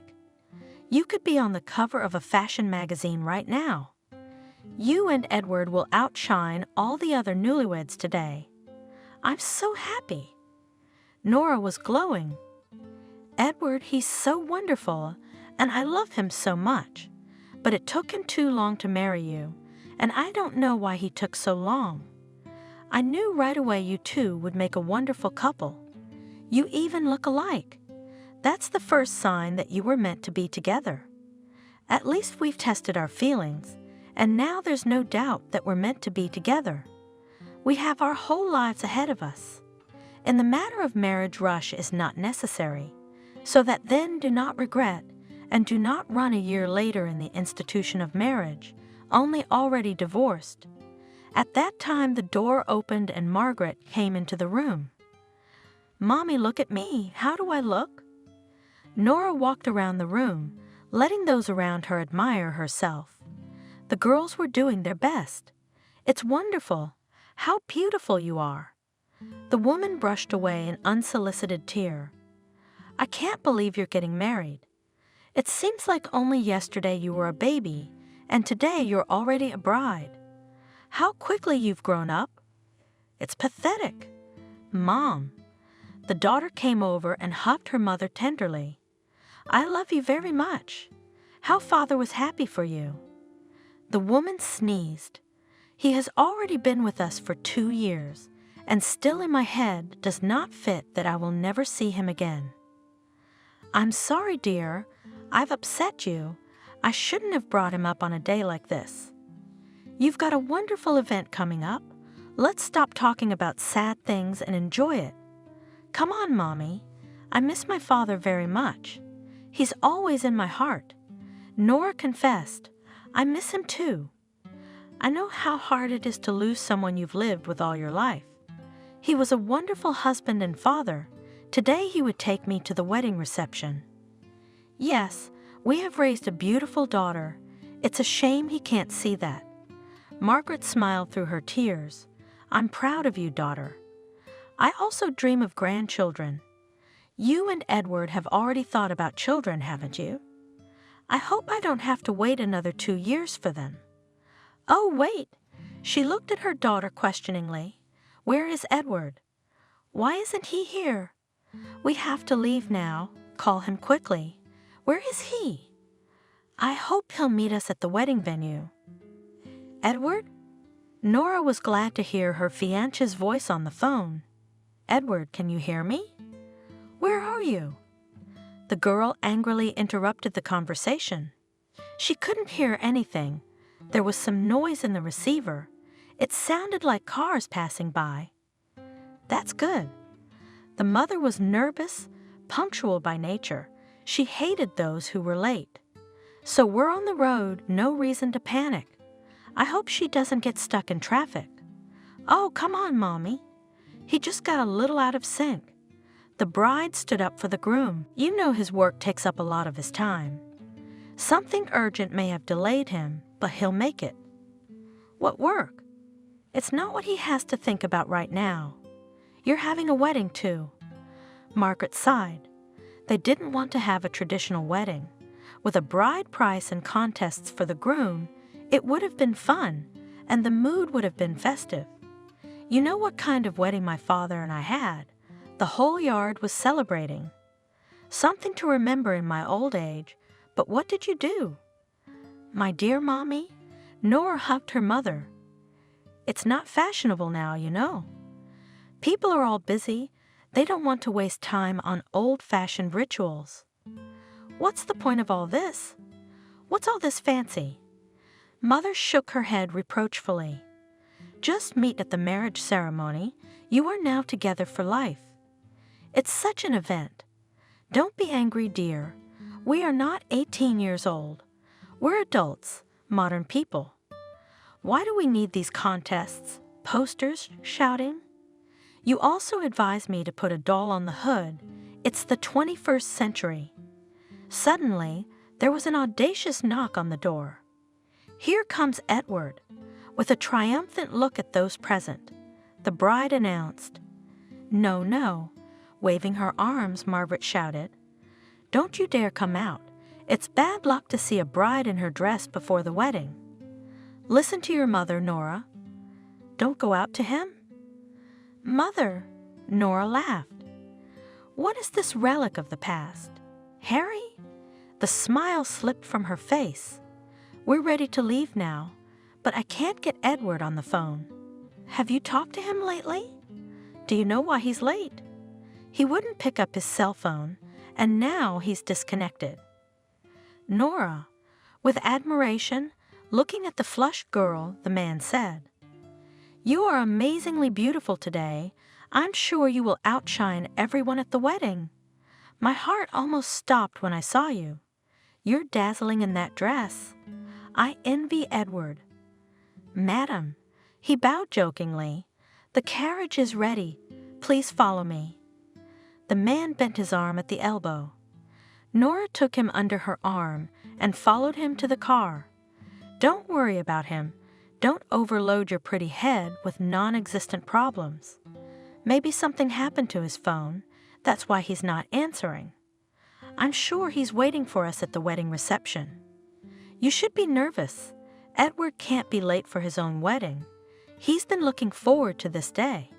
You could be on the cover of a fashion magazine right now. You and Edward will outshine all the other newlyweds today. I'm so happy. Nora was glowing. Edward, he's so wonderful, and I love him so much. But it took him too long to marry you, and I don't know why he took so long. I knew right away you two would make a wonderful couple. You even look alike. That's the first sign that you were meant to be together. At least we've tested our feelings, and now there's no doubt that we're meant to be together. We have our whole lives ahead of us. In the matter of marriage, rush is not necessary, so that then do not regret, and do not run a year later in the institution of marriage, only already divorced. At that time the door opened and Margaret came into the room. Mommy, look at me. How do I look? Nora walked around the room, letting those around her admire herself. The girls were doing their best. It's wonderful. How beautiful you are. The woman brushed away an unsolicited tear. I can't believe you're getting married. It seems like only yesterday you were a baby, and today you're already a bride. How quickly you've grown up. It's pathetic. Mom. The daughter came over and hugged her mother tenderly. I love you very much. How Father was happy for you. The woman sneezed. He has already been with us for 2 years, and still in my head does not fit that I will never see him again. I'm sorry, dear. I've upset you. I shouldn't have brought him up on a day like this. You've got a wonderful event coming up. Let's stop talking about sad things and enjoy it. Come on, Mommy. I miss my father very much. He's always in my heart. Nora confessed. I miss him too. I know how hard it is to lose someone you've lived with all your life. He was a wonderful husband and father. Today he would take me to the wedding reception. Yes, we have raised a beautiful daughter. It's a shame he can't see that. Margaret smiled through her tears. I'm proud of you, daughter. I also dream of grandchildren. You and Edward have already thought about children, haven't you? I hope I don't have to wait another 2 years for them. Oh, wait. She looked at her daughter questioningly. Where is Edward? Why isn't he here? We have to leave now. Call him quickly. Where is he? I hope he'll meet us at the wedding venue. Edward? Nora was glad to hear her fiancé's voice on the phone. Edward, can you hear me? Where are you? The girl angrily interrupted the conversation. She couldn't hear anything. There was some noise in the receiver. It sounded like cars passing by. That's good. The mother was nervous, punctual by nature. She hated those who were late. So we're on the road, no reason to panic. I hope she doesn't get stuck in traffic. Oh, come on, Mommy. He just got a little out of sync. The bride stood up for the groom. You know his work takes up a lot of his time. Something urgent may have delayed him, but he'll make it. What work? It's not what he has to think about right now. You're having a wedding, too. Margaret sighed. They didn't want to have a traditional wedding. With a bride price and contests for the groom, it would have been fun, and the mood would have been festive. You know what kind of wedding my father and I had? The whole yard was celebrating. Something to remember in my old age, but what did you do? My dear Mommy, Nora hugged her mother. It's not fashionable now, you know. People are all busy. They don't want to waste time on old-fashioned rituals. What's the point of all this? What's all this fancy? Mother shook her head reproachfully. Just meet at the marriage ceremony. You are now together for life. It's such an event. Don't be angry, dear. We are not 18 years old. We're adults, modern people. Why do we need these contests, posters, shouting? You also advised me to put a doll on the hood. It's the 21st century. Suddenly, there was an audacious knock on the door. Here comes Edward. With a triumphant look at those present, the bride announced. "No, no," waving her arms, Margaret shouted. "Don't you dare come out. It's bad luck to see a bride in her dress before the wedding. Listen to your mother, Nora." "Don't go out to him?" "Mother," Nora laughed. "What is this relic of the past? Harry?" The smile slipped from her face. "We're ready to leave now, but I can't get Edward on the phone." "Have you talked to him lately? Do you know why he's late? He wouldn't pick up his cell phone, and now he's disconnected." Nora, with admiration, looking at the flushed girl, the man said, "You are amazingly beautiful today. I'm sure you will outshine everyone at the wedding. My heart almost stopped when I saw you. You're dazzling in that dress. I envy Edward." "Madam," he bowed jokingly, "the carriage is ready. Please follow me." The man bent his arm at the elbow. Nora took him under her arm and followed him to the car. "Don't worry about him. Don't overload your pretty head with non-existent problems. Maybe something happened to his phone. That's why he's not answering. I'm sure he's waiting for us at the wedding reception. You should be nervous. Edward can't be late for his own wedding. He's been looking forward to this day.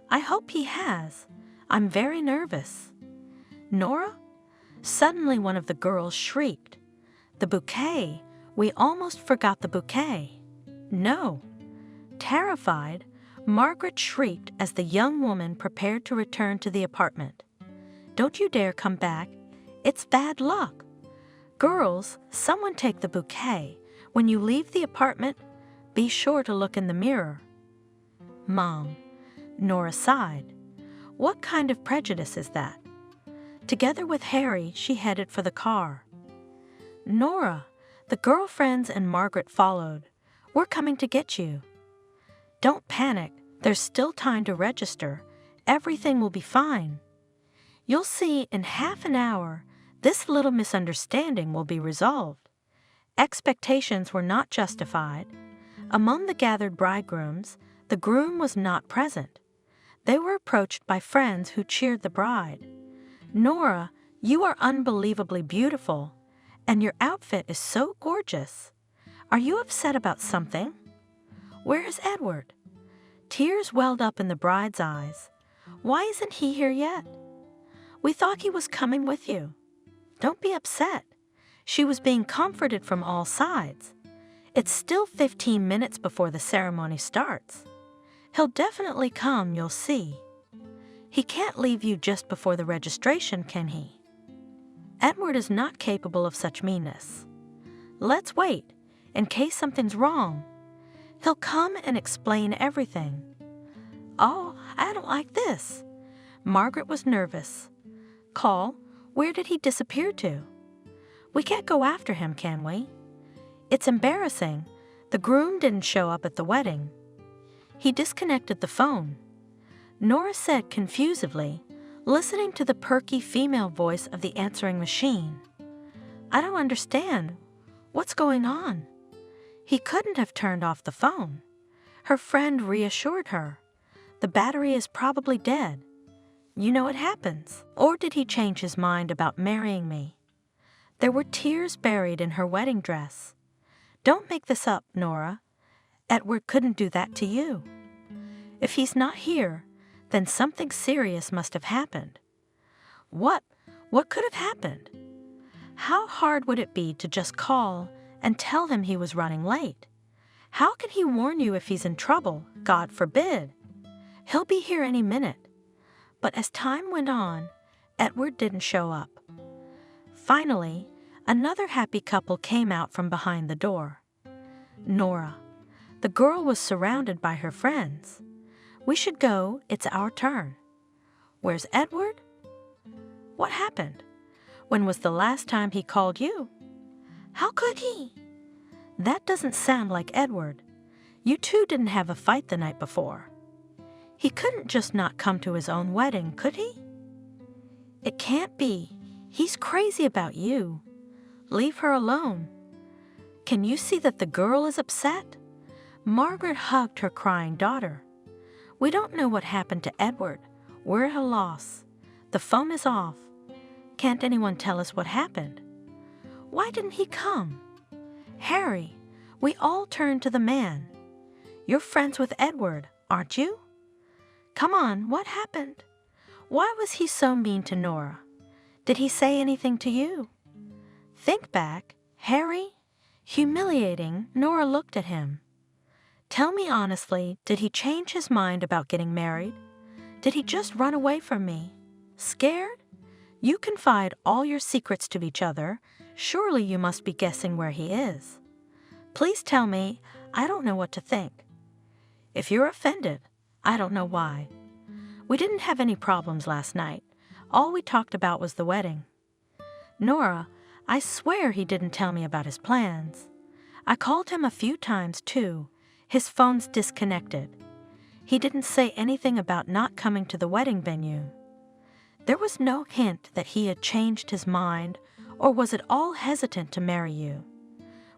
I hope he has. I'm very nervous." "Nora?" Suddenly one of the girls shrieked. "The bouquet! We almost forgot the bouquet." "No." Terrified, Margaret shrieked as the young woman prepared to return to the apartment. "Don't you dare come back. It's bad luck. Girls, someone take the bouquet. When you leave the apartment, be sure to look in the mirror." "Mom," Nora sighed. "What kind of prejudice is that?" Together with Harry, she headed for the car. "Nora," the girlfriends and Margaret followed. "We're coming to get you." "Don't panic. There's still time to register. Everything will be fine. You'll see in half an hour, this little misunderstanding will be resolved." Expectations were not justified. Among the gathered bridegrooms, the groom was not present. They were approached by friends who cheered the bride. "Nora, you are unbelievably beautiful, and your outfit is so gorgeous. Are you upset about something? Where is Edward?" Tears welled up in the bride's eyes. "Why isn't he here yet? We thought he was coming with you." "Don't be upset." She was being comforted from all sides. "It's still 15 minutes before the ceremony starts. He'll definitely come, you'll see. He can't leave you just before the registration, can he? Edward is not capable of such meanness. Let's wait, in case something's wrong. He'll come and explain everything." "Oh, I don't like this." Margaret was nervous. "Call, where did he disappear to? We can't go after him, can we? It's embarrassing. The groom didn't show up at the wedding. He disconnected the phone." Nora said confusedly, listening to the perky female voice of the answering machine. "I don't understand. What's going on?" "He couldn't have turned off the phone." Her friend reassured her. "The battery is probably dead. You know it happens. Or did he change his mind about marrying me?" There were tears buried in her wedding dress. "Don't make this up, Nora. Edward couldn't do that to you. If he's not here, then something serious must have happened." What could have happened? How hard would it be to just call and tell him he was running late? How can he warn you if he's in trouble? God forbid. He'll be here any minute. But as time went on, Edward didn't show up. Finally, another happy couple came out from behind the door. Nora. The girl was surrounded by her friends. "We should go. It's our turn." "Where's Edward?" "What happened? When was the last time he called you?" "How could he?" "That doesn't sound like Edward. You two didn't have a fight the night before." He couldn't just not come to his own wedding, could he? It can't be. He's crazy about you. Leave her alone. Can you see that the girl is upset? Margaret hugged her crying daughter. We don't know what happened to Edward. We're at a loss. The phone is off. Can't anyone tell us what happened? Why didn't he come? Harry, we all turned to the man. You're friends with Edward, aren't you? Come on, what happened? Why was he so mean to Nora? Did he say anything to you? Think back, Harry. Humiliating, Nora looked at him. Tell me honestly, did he change his mind about getting married? Did he just run away from me? Scared? You confide all your secrets to each other. Surely you must be guessing where he is. Please tell me. I don't know what to think. If you're offended, I don't know why. We didn't have any problems last night. All we talked about was the wedding. Nora, I swear he didn't tell me about his plans. I called him a few times, too. His phone's disconnected. He didn't say anything about not coming to the wedding venue. There was no hint that he had changed his mind or was at all hesitant to marry you.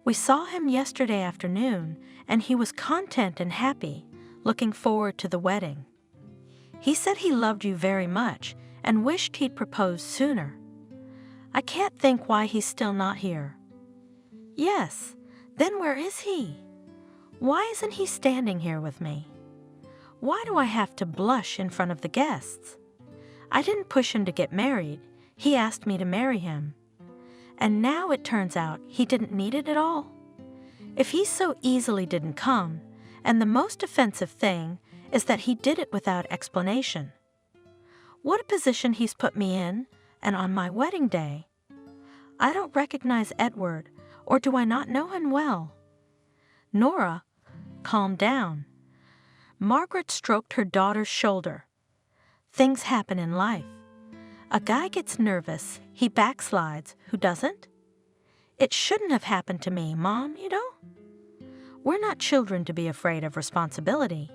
We saw him yesterday afternoon, and he was content and happy, looking forward to the wedding. He said he loved you very much and wished he'd proposed sooner. I can't think why he's still not here. Yes, then where is he? Why isn't he standing here with me? Why do I have to blush in front of the guests? I didn't push him to get married. He asked me to marry him. And now it turns out he didn't need it at all. If he so easily didn't come, and the most offensive thing is that he did it without explanation. What a position he's put me in, and on my wedding day. I don't recognize Edward, or do I not know him well? Nora, calm down. Margaret stroked her daughter's shoulder. Things happen in life. A guy gets nervous, he backslides, who doesn't? It shouldn't have happened to me, Mom, you know? We're not children to be afraid of responsibility.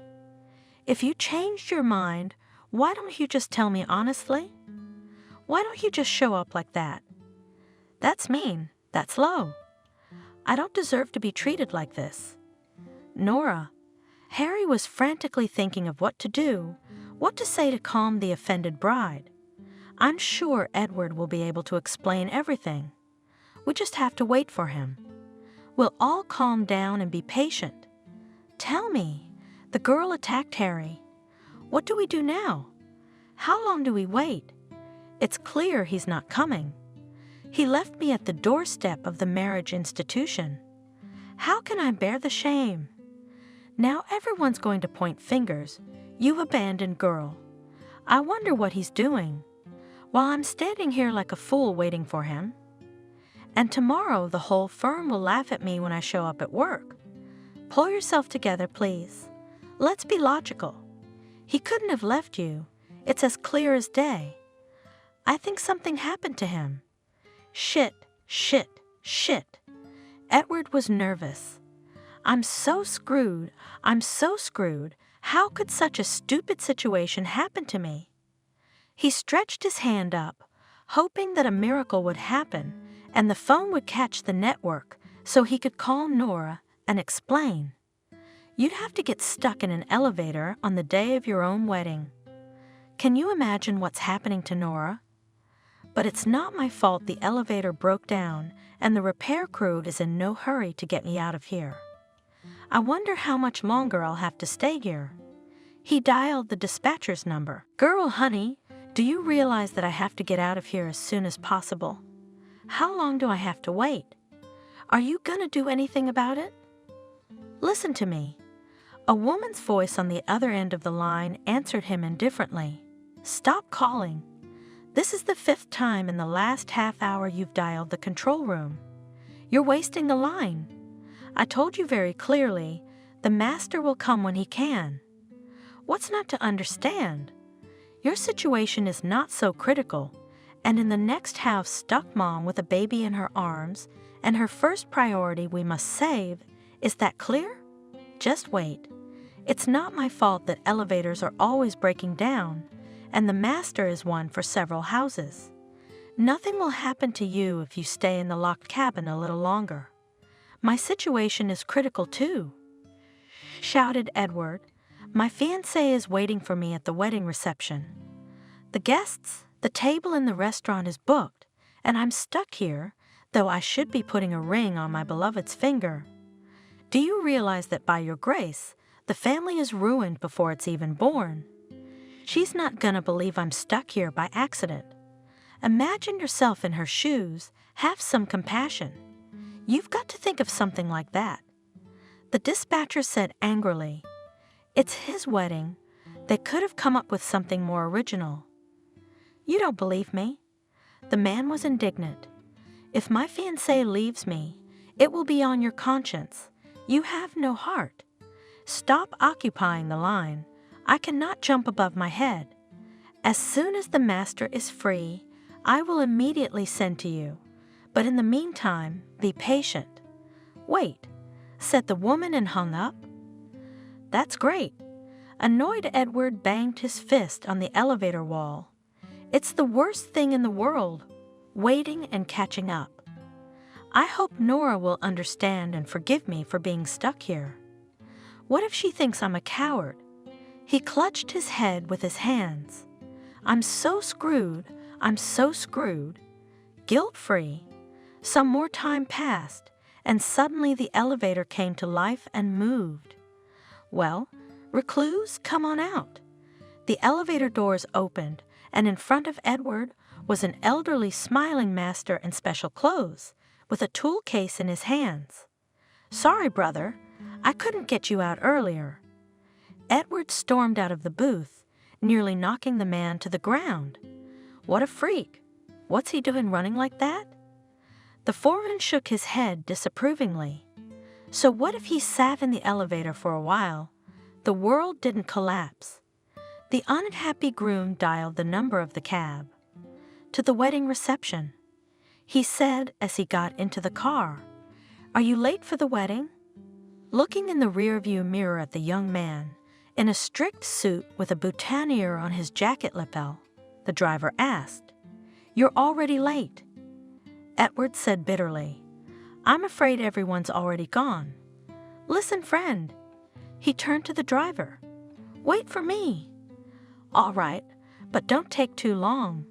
If you changed your mind, why don't you just tell me honestly? Why don't you just show up like that? That's mean. That's low. I don't deserve to be treated like this. Nora, Harry was frantically thinking of what to do, what to say to calm the offended bride. I'm sure Edward will be able to explain everything. We just have to wait for him. We'll all calm down and be patient. Tell me, the girl attacked Harry. What do we do now? How long do we wait? It's clear he's not coming. He left me at the doorstep of the marriage institution. How can I bear the shame? Now everyone's going to point fingers. You abandoned girl. I wonder what he's doing, while I'm standing here like a fool waiting for him. And tomorrow the whole firm will laugh at me when I show up at work. Pull yourself together, please. Let's be logical. He couldn't have left you. It's as clear as day. I think something happened to him. Shit, shit, shit. Edward was nervous. I'm so screwed. I'm so screwed. How could such a stupid situation happen to me? He stretched his hand up, hoping that a miracle would happen and the phone would catch the network so he could call Nora and explain. You'd have to get stuck in an elevator on the day of your own wedding. Can you imagine what's happening to Nora? But it's not my fault the elevator broke down and the repair crew is in no hurry to get me out of here. I wonder how much longer I'll have to stay here. He dialed the dispatcher's number. Girl, honey, do you realize that I have to get out of here as soon as possible? How long do I have to wait? Are you gonna do anything about it? Listen to me. A woman's voice on the other end of the line answered him indifferently. Stop calling. This is the 5th time in the last half hour you've dialed the control room. You're wasting the line. I told you very clearly, the master will come when he can. What's not to understand? Your situation is not so critical, and in the next house stuck mom with a baby in her arms, and her first priority we must save. Is that clear? Just wait. It's not my fault that elevators are always breaking down, and the master is one for several houses. Nothing will happen to you if you stay in the locked cabin a little longer. My situation is critical too," shouted Edward. "My fiancé is waiting for me at the wedding reception. The guests, the table in the restaurant is booked, and I'm stuck here, though I should be putting a ring on my beloved's finger. Do you realize that by your grace, the family is ruined before it's even born? She's not gonna believe I'm stuck here by accident. Imagine yourself in her shoes, have some compassion. You've got to think of something like that." The dispatcher said angrily, "It's his wedding. They could have come up with something more original." "You don't believe me?" The man was indignant. "If my fiancé leaves me, it will be on your conscience. You have no heart. Stop occupying the line. I cannot jump above my head. As soon as the master is free, I will immediately send to you. But in the meantime, be patient." "Wait," said the woman and hung up. "That's great." Annoyed Edward banged his fist on the elevator wall. "It's the worst thing in the world, waiting and catching up. I hope Nora will understand and forgive me for being stuck here. What if she thinks I'm a coward?" He clutched his head with his hands. "I'm so screwed, I'm so screwed." Guilt-free. Some more time passed, and suddenly the elevator came to life and moved. "Well, recluse, come on out." The elevator doors opened, and in front of Edward was an elderly smiling master in special clothes, with a tool case in his hands. "Sorry, brother, I couldn't get you out earlier." Edward stormed out of the booth, nearly knocking the man to the ground. What a freak! What's he doing running like that? The foreman shook his head disapprovingly. So what if he sat in the elevator for a while? The world didn't collapse. The unhappy groom dialed the number of the cab. "To the wedding reception," he said as he got into the car. "Are you late for the wedding?" Looking in the rearview mirror at the young man, in a strict suit with a boutonniere on his jacket lapel, the driver asked, "You're already late." Edward said bitterly, "I'm afraid everyone's already gone. Listen, friend." He turned to the driver. "Wait for me." "All right, but don't take too long."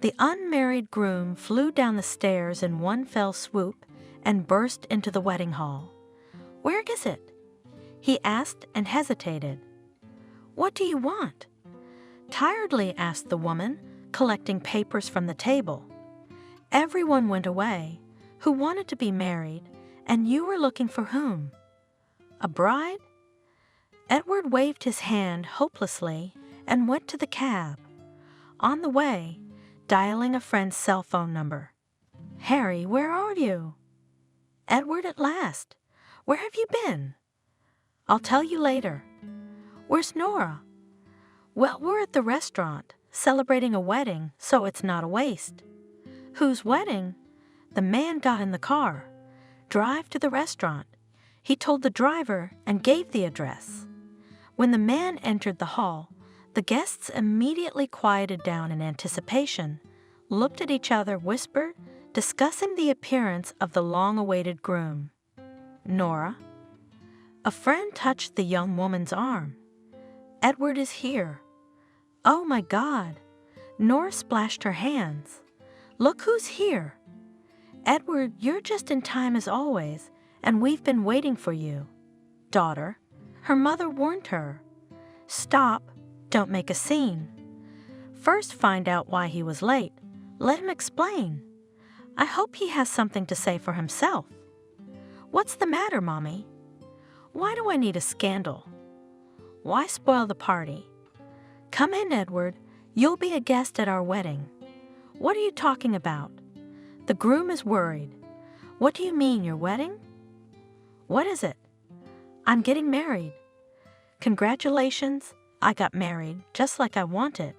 The unmarried groom flew down the stairs in one fell swoop and burst into the wedding hall. "Where is it?" he asked and hesitated. "What do you want?" tiredly asked the woman, collecting papers from the table. "Everyone went away who wanted to be married, and you were looking for whom? A bride?" Edward waved his hand hopelessly and went to the cab. On the way, dialing a friend's cell phone number. "Harry, where are you?" "Edward, at last. Where have you been?" "I'll tell you later." "Where's Nora?" "Well, we're at the restaurant, celebrating a wedding, so it's not a waste." "Whose wedding?" The man got in the car. "Drive to the restaurant." He told the driver and gave the address. When the man entered the hall, the guests immediately quieted down in anticipation, looked at each other, whispered, discussing the appearance of the long-awaited groom. "Nora?" A friend touched the young woman's arm. "Edward is here." "Oh my God!" Nora splashed her hands. "Look who's here!" "Edward, you're just in time as always, and we've been waiting for you." "Daughter," her mother warned her. "Stop, don't make a scene. First find out why he was late. Let him explain. I hope he has something to say for himself." "What's the matter, Mommy?" "Why do I need a scandal? Why spoil the party? Come in, Edward. You'll be a guest at our wedding." "What are you talking about?" "The groom is worried." "What do you mean, your wedding?" "What is it?" "I'm getting married." "Congratulations, I got married just like I wanted."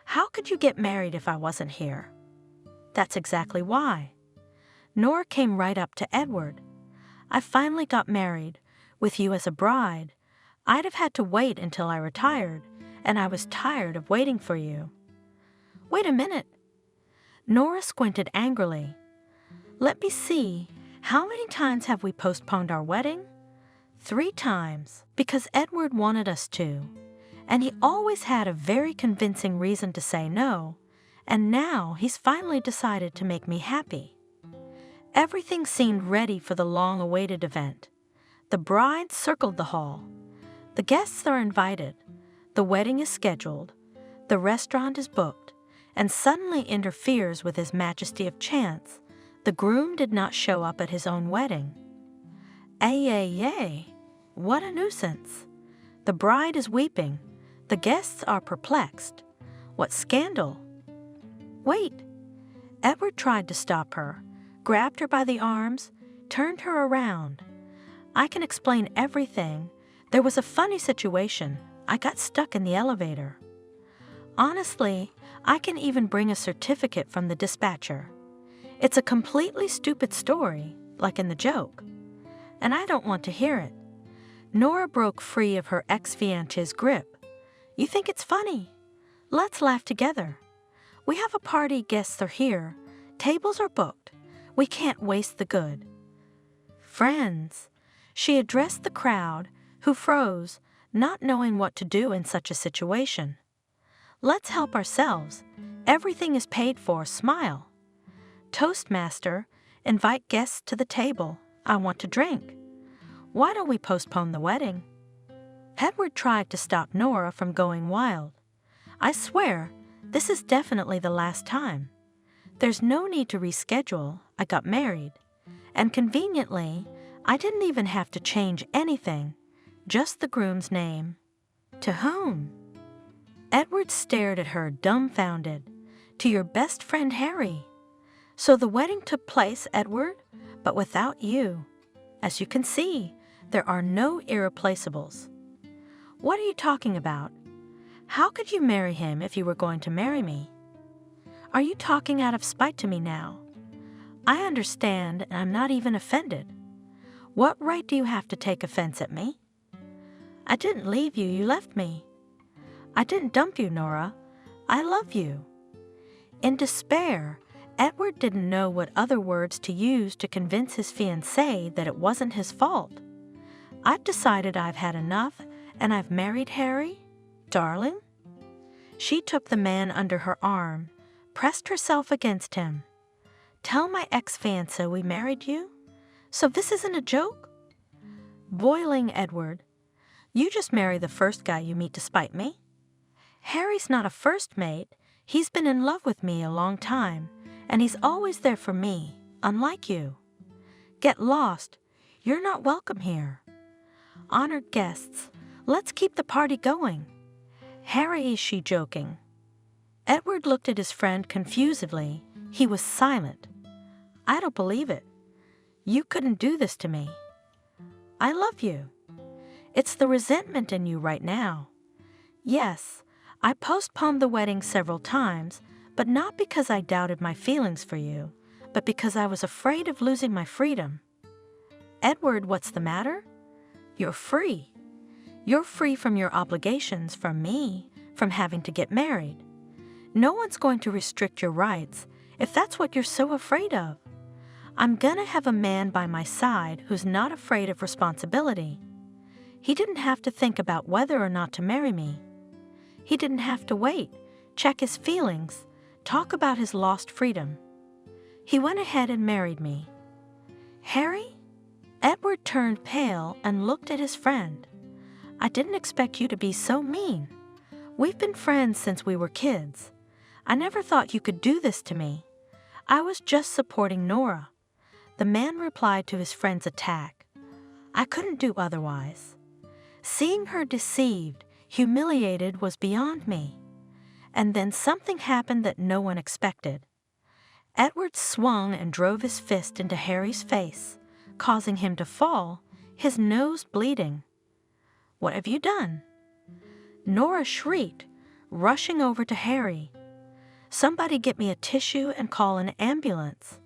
"How could you get married if I wasn't here?" "That's exactly why." Nora came right up to Edward. "I finally got married, with you as a bride. I'd have had to wait until I retired, and I was tired of waiting for you." "Wait a minute." Nora squinted angrily. "Let me see. How many times have we postponed our wedding?" 3 times, because Edward wanted us to, and he always had a very convincing reason to say no, and now he's finally decided to make me happy. Everything seemed ready for the long-awaited event. The bride circled the hall. The guests are invited. The wedding is scheduled. The restaurant is booked, and suddenly interferes with His Majesty of Chance. The groom did not show up at his own wedding. Ay, what a nuisance. The bride is weeping. The guests are perplexed. What scandal? Wait. Edward tried to stop her, grabbed her by the arms, turned her around. I can explain everything. There was a funny situation. I got stuck in the elevator. Honestly, I can even bring a certificate from the dispatcher. It's a completely stupid story, like in the joke. And I don't want to hear it. Nora broke free of her ex-fiancé's grip. "You think it's funny? Let's laugh together. We have a party, guests are here. Tables are booked. We can't waste the good." "Friends," she addressed the crowd, who froze, not knowing what to do in such a situation. "Let's help ourselves. Everything is paid for. Smile. Toastmaster, invite guests to the table. I want to drink. Why don't we postpone the wedding?" Edward tried to stop Nora from going wild. "I swear, this is definitely the last time. There's no need to reschedule. I got married. And conveniently, I didn't even have to change anything, just the groom's name." "To whom?" Edward stared at her, dumbfounded. "To your best friend Harry. So the wedding took place, Edward, but without you. As you can see, there are no irreplaceables." "What are you talking about? How could you marry him if you were going to marry me? Are you talking out of spite to me now? I understand, and I'm not even offended. What right do you have to take offense at me?" "I didn't leave you, you left me." "I didn't dump you, Nora. I love you." In despair, Edward didn't know what other words to use to convince his fiancée that it wasn't his fault. "I've decided I've had enough, and I've married Harry, darling." She took the man under her arm, pressed herself against him. "Tell my ex-fiancé we married you? So this isn't a joke?" Boiling Edward. "You just marry the first guy you meet to spite me." "Harry's not a first mate. He's been in love with me a long time, and he's always there for me, unlike you. Get lost. You're not welcome here. Honored guests, let's keep the party going." "Harry," is she joking? Edward looked at his friend confusedly. He was silent. "I don't believe it. You couldn't do this to me." "I love you." "It's the resentment in you right now." "Yes, I postponed the wedding several times, but not because I doubted my feelings for you, but because I was afraid of losing my freedom." "Edward, what's the matter?" "You're free. You're free from your obligations, from me, from having to get married. No one's going to restrict your rights if that's what you're so afraid of. I'm gonna have a man by my side who's not afraid of responsibility. He didn't have to think about whether or not to marry me. He didn't have to wait, check his feelings, talk about his lost freedom. He went ahead and married me." "Harry?" Edward turned pale and looked at his friend. "I didn't expect you to be so mean. We've been friends since we were kids. I never thought you could do this to me. I was just supporting Nora." The man replied to his friend's attack. "I couldn't do otherwise. Seeing her deceived, humiliated was beyond me. And then something happened that no one expected." Edward swung and drove his fist into Harry's face, causing him to fall, his nose bleeding. "What have you done?" Nora shrieked, rushing over to Harry. "Somebody get me a tissue and call an ambulance."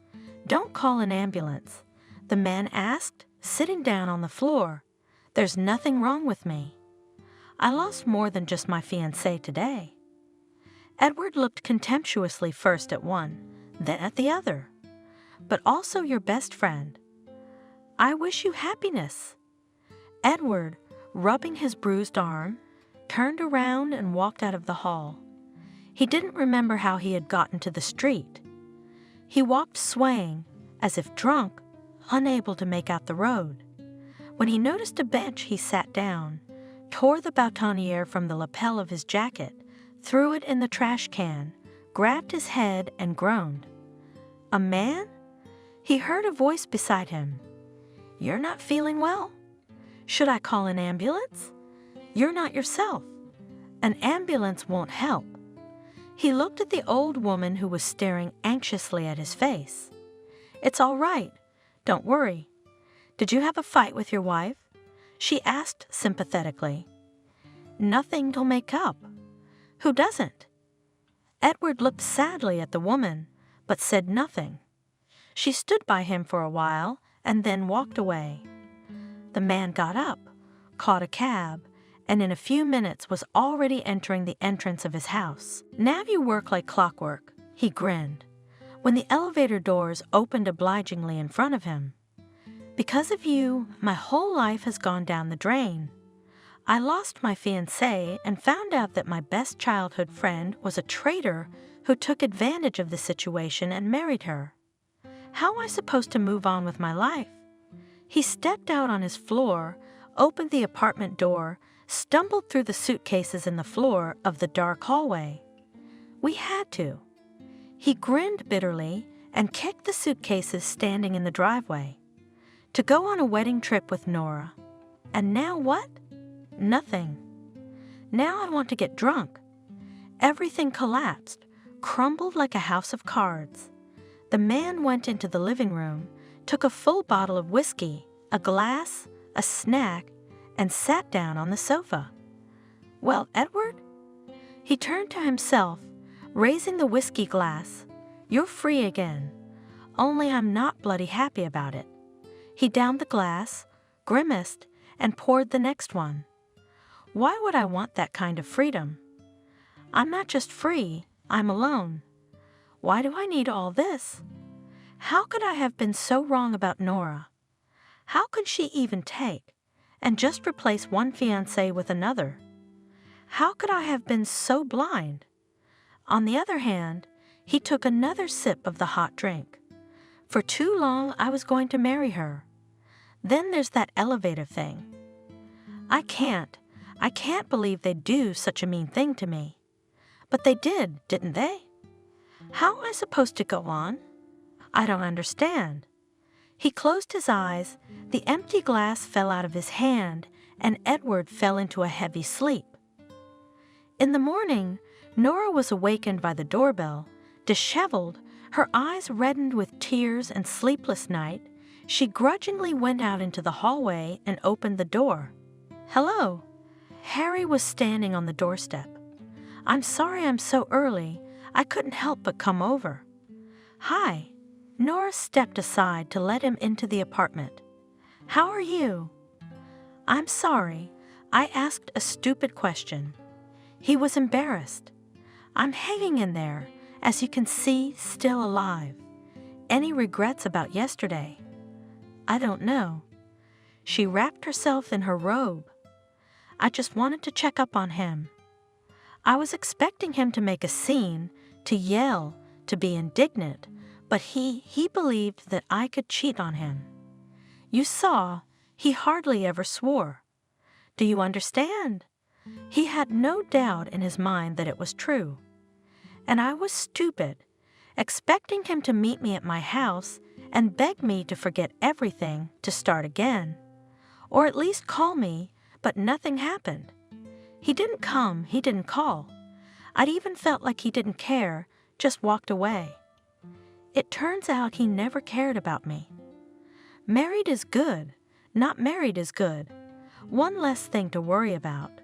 "Don't call an ambulance," the man asked, sitting down on the floor. "There's nothing wrong with me." I lost more than just my fiancé today." Edward looked contemptuously first at one, then at the other. "But also your best friend. I wish you happiness." Edward, rubbing his bruised arm, turned around and walked out of the hall. He didn't remember how he had gotten to the street. He walked swaying, as if drunk, unable to make out the road. When he noticed a bench, he sat down, tore the boutonniere from the lapel of his jacket, threw it in the trash can, grabbed his head, and groaned. "A man?" He heard a voice beside him. "You're not feeling well? Should I call an ambulance? You're not yourself. An ambulance won't help." He looked at the old woman who was staring anxiously at his face. "It's all right. Don't worry. Did you have a fight with your wife?" she asked sympathetically. "Nothing to make up. Who doesn't?" Edward looked sadly at the woman, but said nothing. She stood by him for a while and then walked away. The man got up, caught a cab, and in a few minutes was already entering the entrance of his house. "Now you work like clockwork," he grinned, when the elevator doors opened obligingly in front of him. "Because of you, my whole life has gone down the drain. I lost my fiancée and found out that my best childhood friend was a traitor who took advantage of the situation and married her. How am I supposed to move on with my life?" He stepped out on his floor, opened the apartment door, stumbled through the suitcases in the floor of the dark hallway. "We had to." He grinned bitterly and kicked the suitcases standing in the driveway. To go on a wedding trip with Nora. And now what? Nothing. Now I want to get drunk. Everything collapsed, crumbled like a house of cards. The man went into the living room, took a full bottle of whiskey, a glass, a snack, and sat down on the sofa. "Well, Edward?" He turned to himself, raising the whiskey glass. "You're free again. Only I'm not bloody happy about it." He downed the glass, grimaced, and poured the next one. "Why would I want that kind of freedom? I'm not just free, I'm alone. Why do I need all this? How could I have been so wrong about Nora? How could she even take and just replace one fiancé with another? How could I have been so blind?" On the other hand, he took another sip of the hot drink. "For too long I was going to marry her. Then there's that elevator thing. I can't believe they'd do such a mean thing to me. But they did, didn't they? How am I supposed to go on? I don't understand." He closed his eyes, the empty glass fell out of his hand, and Edward fell into a heavy sleep. In the morning, Nora was awakened by the doorbell. Disheveled, her eyes reddened with tears and sleepless night, she grudgingly went out into the hallway and opened the door. "Hello." Harry was standing on the doorstep. "I'm sorry I'm so early. I couldn't help but come over." "Hi." Nora stepped aside to let him into the apartment. "How are you?" "I'm sorry. I asked a stupid question." He was embarrassed. "I'm hanging in there, as you can see, still alive. Any regrets about yesterday?" "I don't know." She wrapped herself in her robe. "I just wanted to check up on him. I was expecting him to make a scene, to yell, to be indignant, but he believed that I could cheat on him. You saw, he hardly ever swore. Do you understand? He had no doubt in his mind that it was true. And I was stupid, expecting him to meet me at my house and beg me to forget everything, to start again. Or at least call me, but nothing happened. He didn't come, he didn't call. I'd even felt like he didn't care, just walked away. It turns out he never cared about me. Married is good, not married is good. One less thing to worry about.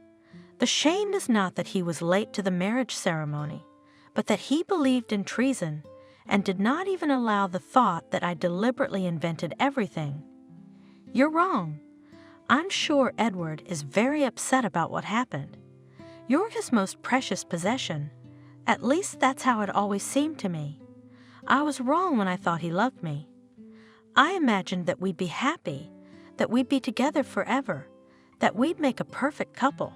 The shame is not that he was late to the marriage ceremony, but that he believed in treason and did not even allow the thought that I deliberately invented everything. You're wrong. I'm sure Edward is very upset about what happened. You're his most precious possession. At least that's how it always seemed to me. I was wrong when I thought he loved me. I imagined that we'd be happy, that we'd be together forever, that we'd make a perfect couple.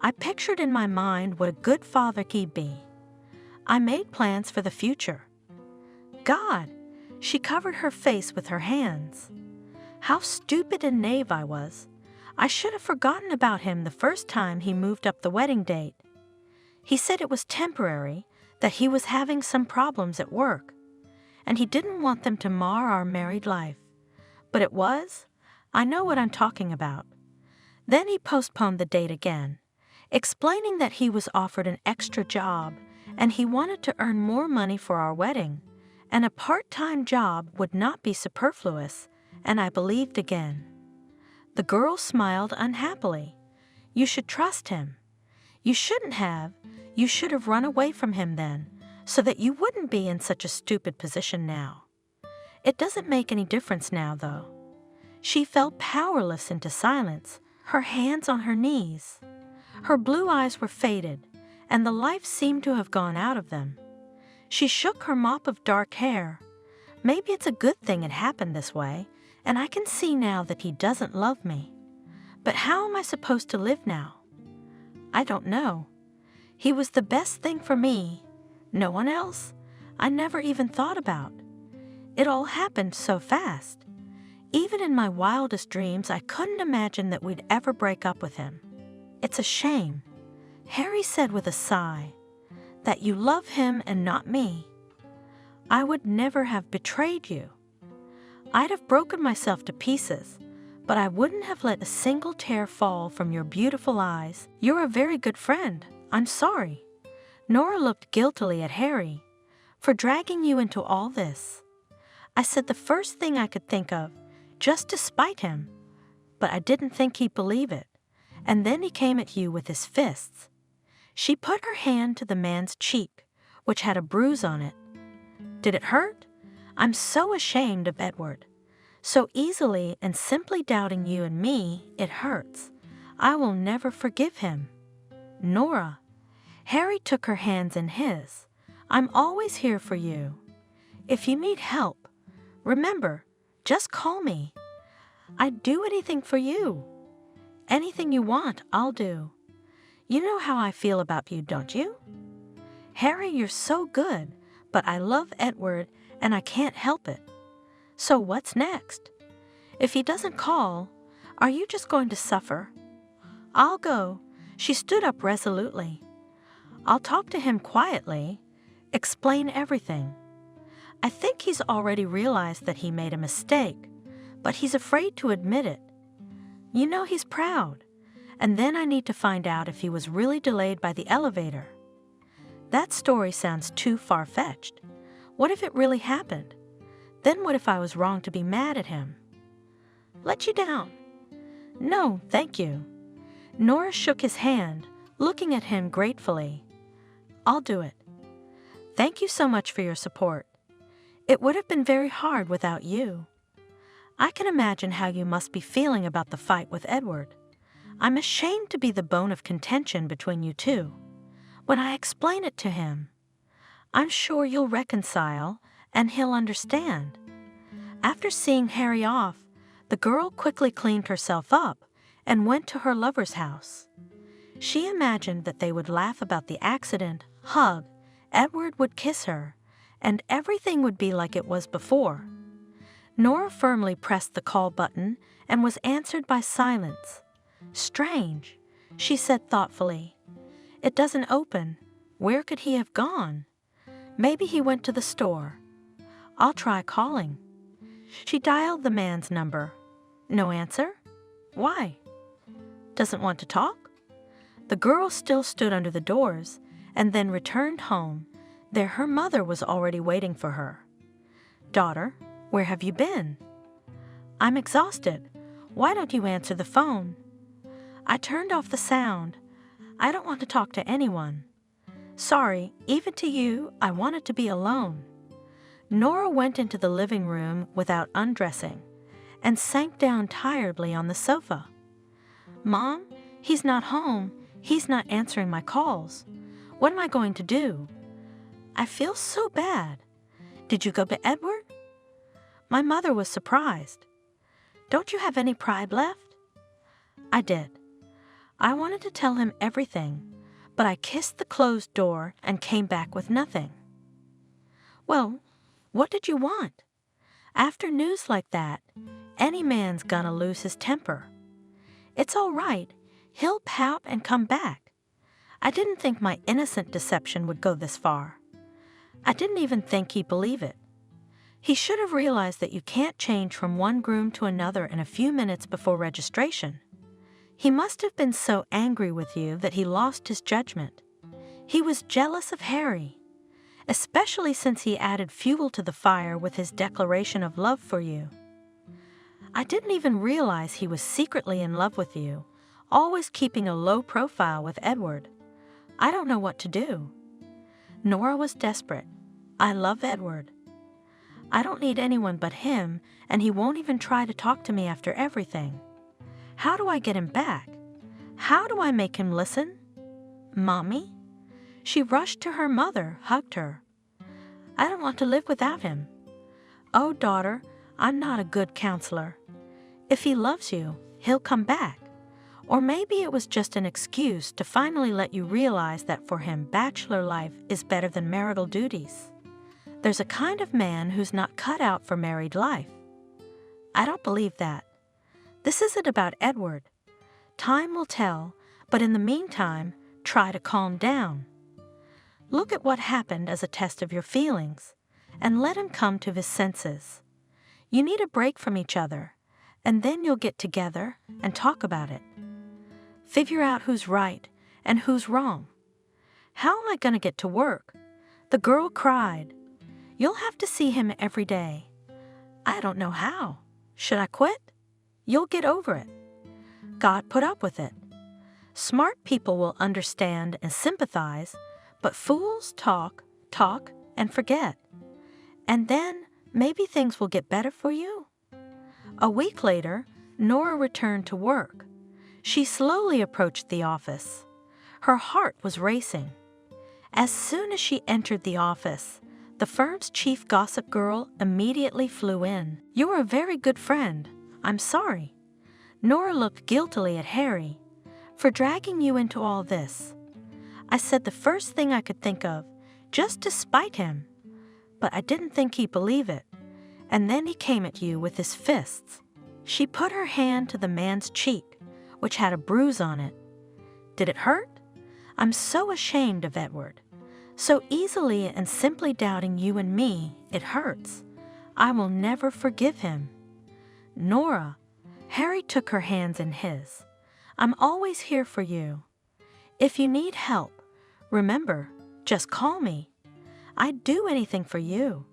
I pictured in my mind what a good father he'd be. I made plans for the future. God, she covered her face with her hands. How stupid and naive I was. I should have forgotten about him the first time he moved up the wedding date. He said it was temporary, that he was having some problems at work, and he didn't want them to mar our married life. But it was. I know what I'm talking about. Then he postponed the date again, explaining that he was offered an extra job and he wanted to earn more money for our wedding, and a part-time job would not be superfluous, and I believed again. The girl smiled unhappily. You should trust him. You shouldn't have. You should have run away from him then, so that you wouldn't be in such a stupid position now. It doesn't make any difference now, though. She fell powerless into silence, her hands on her knees. Her blue eyes were faded, and the life seemed to have gone out of them. She shook her mop of dark hair. Maybe it's a good thing it happened this way, and I can see now that he doesn't love me. But how am I supposed to live now? I don't know. He was the best thing for me. No one else? I never even thought about. It all happened so fast. Even in my wildest dreams, I couldn't imagine that we'd ever break up with him. It's a shame. Harry said with a sigh, that you love him and not me. I would never have betrayed you. I'd have broken myself to pieces, but I wouldn't have let a single tear fall from your beautiful eyes. You're a very good friend. I'm sorry. Nora looked guiltily at Harry for dragging you into all this. I said the first thing I could think of, just to spite him, but I didn't think he'd believe it. And then he came at you with his fists. She put her hand to the man's cheek, which had a bruise on it. Did it hurt? I'm so ashamed of Edward. So easily and simply doubting you and me, it hurts. I will never forgive him. Nora. Harry took her hands in his. I'm always here for you. If you need help, remember, just call me. I'd do anything for you. Anything you want, I'll do. You know how I feel about you, don't you? Harry, you're so good, but I love Edward and I can't help it. So what's next? If he doesn't call, are you just going to suffer? I'll go. She stood up resolutely. I'll talk to him quietly, explain everything. I think he's already realized that he made a mistake, but he's afraid to admit it. You know he's proud, and then I need to find out if he was really delayed by the elevator. That story sounds too far-fetched. What if it really happened? Then what if I was wrong to be mad at him? Let you down? No, thank you. Nora shook his hand, looking at him gratefully. I'll do it. Thank you so much for your support. It would have been very hard without you. I can imagine how you must be feeling about the fight with Edward. I'm ashamed to be the bone of contention between you two. When I explain it to him, I'm sure you'll reconcile and he'll understand. After seeing Harry off, the girl quickly cleaned herself up and went to her lover's house. She imagined that they would laugh about the accident, hug, Edward would kiss her, and everything would be like it was before. Nora firmly pressed the call button and was answered by silence. Strange, she said thoughtfully. It doesn't open. Where could he have gone? Maybe he went to the store. I'll try calling. She dialed the man's number. No answer? Why? Doesn't want to talk? The girl still stood under the doors and then returned home. There her mother was already waiting for her. Daughter, where have you been? I'm exhausted. Why don't you answer the phone? I turned off the sound. I don't want to talk to anyone. Sorry, even to you, I wanted to be alone. Nora went into the living room without undressing, and sank down tiredly on the sofa. "Mom, he's not home. He's not answering my calls. What am I going to do? I feel so bad. Did you go to Edward?" My mother was surprised. "Don't you have any pride left?" I did. I wanted to tell him everything, but I kissed the closed door and came back with nothing. "Well, what did you want? After news like that, any man's gonna lose his temper. It's all right. He'll pout and come back. I didn't think my innocent deception would go this far. I didn't even think he'd believe it. He should have realized that you can't change from one groom to another in a few minutes before registration. He must have been so angry with you that he lost his judgment. He was jealous of Harry, especially since he added fuel to the fire with his declaration of love for you. I didn't even realize he was secretly in love with you, always keeping a low profile with Edward. I don't know what to do." Nora was desperate. "I love Edward. I don't need anyone but him, and he won't even try to talk to me after everything. How do I get him back? How do I make him listen? Mommy?" She rushed to her mother, hugged her. "I don't want to live without him." "Oh, daughter, I'm not a good counselor. If he loves you, he'll come back. Or maybe it was just an excuse to finally let you realize that for him, bachelor life is better than marital duties. There's a kind of man who's not cut out for married life." I don't believe that. This isn't about Edward. Time will tell, but in the meantime, try to calm down. Look at what happened as a test of your feelings, and let him come to his senses. You need a break from each other, and then you'll get together and talk about it. Figure out who's right and who's wrong. "How am I going to get to work?" The girl cried. "You'll have to see him every day." "I don't know how. Should I quit?" "You'll get over it. God put up with it. Smart people will understand and sympathize, but fools talk, and forget. And then maybe things will get better for you." A week later, Nora returned to work. She slowly approached the office. Her heart was racing. As soon as she entered the office, the firm's chief gossip girl immediately flew in. "You're a very good friend. I'm sorry." Nora looked guiltily at Harry. "For dragging you into all this. I said the first thing I could think of, just to spite him. But I didn't think he'd believe it. And then he came at you with his fists." She put her hand to the man's cheek, which had a bruise on it. "Did it hurt? I'm so ashamed of Edward. So easily and simply doubting you and me, it hurts. I will never forgive him." "Nora," Harry took her hands in his, "I'm always here for you. If you need help, remember, just call me. I'd do anything for you.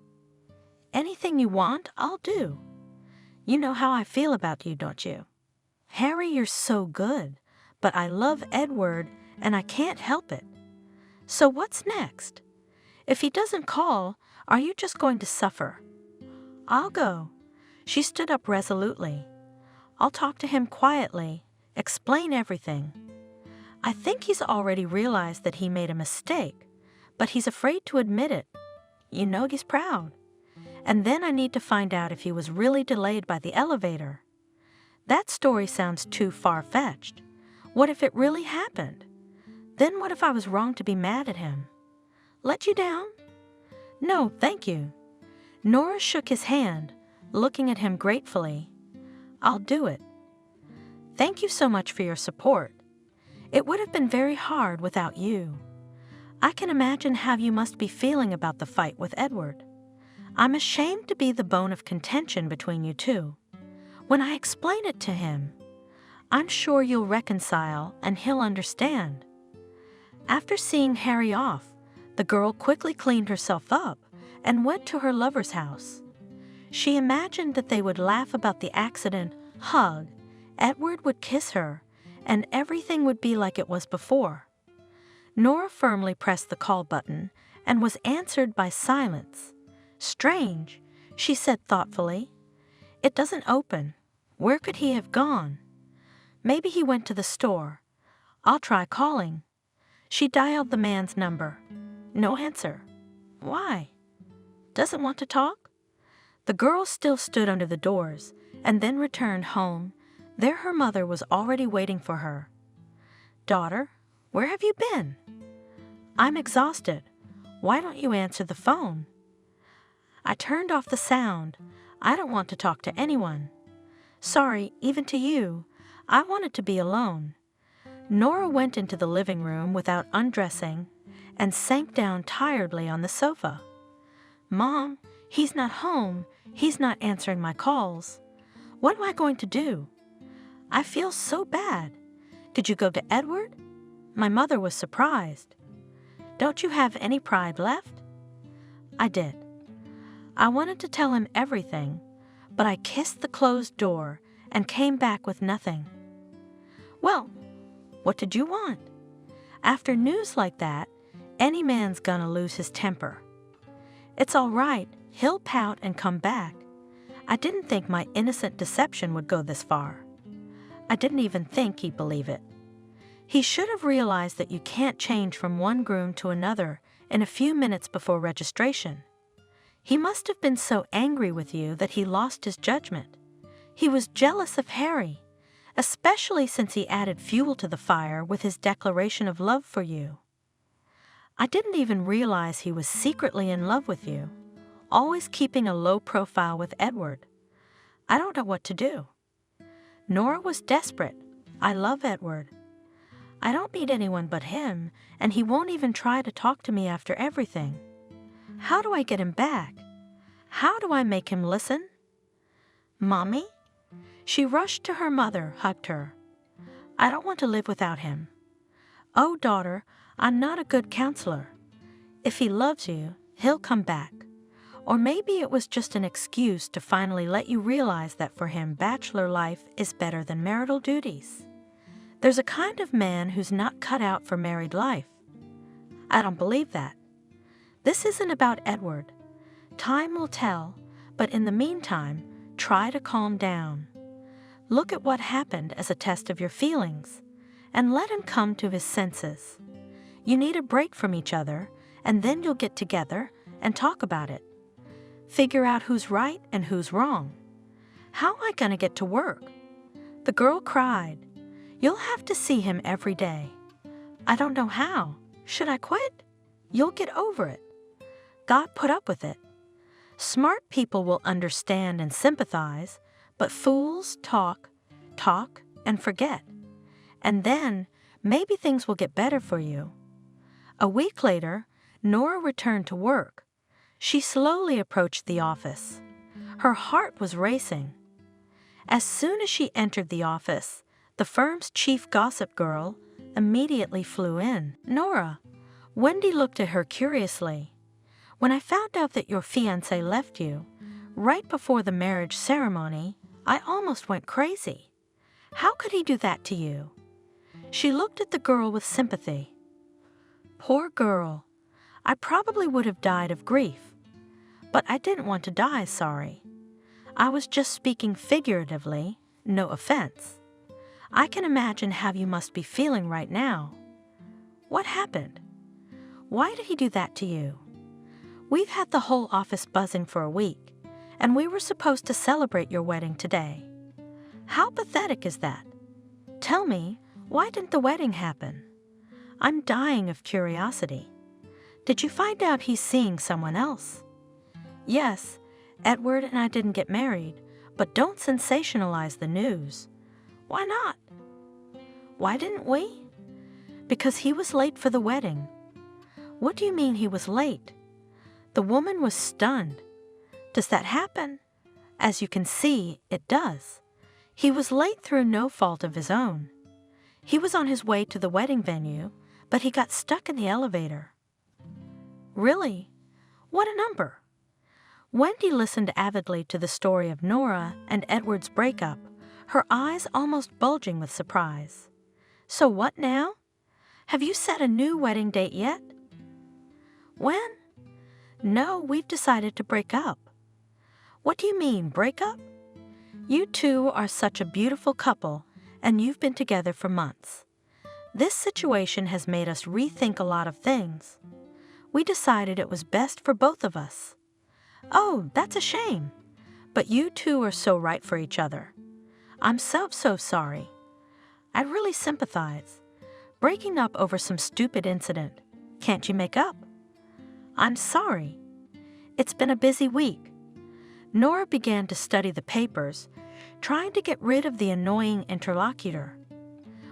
Anything you want, I'll do. You know how I feel about you, don't you? Harry, you're so good, but I love Edward and I can't help it. So what's next? If he doesn't call, are you just going to suffer?" "I'll go." She stood up resolutely. "I'll talk to him quietly, explain everything. I think he's already realized that he made a mistake, but he's afraid to admit it. You know he's proud. And then I need to find out if he was really delayed by the elevator. That story sounds too far-fetched. What if it really happened? Then what if I was wrong to be mad at him? Let you down? No, thank you." Nora shook his hand, looking at him gratefully. "I'll do it. Thank you so much for your support. It would have been very hard without you. I can imagine how you must be feeling about the fight with Edward. I'm ashamed to be the bone of contention between you two. When I explain it to him, I'm sure you'll reconcile and he'll understand." After seeing Harry off, the girl quickly cleaned herself up and went to her lover's house. She imagined that they would laugh about the accident, hug, Edward would kiss her, and everything would be like it was before. Nora firmly pressed the call button and was answered by silence. "Strange," she said thoughtfully. "It doesn't open. Where could he have gone? Maybe he went to the store. I'll try calling. She dialed the man's number. No answer. Why? Doesn't want to talk? The girl still stood under the doors and then returned home. There her mother was already waiting for her. Daughter, where have you been? I'm exhausted. Why don't you answer the phone? I turned off the sound. I don't want to talk to anyone. Sorry, even to you. I wanted to be alone. Nora went into the living room without undressing and sank down tiredly on the sofa. Mom, he's not home. He's not answering my calls. What am I going to do? I feel so bad. Could you go to Edward? My mother was surprised. Don't you have any pride left? I did. I wanted to tell him everything, but I kissed the closed door and came back with nothing. Well, what did you want? After news like that, any man's gonna lose his temper. It's all right, he'll pout and come back. I didn't think my innocent deception would go this far. I didn't even think he'd believe it. He should have realized that you can't change from one groom to another in a few minutes before registration. He must have been so angry with you that he lost his judgment. He was jealous of Harry, especially since he added fuel to the fire with his declaration of love for you. I didn't even realize he was secretly in love with you, always keeping a low profile with Edward. I don't know what to do. Nora was desperate. I love Edward. I don't need anyone but him, and he won't even try to talk to me after everything. How do I get him back? How do I make him listen? Mommy? She rushed to her mother, hugged her. I don't want to live without him. Oh, daughter, I'm not a good counselor. If he loves you, he'll come back. Or maybe it was just an excuse to finally let you realize that for him, bachelor life is better than marital duties. There's a kind of man who's not cut out for married life. I don't believe that. This isn't about Edward. Time will tell, but in the meantime, try to calm down. Look at what happened as a test of your feelings, and let him come to his senses. You need a break from each other, and then you'll get together and talk about it. Figure out who's right and who's wrong. How am I going to get to work? The girl cried. You'll have to see him every day. I don't know how. Should I quit? You'll get over it. God put up with it. Smart people will understand and sympathize, but fools talk, and forget. And then maybe things will get better for you. A week later, Nora returned to work. She slowly approached the office. Her heart was racing. As soon as she entered the office, the firm's chief gossip girl immediately flew in. Nora. Wendy looked at her curiously. When I found out that your fiancé left you, right before the marriage ceremony, I almost went crazy. How could he do that to you? She looked at the girl with sympathy. Poor girl. I probably would have died of grief. But I didn't want to die, sorry. I was just speaking figuratively, no offense. I can imagine how you must be feeling right now. What happened? Why did he do that to you? We've had the whole office buzzing for a week, and we were supposed to celebrate your wedding today. How pathetic is that? Tell me, why didn't the wedding happen? I'm dying of curiosity. Did you find out he's seeing someone else? Yes, Edward and I didn't get married, but don't sensationalize the news. Why not? Why didn't we? Because he was late for the wedding. What do you mean he was late? The woman was stunned. Does that happen? As you can see, it does. He was late through no fault of his own. He was on his way to the wedding venue, but he got stuck in the elevator. Really? What a number. Wendy listened avidly to the story of Nora and Edward's breakup, her eyes almost bulging with surprise. So what now? Have you set a new wedding date yet? When? No, we've decided to break up. What do you mean, break up? You two are such a beautiful couple, and you've been together for months. This situation has made us rethink a lot of things. We decided it was best for both of us. Oh, that's a shame. But you two are so right for each other. I'm so sorry. I really sympathize. Breaking up over some stupid incident. Can't you make up? I'm sorry. It's been a busy week. Nora began to study the papers, trying to get rid of the annoying interlocutor.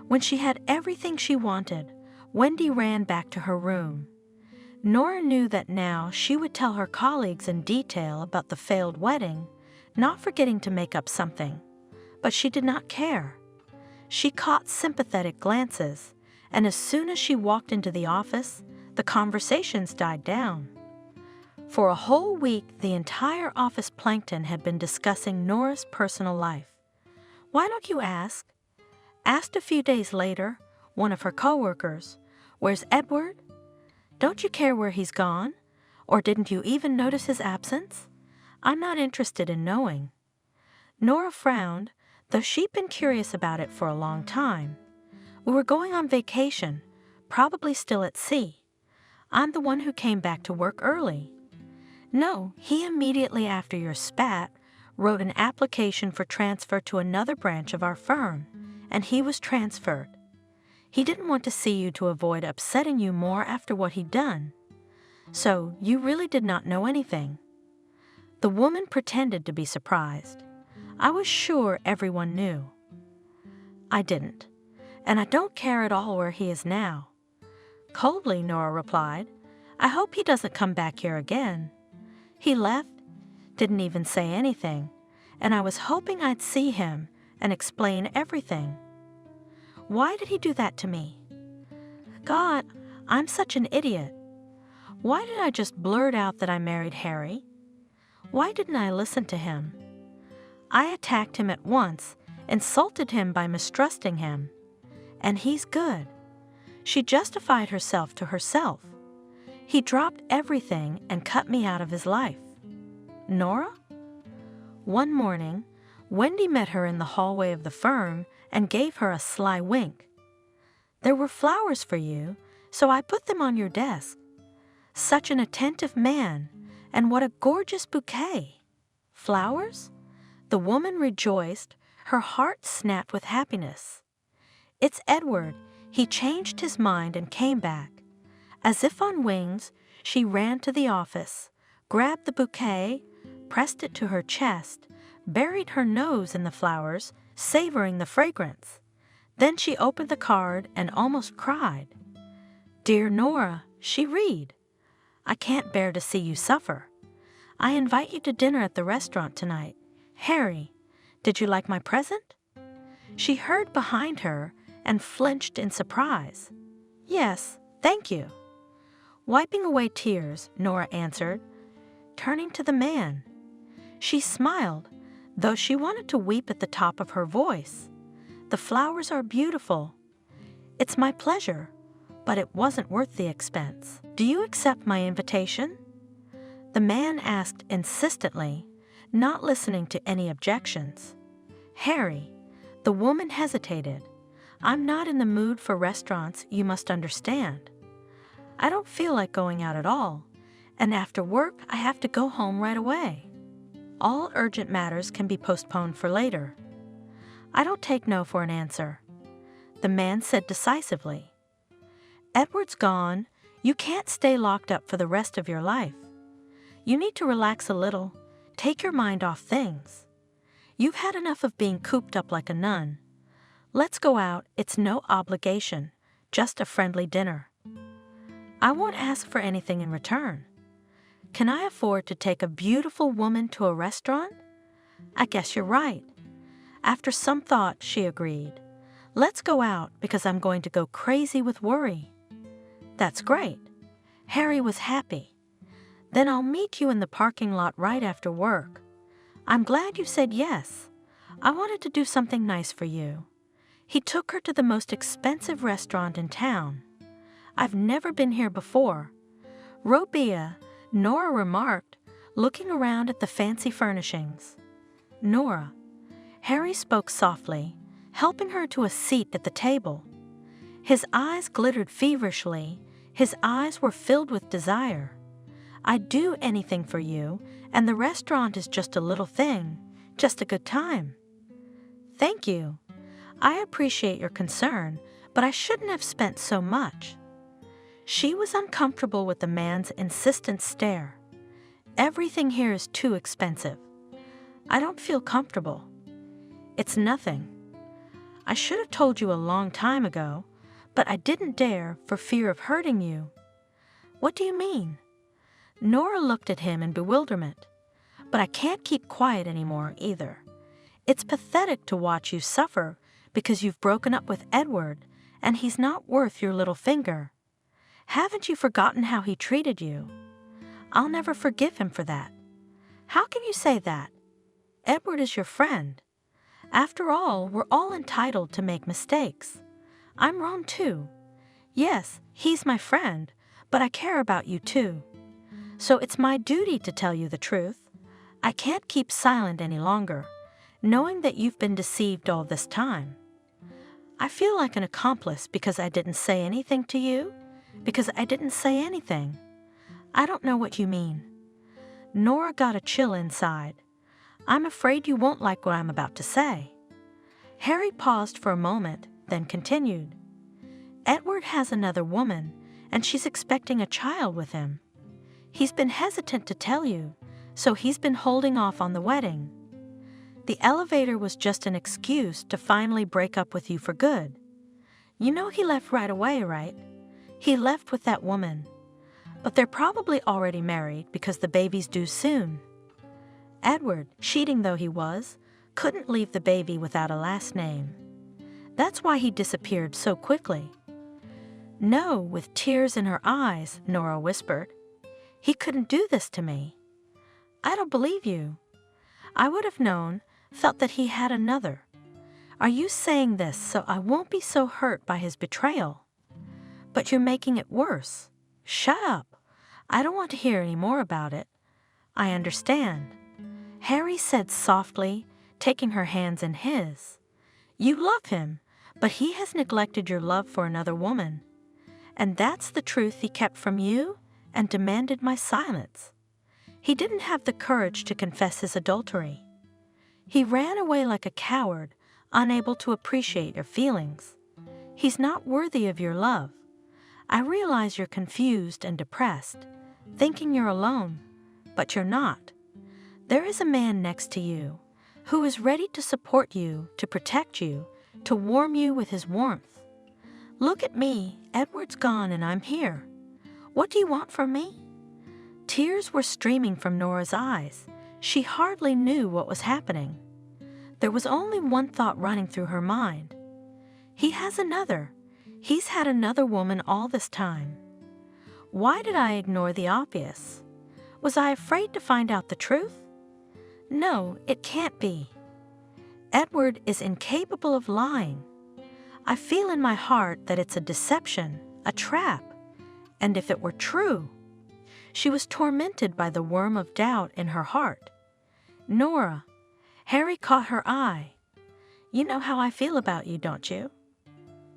When she had everything she wanted, Wendy ran back to her room. Nora knew that now she would tell her colleagues in detail about the failed wedding, not forgetting to make up something. But she did not care. She caught sympathetic glances, and as soon as she walked into the office, the conversations died down. For a whole week, the entire office plankton had been discussing Nora's personal life. Why don't you ask? Asked a few days later, one of her coworkers, "Where's Edward? Don't you care where he's gone? Or didn't you even notice his absence? I'm not interested in knowing." Nora frowned, though she'd been curious about it for a long time. "We were going on vacation, probably still at sea. I'm the one who came back to work early." "No, he immediately after your spat wrote an application for transfer to another branch of our firm, and he was transferred. He didn't want to see you to avoid upsetting you more after what he'd done. So you really did not know anything." The woman pretended to be surprised. "I was sure everyone knew." "I didn't, and I don't care at all where he is now." Coldly, Nora replied, "I hope he doesn't come back here again. He left, didn't even say anything, and I was hoping I'd see him and explain everything." "Why did he do that to me?" "God, I'm such an idiot. Why did I just blurt out that I married Harry? Why didn't I listen to him? I attacked him at once, insulted him by mistrusting him. And he's good." She justified herself to herself. "He dropped everything and cut me out of his life." Nora? One morning, Wendy met her in the hallway of the firm and gave her a sly wink. "There were flowers for you, so I put them on your desk. Such an attentive man, and what a gorgeous bouquet." "Flowers?" The woman rejoiced, her heart snapped with happiness. "It's Edward. He changed his mind and came back." As if on wings, she ran to the office, grabbed the bouquet, pressed it to her chest, buried her nose in the flowers, savoring the fragrance. Then she opened the card and almost cried. "Dear Nora," she read, "I can't bear to see you suffer. I invite you to dinner at the restaurant tonight. Harry, did you like my present?" She heard behind her and flinched in surprise. "Yes, thank you." Wiping away tears, Nora answered, turning to the man. She smiled, though she wanted to weep at the top of her voice. "The flowers are beautiful. It's my pleasure, but it wasn't worth the expense. Do you accept my invitation?" The man asked insistently, not listening to any objections. "Harry," the woman hesitated. "I'm not in the mood for restaurants, you must understand. I don't feel like going out at all, and after work I have to go home right away. All urgent matters can be postponed for later." "I don't take no for an answer," the man said decisively. "Edward's gone. You can't stay locked up for the rest of your life. You need to relax a little, take your mind off things. You've had enough of being cooped up like a nun. Let's go out, it's no obligation, just a friendly dinner. I won't ask for anything in return. Can I afford to take a beautiful woman to a restaurant? I guess you're right." After some thought, she agreed. "Let's go out because I'm going to go crazy with worry." "That's great." Harry was happy. "Then I'll meet you in the parking lot right after work. I'm glad you said yes. I wanted to do something nice for you." He took her to the most expensive restaurant in town. "I've never been here before." "Robia," Nora remarked, looking around at the fancy furnishings. "Nora, Harry spoke softly, helping her to a seat at the table. His eyes glittered feverishly. His eyes were filled with desire. "I'd do anything for you, and the restaurant is just a little thing, just a good time." "Thank you. I appreciate your concern, but I shouldn't have spent so much." She was uncomfortable with the man's insistent stare. "Everything here is too expensive. I don't feel comfortable." "It's nothing. I should have told you a long time ago, but I didn't dare for fear of hurting you." "What do you mean?" Nora looked at him in bewilderment. "But I can't keep quiet anymore either. It's pathetic to watch you suffer because you've broken up with Edward and he's not worth your little finger. Haven't you forgotten how he treated you?" "I'll never forgive him for that." "How can you say that? Edward is your friend. After all, we're all entitled to make mistakes. I'm wrong too. Yes, he's my friend, but I care about you too. So it's my duty to tell you the truth. I can't keep silent any longer, knowing that you've been deceived all this time. I feel like an accomplice because I didn't say anything to you, because I didn't say anything. I don't know what you mean." Nora got a chill inside. "I'm afraid you won't like what I'm about to say." Harry paused for a moment, then continued. "Edward has another woman, and she's expecting a child with him. He's been hesitant to tell you, so he's been holding off on the wedding. The elevator was just an excuse to finally break up with you for good. You know he left right away, right? He left with that woman. But they're probably already married because the baby's due soon. Edward, cheating though he was, couldn't leave the baby without a last name. That's why he disappeared so quickly." "No," with tears in her eyes, Nora whispered. "He couldn't do this to me." "I don't believe you. I would have known, felt that he had another. Are you saying this so I won't be so hurt by his betrayal? But you're making it worse. Shut up. I don't want to hear any more about it. I understand," Harry said softly, taking her hands in his. "You love him, but he has neglected your love for another woman. And that's the truth he kept from you and demanded my silence. He didn't have the courage to confess his adultery. He ran away like a coward, unable to appreciate your feelings. He's not worthy of your love. I realize you're confused and depressed, thinking you're alone, but you're not. There is a man next to you who is ready to support you, to protect you, to warm you with his warmth. Look at me, Edward's gone and I'm here. What do you want from me?" Tears were streaming from Nora's eyes. She hardly knew what was happening. There was only one thought running through her mind. He has another. He's had another woman all this time. Why did I ignore the obvious? Was I afraid to find out the truth? No, it can't be. Edward is incapable of lying. I feel in my heart that it's a deception, a trap. And if it were true... She was tormented by the worm of doubt in her heart. "Nora," Harry caught her eye. "You know how I feel about you, don't you?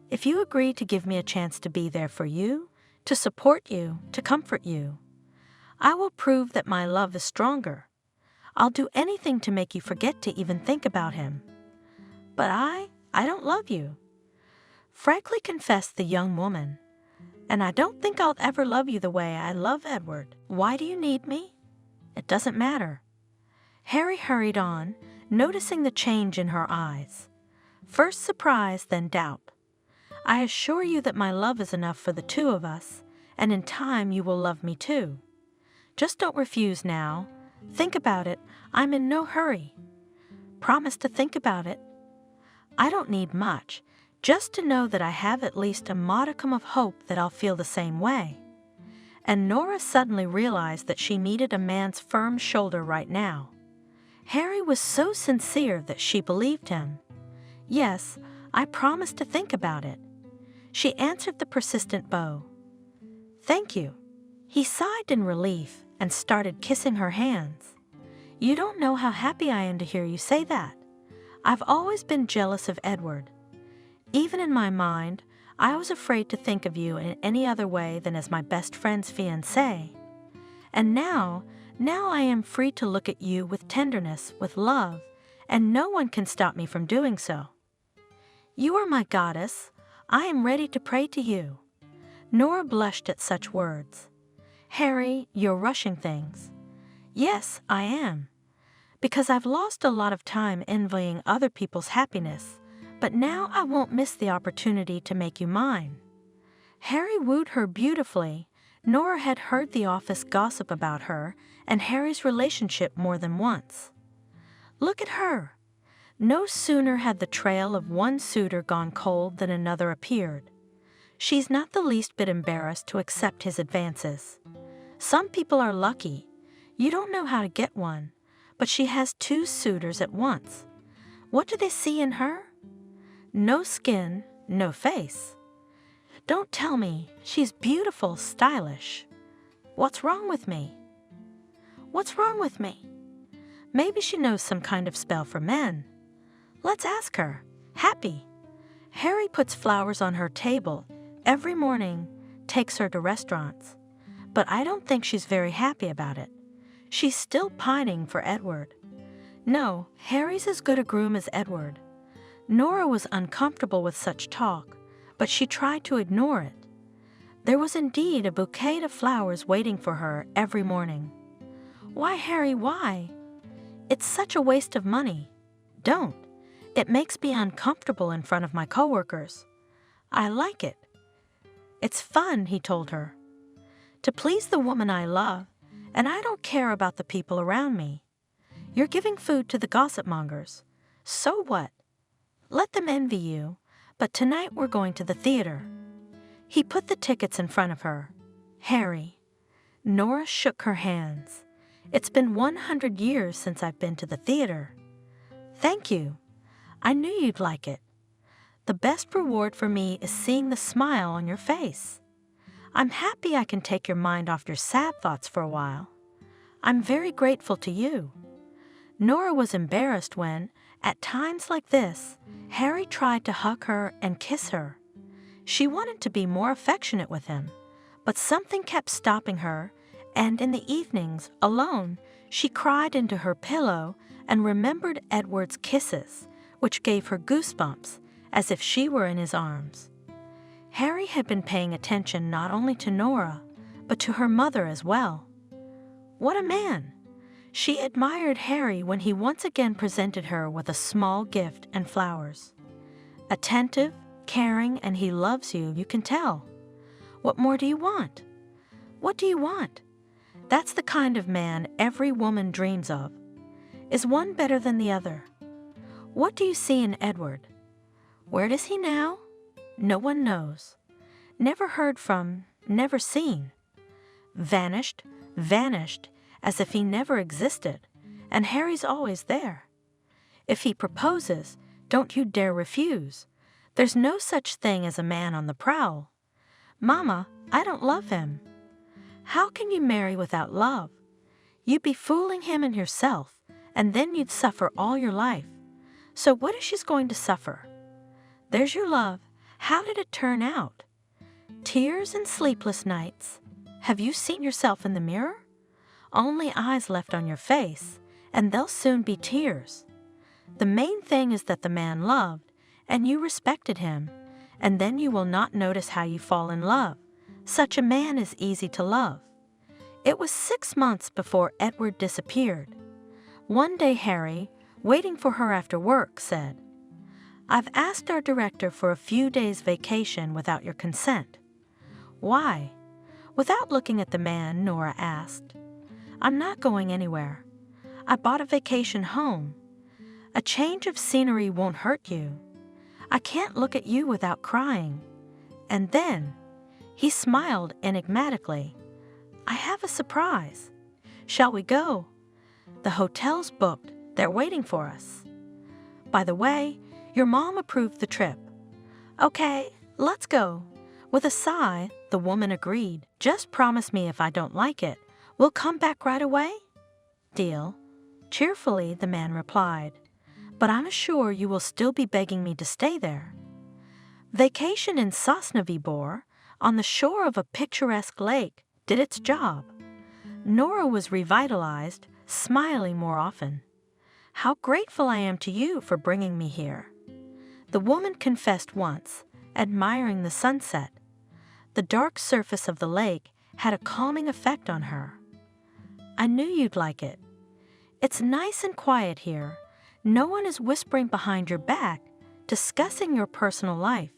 If you agree to give me a chance to be there for you, to support you, to comfort you, I will prove that my love is stronger. I'll do anything to make you forget to even think about him. But I don't love you," frankly confessed the young woman. "And I don't think I'll ever love you the way I love Edward. Why do you need me? It doesn't matter." Harry hurried on, noticing the change in her eyes. First surprise, then doubt. "I assure you that my love is enough for the two of us, and in time you will love me too. Just don't refuse now. Think about it. I'm in no hurry. Promise to think about it. I don't need much, just to know that I have at least a modicum of hope that I'll feel the same way." And Nora suddenly realized that she needed a man's firm shoulder right now. Harry was so sincere that she believed him. "Yes, I promise to think about it." She answered the persistent bow. "Thank you." He sighed in relief and started kissing her hands. "You don't know how happy I am to hear you say that. I've always been jealous of Edward. Even in my mind, I was afraid to think of you in any other way than as my best friend's fiancé. And now I am free to look at you with tenderness, with love, and no one can stop me from doing so. You are my goddess. I am ready to pray to you." Nora blushed at such words. "Harry, you're rushing things." "Yes, I am. Because I've lost a lot of time envying other people's happiness, but now I won't miss the opportunity to make you mine." Harry wooed her beautifully. Nora had heard the office gossip about her and Harry's relationship more than once. Look at her. No sooner had the trail of one suitor gone cold than another appeared. She's not the least bit embarrassed to accept his advances. Some people are lucky. You don't know how to get one, but she has 2 suitors at once. What do they see in her? No skin, no face. Don't tell me she's beautiful, stylish. What's wrong with me? What's wrong with me? Maybe she knows some kind of spell for men. Let's ask her. Happy. Harry puts flowers on her table every morning, takes her to restaurants. But I don't think she's very happy about it. She's still pining for Edward. No, Harry's as good a groom as Edward. Nora was uncomfortable with such talk, but she tried to ignore it. There was indeed a bouquet of flowers waiting for her every morning. Why, Harry, why? It's such a waste of money. Don't. It makes me uncomfortable in front of my coworkers. I like it. It's fun, he told her. To please the woman I love, and I don't care about the people around me. You're giving food to the gossip mongers. So what? Let them envy you, but tonight we're going to the theater. He put the tickets in front of her. Harry. Nora shook her hands. It's been 100 years since I've been to the theater. Thank you. I knew you'd like it. The best reward for me is seeing the smile on your face. I'm happy I can take your mind off your sad thoughts for a while. I'm very grateful to you. Nora was embarrassed when, at times like this, Harry tried to hug her and kiss her. She wanted to be more affectionate with him, but something kept stopping her, and in the evenings, alone, she cried into her pillow and remembered Edward's kisses, which gave her goosebumps, as if she were in his arms. Harry had been paying attention not only to Nora, but to her mother as well. What a man! She admired Harry when he once again presented her with a small gift and flowers. Attentive, caring, and he loves you, you can tell. What more do you want? What do you want? That's the kind of man every woman dreams of. Is one better than the other? What do you see in Edward? Where is he now? No one knows. Never heard from, never seen. Vanished, as if he never existed, and Harry's always there. If he proposes, don't you dare refuse. There's no such thing as a man on the prowl. Mama, I don't love him. How can you marry without love? You'd be fooling him and yourself, and then you'd suffer all your life. So what is she going to suffer? There's your love. How did it turn out? Tears and sleepless nights. Have you seen yourself in the mirror? Only eyes left on your face, and they'll soon be tears. The main thing is that the man loved, and you respected him, and then you will not notice how you fall in love. Such a man is easy to love. It was 6 months before Edward disappeared. One day Harry, waiting for her after work, said, "I've asked our director for a few days' vacation without your consent." "Why?" Without looking at the man, Nora asked. "I'm not going anywhere. I bought a vacation home. A change of scenery won't hurt you. I can't look at you without crying." And then, he smiled enigmatically. "I have a surprise. Shall we go? The hotel's booked. They're waiting for us. By the way, your mom approved the trip." "Okay, let's go." With a sigh, the woman agreed. "Just promise me if I don't like it, we'll come back right away?" "Deal." Cheerfully, the man replied. but I'm sure you will still be begging me to stay there. Vacation in Sosnovy Bor, on the shore of a picturesque lake, did its job. Nora was revitalized, smiling more often. How grateful I am to you for bringing me here. The woman confessed once, admiring the sunset. The dark surface of the lake had a calming effect on her. I knew you'd like it. It's nice and quiet here. No one is whispering behind your back, discussing your personal life.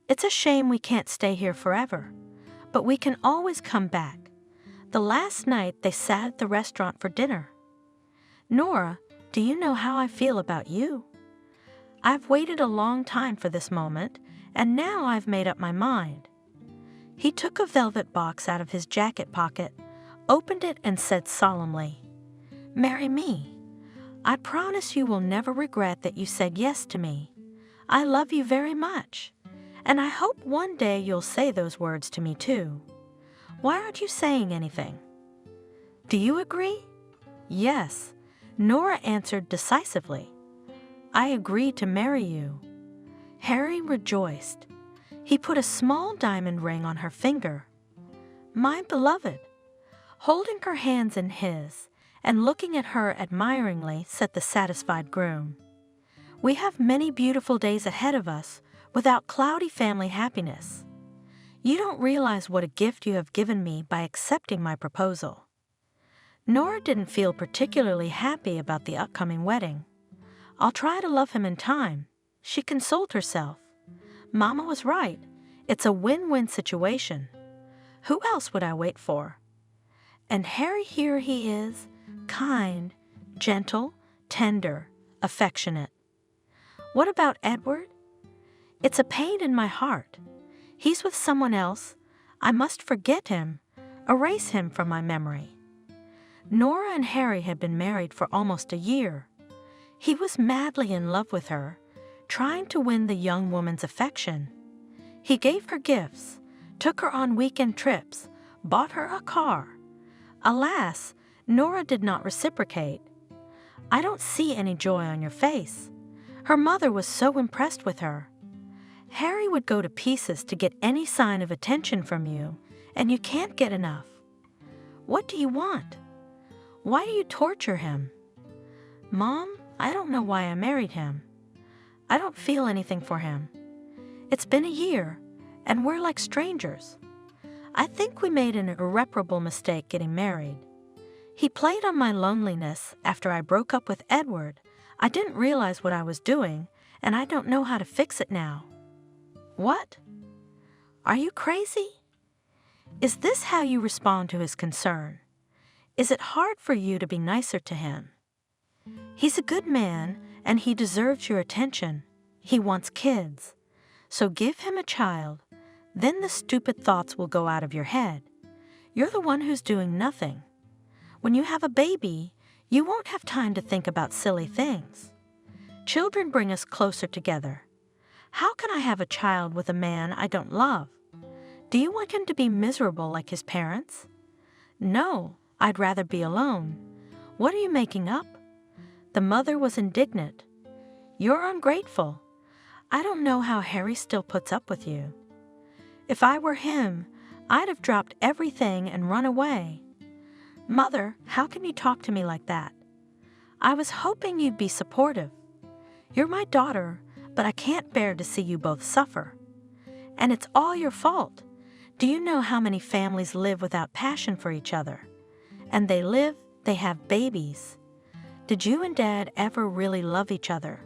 It's a shame we can't stay here forever, but we can always come back. The last night they sat at the restaurant for dinner. Nora, do you know how I feel about you? I've waited a long time for this moment, and now I've made up my mind. He took a velvet box out of his jacket pocket, opened it, and said solemnly, "Marry me. I promise you will never regret that you said yes to me. I love you very much, and I hope one day you'll say those words to me too. Why aren't you saying anything? Do you agree?" "Yes," Nora answered decisively. "I agree to marry you." Harry rejoiced. He put a small diamond ring on her finger. "My beloved," holding her hands in his and looking at her admiringly, said the satisfied groom. "We have many beautiful days ahead of us without cloudy family happiness. You don't realize what a gift you have given me by accepting my proposal." Nora didn't feel particularly happy about the upcoming wedding. "I'll try to love him in time," she consoled herself. Mama was right. It's a win-win situation. Who else would I wait for? And Harry, here he is, kind, gentle, tender, affectionate. What about Edward? It's a pain in my heart. He's with someone else. I must forget him, erase him from my memory. Nora and Harry had been married for almost a year. He was madly in love with her, trying to win the young woman's affection. He gave her gifts, took her on weekend trips, bought her a car. Alas, Nora did not reciprocate. "I don't see any joy on your face." Her mother was so impressed with her. "Harry would go to pieces to get any sign of attention from you, and you can't get enough. What do you want? Why do you torture him?" "Mom, I don't know why I married him. I don't feel anything for him. It's been a year, and we're like strangers. I think we made an irreparable mistake getting married. He played on my loneliness after I broke up with Edward. I didn't realize what I was doing, and I don't know how to fix it now." "What? Are you crazy? Is this how you respond to his concern? Is it hard for you to be nicer to him? He's a good man, and he deserves your attention. He wants kids. So give him a child. Then the stupid thoughts will go out of your head. You're the one who's doing nothing. When you have a baby, you won't have time to think about silly things. Children bring us closer together. How can I have a child with a man I don't love? Do you want him to be miserable like his parents?" "No, I'd rather be alone. What are you making up?" The mother was indignant. "You're ungrateful. I don't know how Harry still puts up with you. If I were him, I'd have dropped everything and run away." "Mother, how can you talk to me like that? I was hoping you'd be supportive. You're my daughter, but I can't bear to see you both suffer. And it's all your fault. Do you know how many families live without passion for each other? And they have babies. Did you and Dad ever really love each other?"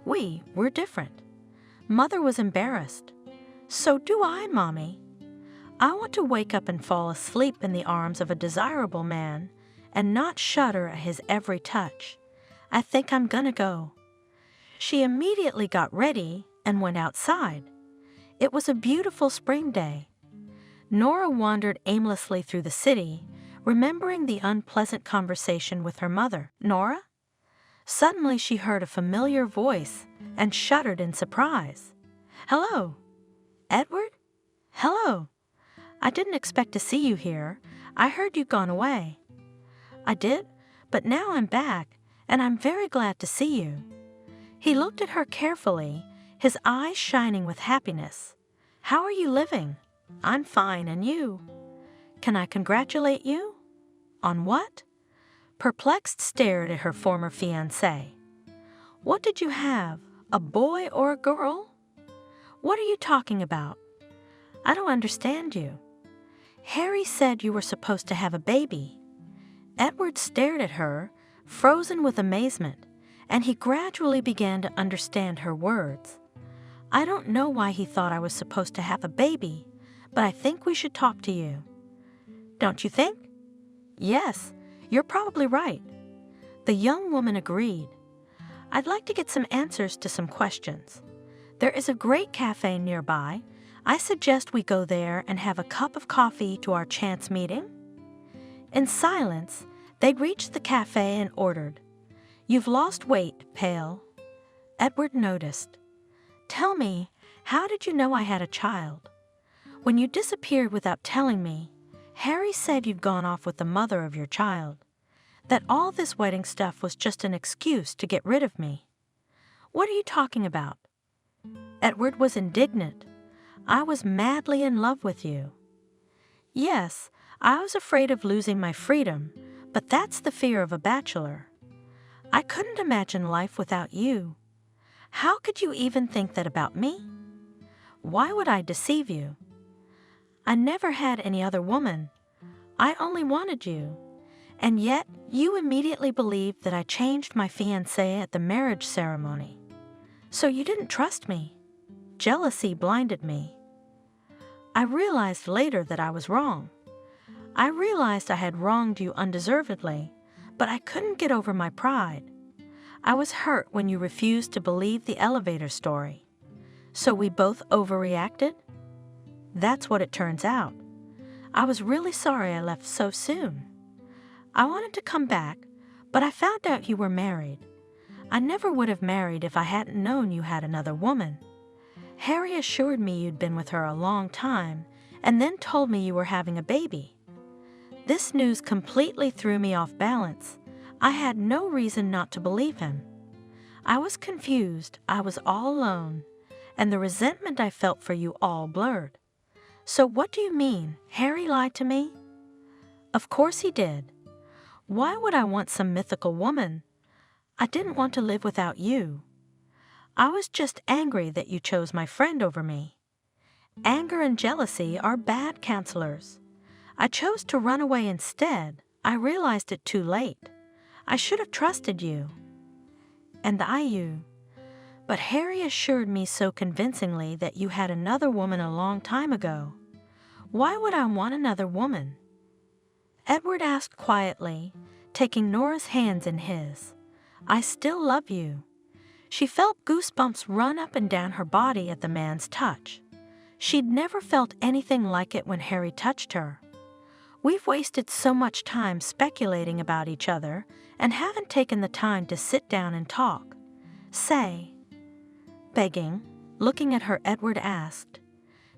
We're different." Mother was embarrassed. "So do I, Mommy. I want to wake up and fall asleep in the arms of a desirable man and not shudder at his every touch. I think I'm gonna go." She immediately got ready and went outside. It was a beautiful spring day. Nora wandered aimlessly through the city, remembering the unpleasant conversation with her mother. "Nora?" Suddenly she heard a familiar voice and shuddered in surprise. "Hello. Edward? Hello. I didn't expect to see you here. I heard you'd gone away." "I did, but now I'm back, and I'm very glad to see you." He looked at her carefully, his eyes shining with happiness. "How are you living?" "I'm fine, and you?" "Can I congratulate you?" "On what?" Perplexed stared at her former fiancé. "What did you have, a boy or a girl?" "What are you talking about? I don't understand you." "Harry said you were supposed to have a baby." Edward stared at her, frozen with amazement, and he gradually began to understand her words. "I don't know why he thought I was supposed to have a baby, but I think we should talk to you." "Don't you think?" "Yes, you're probably right." The young woman agreed. "I'd like to get some answers to some questions. There is a great cafe nearby. I suggest we go there and have a cup of coffee to our chance meeting." In silence, they reached the cafe and ordered. "You've lost weight, Pale." Edward noticed. "Tell me, how did you know I had a child? When you disappeared without telling me, Harry said you'd gone off with the mother of your child, that all this wedding stuff was just an excuse to get rid of me. What are you talking about?" Edward was indignant. "I was madly in love with you." "Yes, I was afraid of losing my freedom, but that's the fear of a bachelor. I couldn't imagine life without you. How could you even think that about me? Why would I deceive you? I never had any other woman. I only wanted you. And yet, you immediately believed that I changed my fiancé at the marriage ceremony. So you didn't trust me. Jealousy blinded me. I realized later that I was wrong. I realized I had wronged you undeservedly, but I couldn't get over my pride. I was hurt when you refused to believe the elevator story. So we both overreacted? That's what it turns out. I was really sorry I left so soon. I wanted to come back, but I found out you were married. I never would have married if I hadn't known you had another woman. Harry assured me you'd been with her a long time, and then told me you were having a baby. This news completely threw me off balance. I had no reason not to believe him. I was confused, I was all alone, and the resentment I felt for you all blurred. So what do you mean, Harry lied to me? Of course he did. Why would I want some mythical woman? I didn't want to live without you. I was just angry that you chose my friend over me. Anger and jealousy are bad counselors. I chose to run away instead. I realized it too late. I should have trusted you. And you. But Harry assured me so convincingly that you had another woman a long time ago. Why would I want another woman? Edward asked quietly, taking Nora's hands in his. I still love you. She felt goosebumps run up and down her body at the man's touch. She'd never felt anything like it when Harry touched her. We've wasted so much time speculating about each other and haven't taken the time to sit down and talk. Say, begging, looking at her, Edward asked,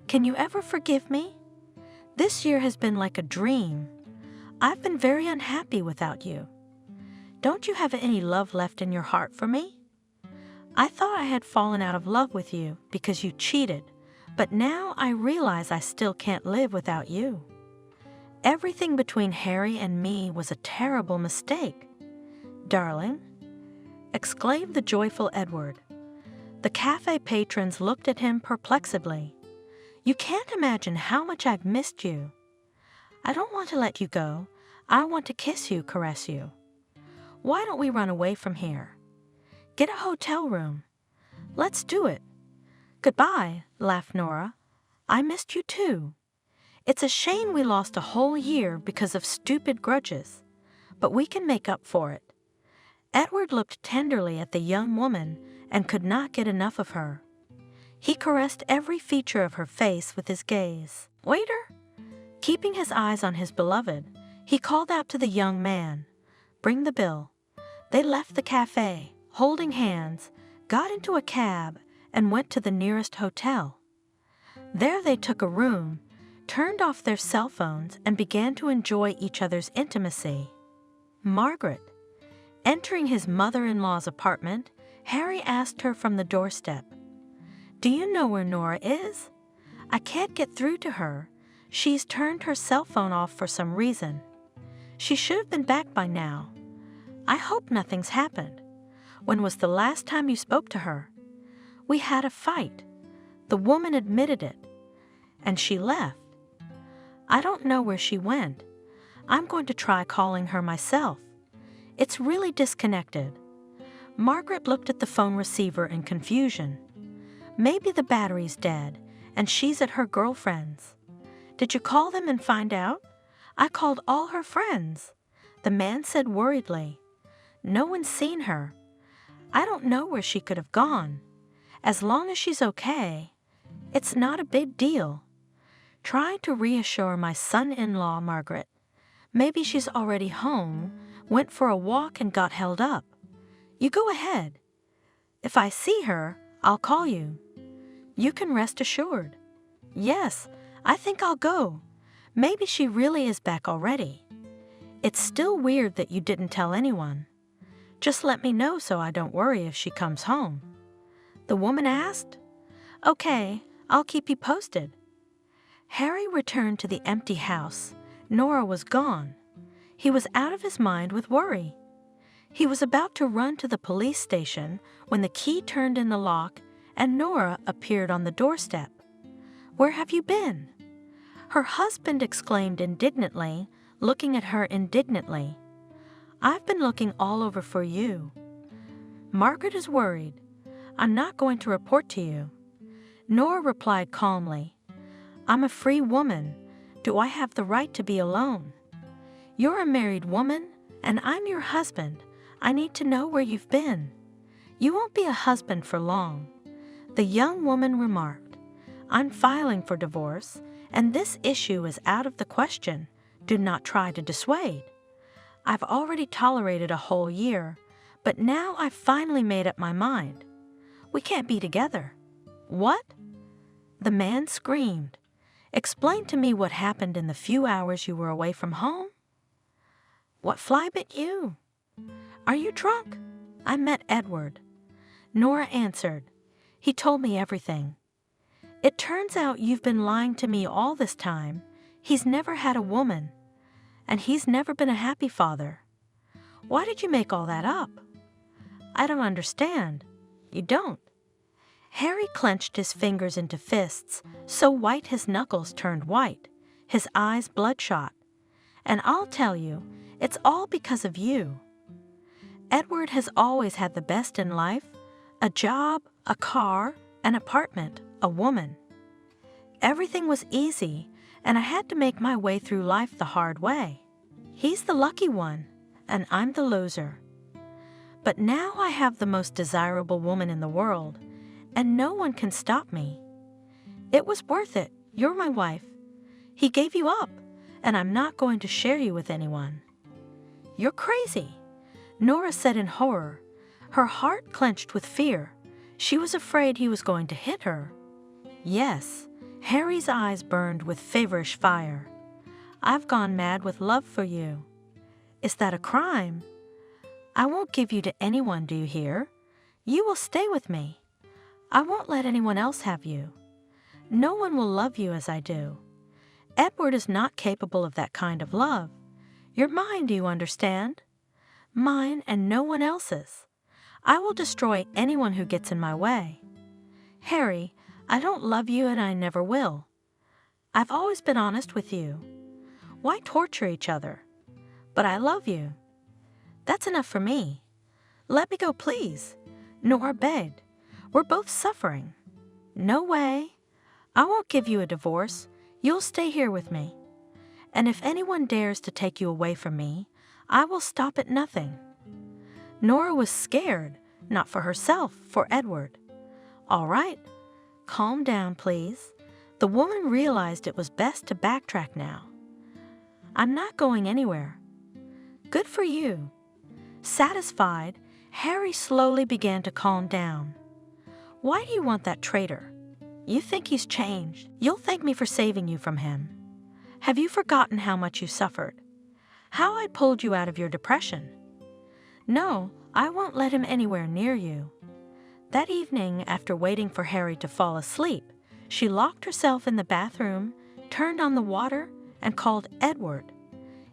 can you ever forgive me? This year has been like a dream. I've been very unhappy without you. Don't you have any love left in your heart for me? I thought I had fallen out of love with you because you cheated, but now I realize I still can't live without you. Everything between Harry and me was a terrible mistake. Darling, exclaimed the joyful Edward. The cafe patrons looked at him perplexedly. You can't imagine how much I've missed you. I don't want to let you go. I want to kiss you, caress you. Why don't we run away from here? Get a hotel room. Let's do it. Goodbye, laughed Nora. I missed you too. It's a shame we lost a whole year because of stupid grudges, but we can make up for it. Edward looked tenderly at the young woman and could not get enough of her. He caressed every feature of her face with his gaze. Waiter! Keeping his eyes on his beloved, he called out to the young man, bring the bill. They left the cafe, holding hands, got into a cab, and went to the nearest hotel. There they took a room, turned off their cell phones, and began to enjoy each other's intimacy. Margaret, Entering his mother-in-law's apartment, Harry asked her from the doorstep, "Do you know where Nora is? I can't get through to her. She's turned her cell phone off for some reason. She should have been back by now. I hope nothing's happened. When was the last time you spoke to her? We had a fight. The woman admitted it. And she left. I don't know where she went. I'm going to try calling her myself. It's really disconnected." Margaret looked at the phone receiver in confusion. Maybe the battery's dead, and she's at her girlfriend's. "Did you call them and find out?" "I called all her friends," the man said worriedly. "No one's seen her. I don't know where she could have gone. As long as she's okay, it's not a big deal." Trying to reassure my son-in-law, Margaret. "Maybe she's already home, went for a walk and got held up. You go ahead. If I see her, I'll call you. You can rest assured." "Yes, I think I'll go. Maybe she really is back already. It's still weird that you didn't tell anyone. Just let me know so I don't worry if she comes home." The woman asked. "Okay, I'll keep you posted." Harry returned to the empty house. Nora was gone. He was out of his mind with worry. He was about to run to the police station when the key turned in the lock and Nora appeared on the doorstep. "Where have you been?" Her husband exclaimed indignantly, looking at her indignantly. "I've been looking all over for you. Margaret is worried. I'm not going to report to you." Nora replied calmly, "I'm a free woman. Do I have the right to be alone? You're a married woman, and I'm your husband. I need to know where you've been. You won't be a husband for long." The young woman remarked, "I'm filing for divorce, and this issue is out of the question. Do not try to dissuade. I've already tolerated a whole year, but now I've finally made up my mind. We can't be together." "What?" The man screamed. "Explain to me what happened in the few hours you were away from home." "What fly bit you?" "Are you drunk?" "I met Edward." Nora answered. "He told me everything. It turns out you've been lying to me all this time. He's never had a woman, and he's never been a happy father. Why did you make all that up?" "I don't understand." "You don't?" Harry clenched his fingers into fists, so white his knuckles turned white, his eyes bloodshot. "And I'll tell you, it's all because of you. Edward has always had the best in life: a job, a car, an apartment, a woman. Everything was easy, and I had to make my way through life the hard way. He's the lucky one, and I'm the loser. But now I have the most desirable woman in the world, and no one can stop me. It was worth it. You're my wife. He gave you up, and I'm not going to share you with anyone." "You're crazy," Nora said in horror. Her heart clenched with fear. She was afraid he was going to hit her. "Yes," Harry's eyes burned with feverish fire. "I've gone mad with love for you." "Is that a crime?" "I won't give you to anyone, do you hear? You will stay with me. I won't let anyone else have you. No one will love you as I do. Edward is not capable of that kind of love. You're mine, do you understand? Mine and no one else's. I will destroy anyone who gets in my way. Harry, I don't love you and I never will. I've always been honest with you. Why torture each other? But I love you. That's enough for me. Let me go, please." Nora begged. "We're both suffering." "No way. I won't give you a divorce. You'll stay here with me. And if anyone dares to take you away from me, I will stop at nothing." Nora was scared, not for herself, for Edward. "All right. Calm down, please." The woman realized it was best to backtrack now. "I'm not going anywhere." "Good for you." Satisfied, Harry slowly began to calm down. "Why do you want that traitor? You think he's changed. You'll thank me for saving you from him. Have you forgotten how much you suffered? How I pulled you out of your depression? No, I won't let him anywhere near you." That evening, after waiting for Harry to fall asleep, she locked herself in the bathroom, turned on the water, and called Edward.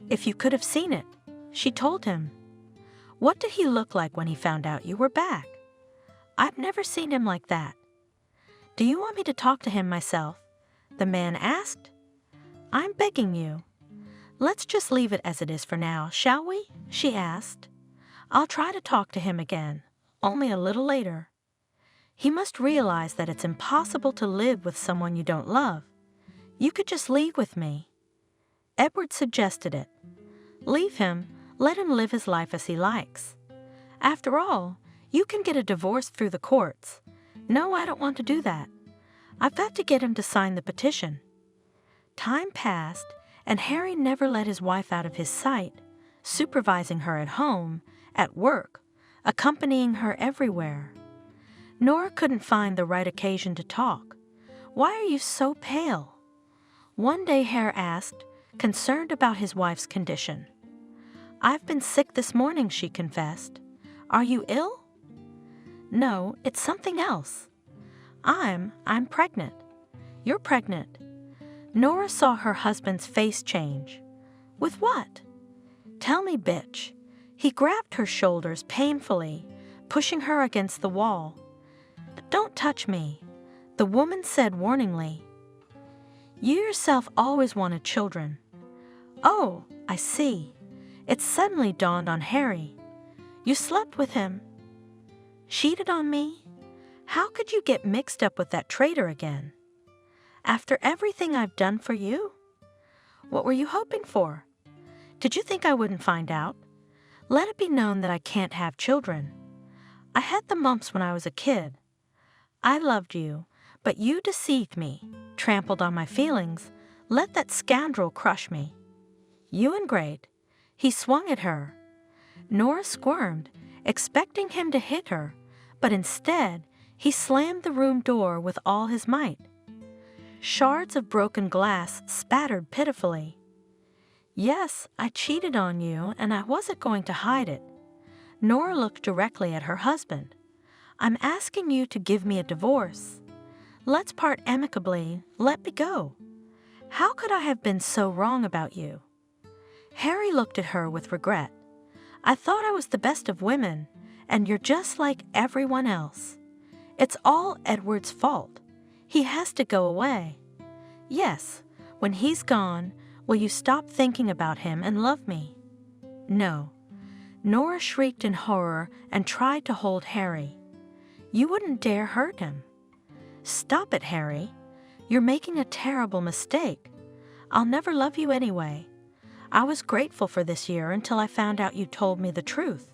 "If you could have seen it," she told him. "What did he look like when he found out you were back?" "I've never seen him like that." "Do you want me to talk to him myself?" the man asked. "I'm begging you." "Let's just leave it as it is for now, shall we?" she asked. "I'll try to talk to him again, only a little later. He must realize that it's impossible to live with someone you don't love. You could just leave with me." Edward suggested it. "Leave him, let him live his life as he likes. After all, you can get a divorce through the courts." "No, I don't want to do that. I've got to get him to sign the petition." Time passed, and Harry never let his wife out of his sight, supervising her at home, at work, accompanying her everywhere. Nora couldn't find the right occasion to talk. "Why are you so pale?" One day Harry asked, concerned about his wife's condition. "I've been sick this morning," she confessed. "Are you ill?" "No, it's something else. I'm pregnant." "You're pregnant?" Nora saw her husband's face change. "With what?" "Tell me, bitch." He grabbed her shoulders painfully, pushing her against the wall. "Don't touch me," the woman said warningly. "You yourself always wanted children." "Oh, I see." It suddenly dawned on Harry. "You slept with him." "Cheated on me? How could you get mixed up with that traitor again?" "After everything I've done for you?" "What were you hoping for? Did you think I wouldn't find out? Let it be known that I can't have children. I had the mumps when I was a kid. I loved you, but you deceived me, trampled on my feelings, let that scoundrel crush me." "You and Great." He swung at her. Nora squirmed, expecting him to hit her, but instead, he slammed the room door with all his might. Shards of broken glass spattered pitifully. "Yes, I cheated on you, and I wasn't going to hide it." Nora looked directly at her husband. "I'm asking you to give me a divorce. Let's part amicably, let me go. How could I have been so wrong about you?" Harry looked at her with regret. "I thought I was the best of women, and you're just like everyone else. It's all Edward's fault. He has to go away." "Yes, when he's gone, will you stop thinking about him and love me?" "No." Nora shrieked in horror and tried to hold Harry. "You wouldn't dare hurt him." "Stop it, Harry. You're making a terrible mistake. I'll never love you anyway. I was grateful for this year until I found out you told me the truth.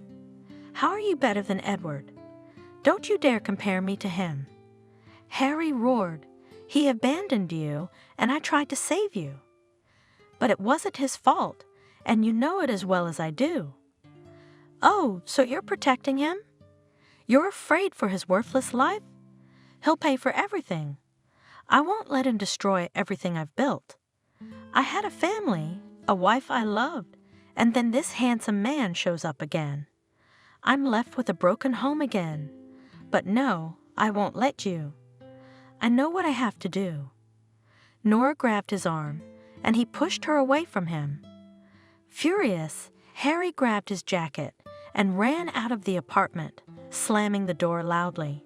How are you better than Edward? Don't you dare compare me to him." Harry roared. "He abandoned you, and I tried to save you." "But it wasn't his fault, and you know it as well as I do." "Oh, so you're protecting him? You're afraid for his worthless life? He'll pay for everything. I won't let him destroy everything I've built. I had a family, a wife I loved, and then this handsome man shows up again. I'm left with a broken home again. But no, I won't let you. I know what I have to do." Nora grabbed his arm, and he pushed her away from him. Furious, Harry grabbed his jacket and ran out of the apartment, slamming the door loudly.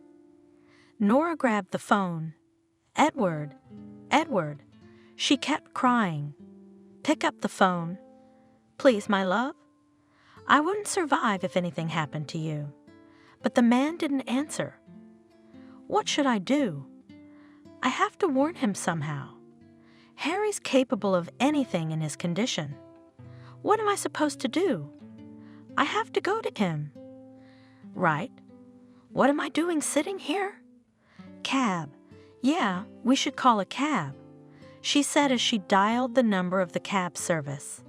Nora grabbed the phone. "Edward, Edward." She kept crying. "Pick up the phone." "Please, my love." "I wouldn't survive if anything happened to you." But the man didn't answer. "What should I do?" "I have to warn him somehow. Harry's capable of anything in his condition. What am I supposed to do?" "I have to go to him." "Right. What am I doing sitting here?" "Cab. Yeah, we should call a cab," she said as she dialed the number of the cab service.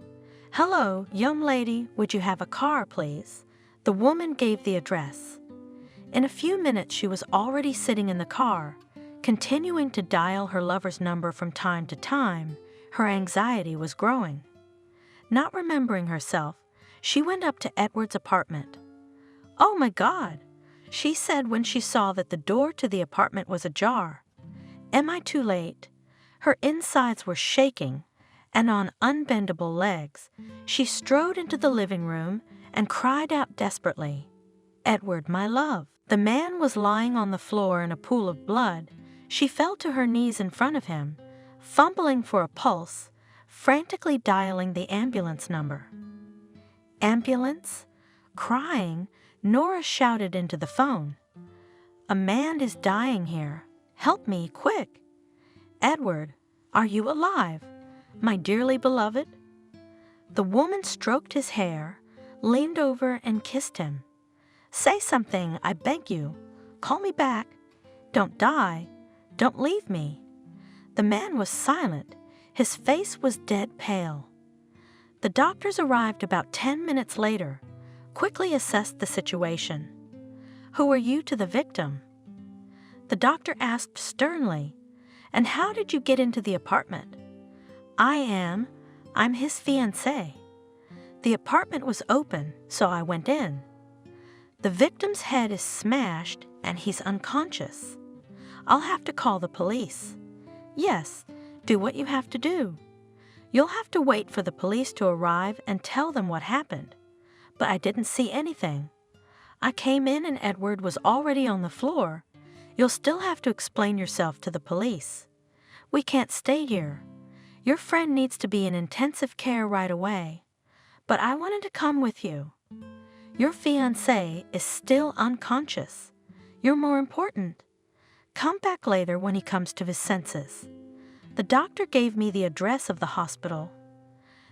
"Hello, young lady, would you have a car, please?" The woman gave the address. In a few minutes she was already sitting in the car, continuing to dial her lover's number from time to time. Her anxiety was growing. Not remembering herself, she went up to Edward's apartment. "Oh my God," she said when she saw that the door to the apartment was ajar. "Am I too late?" Her insides were shaking, and on unbendable legs, she strode into the living room and cried out desperately, "Edward, my love." The man was lying on the floor in a pool of blood. She fell to her knees in front of him, fumbling for a pulse, frantically dialing the ambulance number. "Ambulance?" Crying, Nora shouted into the phone. "A man is dying here. Help me, quick." "Edward, are you alive, my dearly beloved?" The woman stroked his hair, leaned over and kissed him. "Say something, I beg you. Call me back. Don't die. Don't leave me." The man was silent. His face was dead pale. The doctors arrived about 10 minutes later, quickly assessed the situation. "Who are you to the victim?" The doctor asked sternly, "And how did you get into the apartment?" I'm his fiancée. The apartment was open, so I went in. The victim's head is smashed and he's unconscious. I'll have to call the police." "Yes, do what you have to do. You'll have to wait for the police to arrive and tell them what happened. But I didn't see anything. I came in and Edward was already on the floor. You'll still have to explain yourself to the police. We can't stay here. Your friend needs to be in intensive care right away. But I wanted to come with you. Your fiancé is still unconscious. You're more important. Come back later when he comes to his senses." The doctor gave me the address of the hospital.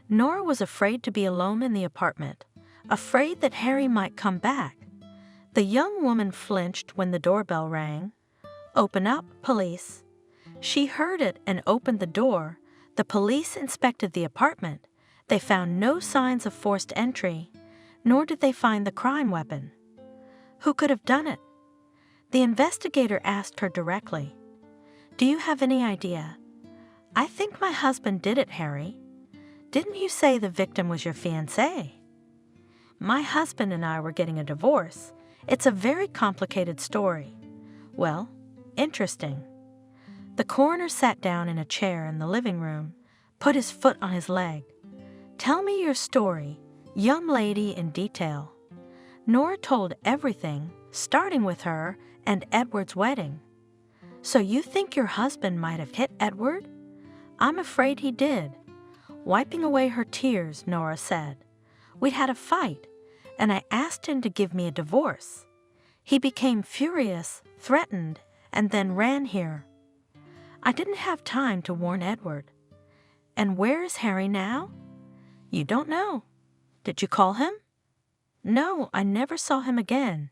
Nora was afraid to be alone in the apartment, afraid that Harry might come back. The young woman flinched when the doorbell rang. "Open up, police." She heard it and opened the door. The police inspected the apartment. They found no signs of forced entry, nor did they find the crime weapon. Who could have done it? The investigator asked her directly. "Do you have any idea?" "I think my husband did it, Harry." "Didn't you say the victim was your fiancé?" "My husband and I were getting a divorce. It's a very complicated story." "Well, interesting." The coroner sat down in a chair in the living room, put his foot on his leg. "Tell me your story, young lady, in detail." Nora told everything, starting with her and Edward's wedding. "So you think your husband might have hit Edward?" "I'm afraid he did." Wiping away her tears, Nora said, "We'd had a fight, and I asked him to give me a divorce. He became furious, threatened, and then ran here. I didn't have time to warn Edward." "And where is Harry now?" "You don't know." "Did you call him?" "No, I never saw him again."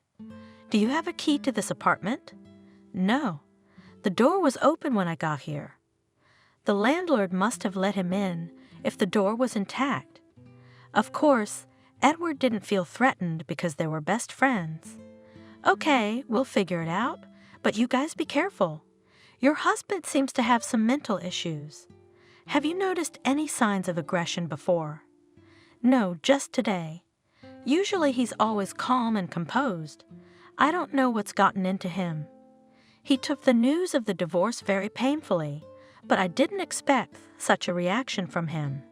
"Do you have a key to this apartment?" "No. The door was open when I got here." "The landlord must have let him in if the door was intact." Of course, Edward didn't feel threatened because they were best friends. "Okay, we'll figure it out, but you guys be careful. Your husband seems to have some mental issues. Have you noticed any signs of aggression before?" "No, just today. Usually he's always calm and composed. I don't know what's gotten into him. He took the news of the divorce very painfully, but I didn't expect such a reaction from him.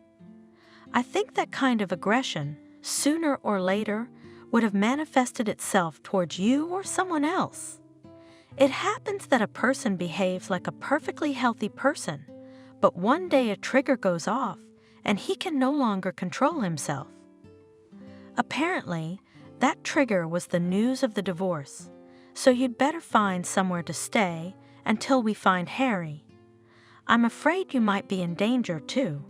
I think that kind of aggression, sooner or later, would have manifested itself towards you or someone else. It happens that a person behaves like a perfectly healthy person, but one day a trigger goes off and he can no longer control himself. Apparently, that trigger was the news of the divorce, so you'd better find somewhere to stay until we find Harry. I'm afraid you might be in danger, too."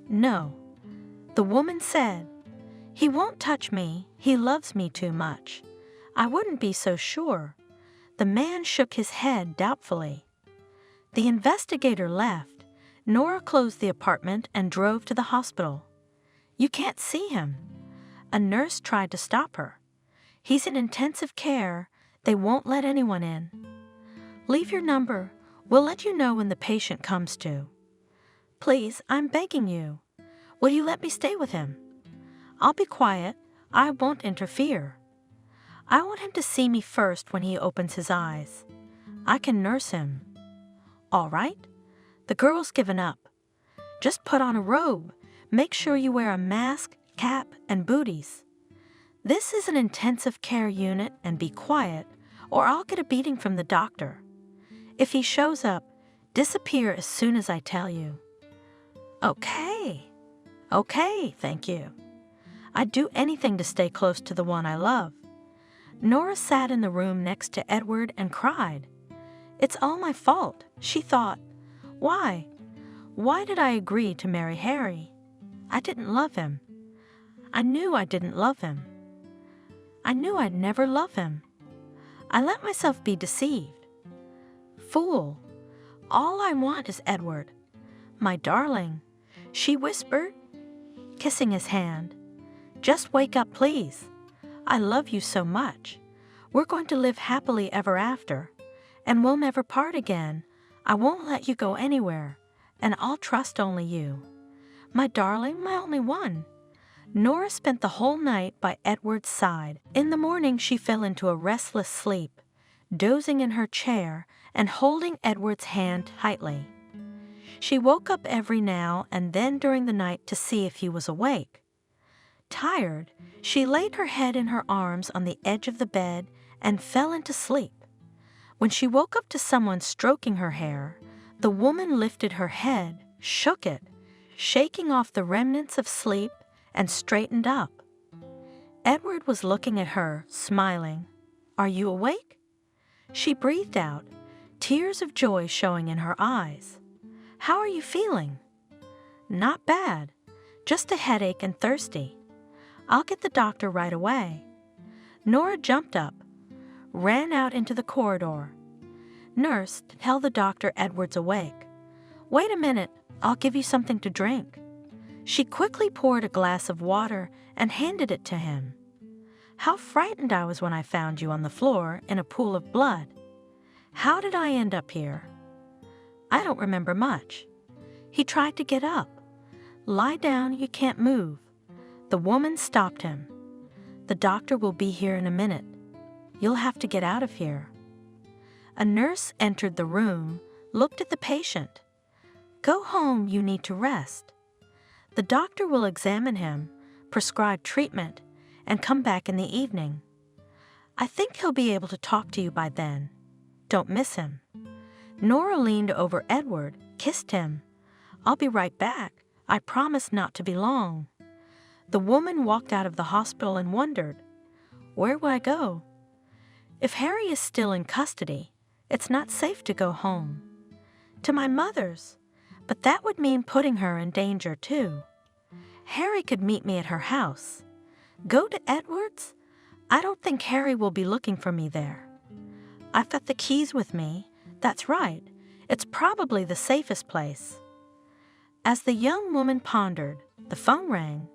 "No." The woman said, "He won't touch me. He loves me too much." "I wouldn't be so sure." The man shook his head doubtfully. The investigator left. Nora closed the apartment and drove to the hospital. "You can't see him." A nurse tried to stop her. "He's in intensive care. They won't let anyone in." "Leave your number. We'll let you know when the patient comes to." "Please, I'm begging you. Will you let me stay with him?" "I'll be quiet. I won't interfere." I want him to see me first when he opens his eyes. I can nurse him. All right? The girl's given up. Just put on a robe. Make sure you wear a mask, cap, and booties. This is an intensive care unit, and be quiet, or I'll get a beating from the doctor. If he shows up, disappear as soon as I tell you. Okay, thank you. I'd do anything to stay close to the one I love. Nora sat in the room next to Edward and cried. It's all my fault, she thought. Why? Why did I agree to marry Harry? I didn't love him. I knew I didn't love him. I knew I'd never love him. I let myself be deceived. Fool. All I want is Edward. My darling, she whispered, kissing his hand. Just wake up, please. I love you so much. We're going to live happily ever after, and we'll never part again. I won't let you go anywhere, and I'll trust only you. My darling, my only one. Nora spent the whole night by Edward's side. In the morning, she fell into a restless sleep, dozing in her chair and holding Edward's hand tightly. She woke up every now and then during the night to see if he was awake. Tired, she laid her head in her arms on the edge of the bed and fell into sleep. When she woke up to someone stroking her hair, the woman lifted her head, shook it, shaking off the remnants of sleep, and straightened up. Edward was looking at her, smiling. Are you awake? She breathed out, tears of joy showing in her eyes. How are you feeling? Not bad, just a headache and thirsty. I'll get the doctor right away. Nora jumped up, ran out into the corridor. Nurse, tell the doctor Edward's awake. Wait a minute, I'll give you something to drink. She quickly poured a glass of water and handed it to him. How frightened I was when I found you on the floor in a pool of blood. How did I end up here? I don't remember much. He tried to get up. Lie down, you can't move. The woman stopped him. The doctor will be here in a minute. You'll have to get out of here. A nurse entered the room, looked at the patient. Go home, you need to rest. The doctor will examine him, prescribe treatment, and come back in the evening. I think he'll be able to talk to you by then. Don't miss him. Nora leaned over Edward, kissed him. I'll be right back. I promise not to be long. The woman walked out of the hospital and wondered, where will I go? If Harry is still in custody, it's not safe to go home. To my mother's, but that would mean putting her in danger too. Harry could meet me at her house. Go to Edward's? I don't think Harry will be looking for me there. I've got the keys with me. That's right. It's probably the safest place. As the young woman pondered, the phone rang.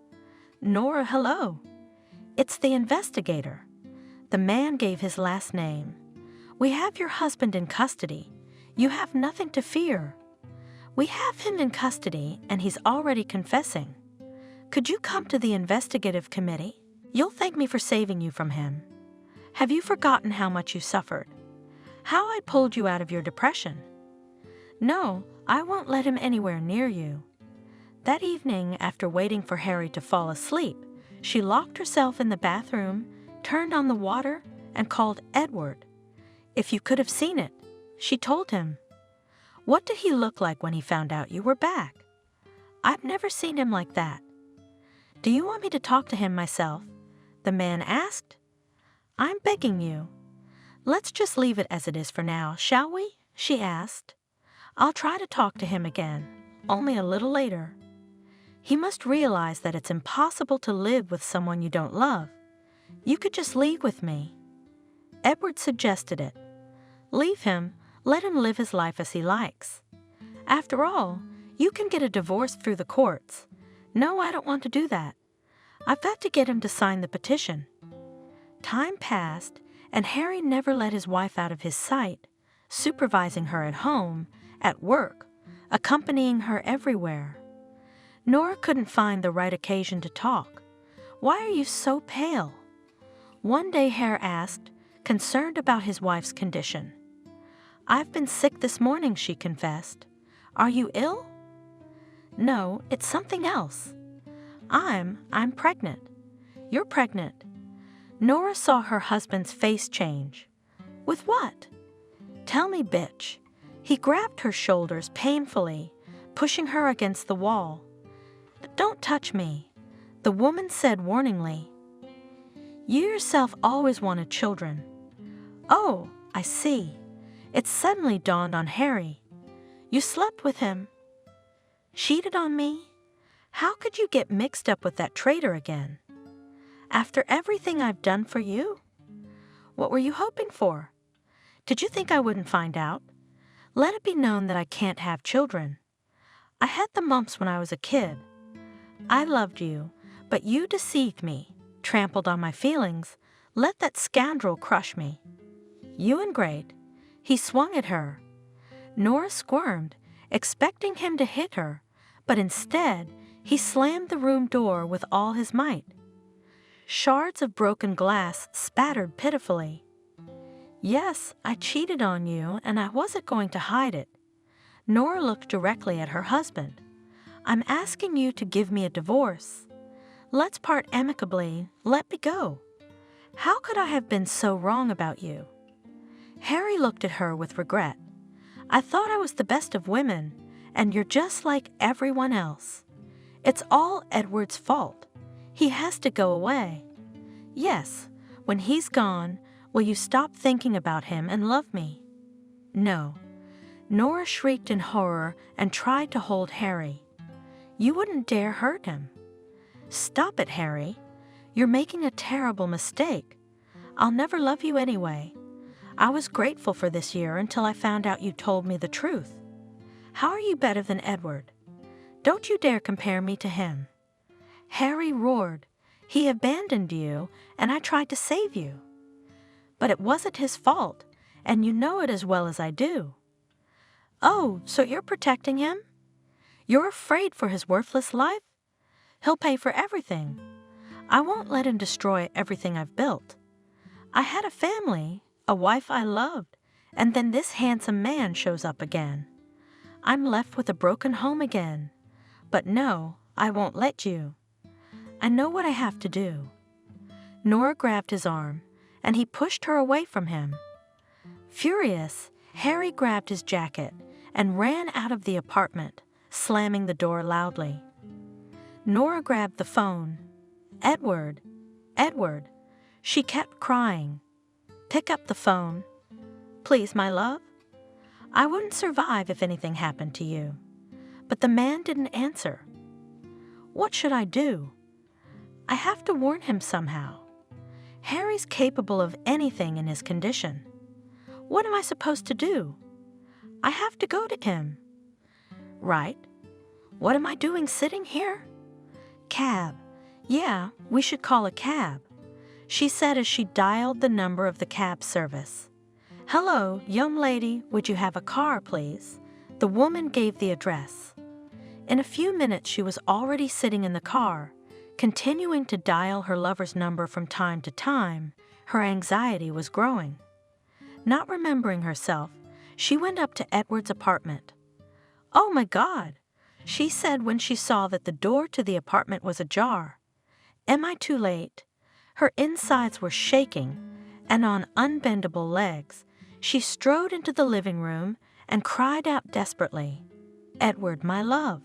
Nora, hello. It's the investigator. The man gave his last name. We have your husband in custody. You have nothing to fear. We have him in custody, and he's already confessing. Could you come to the investigative committee? You'll thank me for saving you from him. Have you forgotten how much you suffered? How I pulled you out of your depression? No, I won't let him anywhere near you. That evening, after waiting for Harry to fall asleep, she locked herself in the bathroom, turned on the water, and called Edward. If you could have seen it, she told him. What did he look like when he found out you were back? I've never seen him like that. Do you want me to talk to him myself? The man asked. I'm begging you. Let's just leave it as it is for now, shall we? She asked. I'll try to talk to him again, only a little later. He must realize that it's impossible to live with someone you don't love. You could just leave with me. Edward suggested it. Leave him, let him live his life as he likes. After all, you can get a divorce through the courts. No, I don't want to do that. I've got to get him to sign the petition. Time passed, and Harry never let his wife out of his sight, supervising her at home, at work, accompanying her everywhere. Nora couldn't find the right occasion to talk. Why are you so pale? One day Hare asked, concerned about his wife's condition. "I've been sick this morning," she confessed. "Are you ill?" "No, it's something else. I'm pregnant." "You're pregnant." Nora saw her husband's face change. "With what?" "Tell me, bitch." He grabbed her shoulders painfully, pushing her against the wall. "Don't touch me," the woman said warningly. "You yourself always wanted children." "Oh, I see." It suddenly dawned on Harry. "You slept with him." "Cheated on me? How could you get mixed up with that traitor again? After everything I've done for you? What were you hoping for? Did you think I wouldn't find out? Let it be known that I can't have children. I had the mumps when I was a kid. I loved you, but you deceived me, trampled on my feelings, let that scoundrel crush me. You ingrate." He swung at her. Nora squirmed, expecting him to hit her, but instead, he slammed the room door with all his might. Shards of broken glass spattered pitifully. "Yes, I cheated on you, and I wasn't going to hide it." Nora looked directly at her husband. "I'm asking you to give me a divorce. Let's part amicably. Let me go. How could I have been so wrong about you?" Harry looked at her with regret. "I thought I was the best of women, and you're just like everyone else. It's all Edward's fault. He has to go away." "Yes, when he's gone, will you stop thinking about him and love me?" "No." Nora shrieked in horror and tried to hold Harry. "You wouldn't dare hurt him." "Stop it, Harry. You're making a terrible mistake. I'll never love you anyway. I was grateful for this year until I found out you told me the truth. How are you better than Edward? Don't you dare compare me to him." Harry roared. "He abandoned you, and I tried to save you." "But it wasn't his fault, and you know it as well as I do." "Oh, so you're protecting him? You're afraid for his worthless life? He'll pay for everything. I won't let him destroy everything I've built. I had a family, a wife I loved, and then this handsome man shows up again. I'm left with a broken home again. But no, I won't let you. I know what I have to do." Nora grabbed his arm, and he pushed her away from him. Furious, Harry grabbed his jacket and ran out of the apartment, slamming the door loudly. Nora grabbed the phone. "Edward, Edward." She kept crying. "Pick up the phone. Please, my love. I wouldn't survive if anything happened to you." But the man didn't answer. "What should I do? I have to warn him somehow. Harry's capable of anything in his condition. What am I supposed to do? I have to go to him." "Right. What am I doing sitting here?" "Cab. Yeah, we should call a cab," she said as she dialed the number of the cab service. "Hello, young lady, would you have a car, please?" The woman gave the address. In a few minutes she was already sitting in the car, continuing to dial her lover's number from time to time. Her anxiety was growing. Not remembering herself, she went up to Edward's apartment. "Oh my God," she said when she saw that the door to the apartment was ajar. "Am I too late?" Her insides were shaking, and on unbendable legs, she strode into the living room and cried out desperately, "Edward, my love."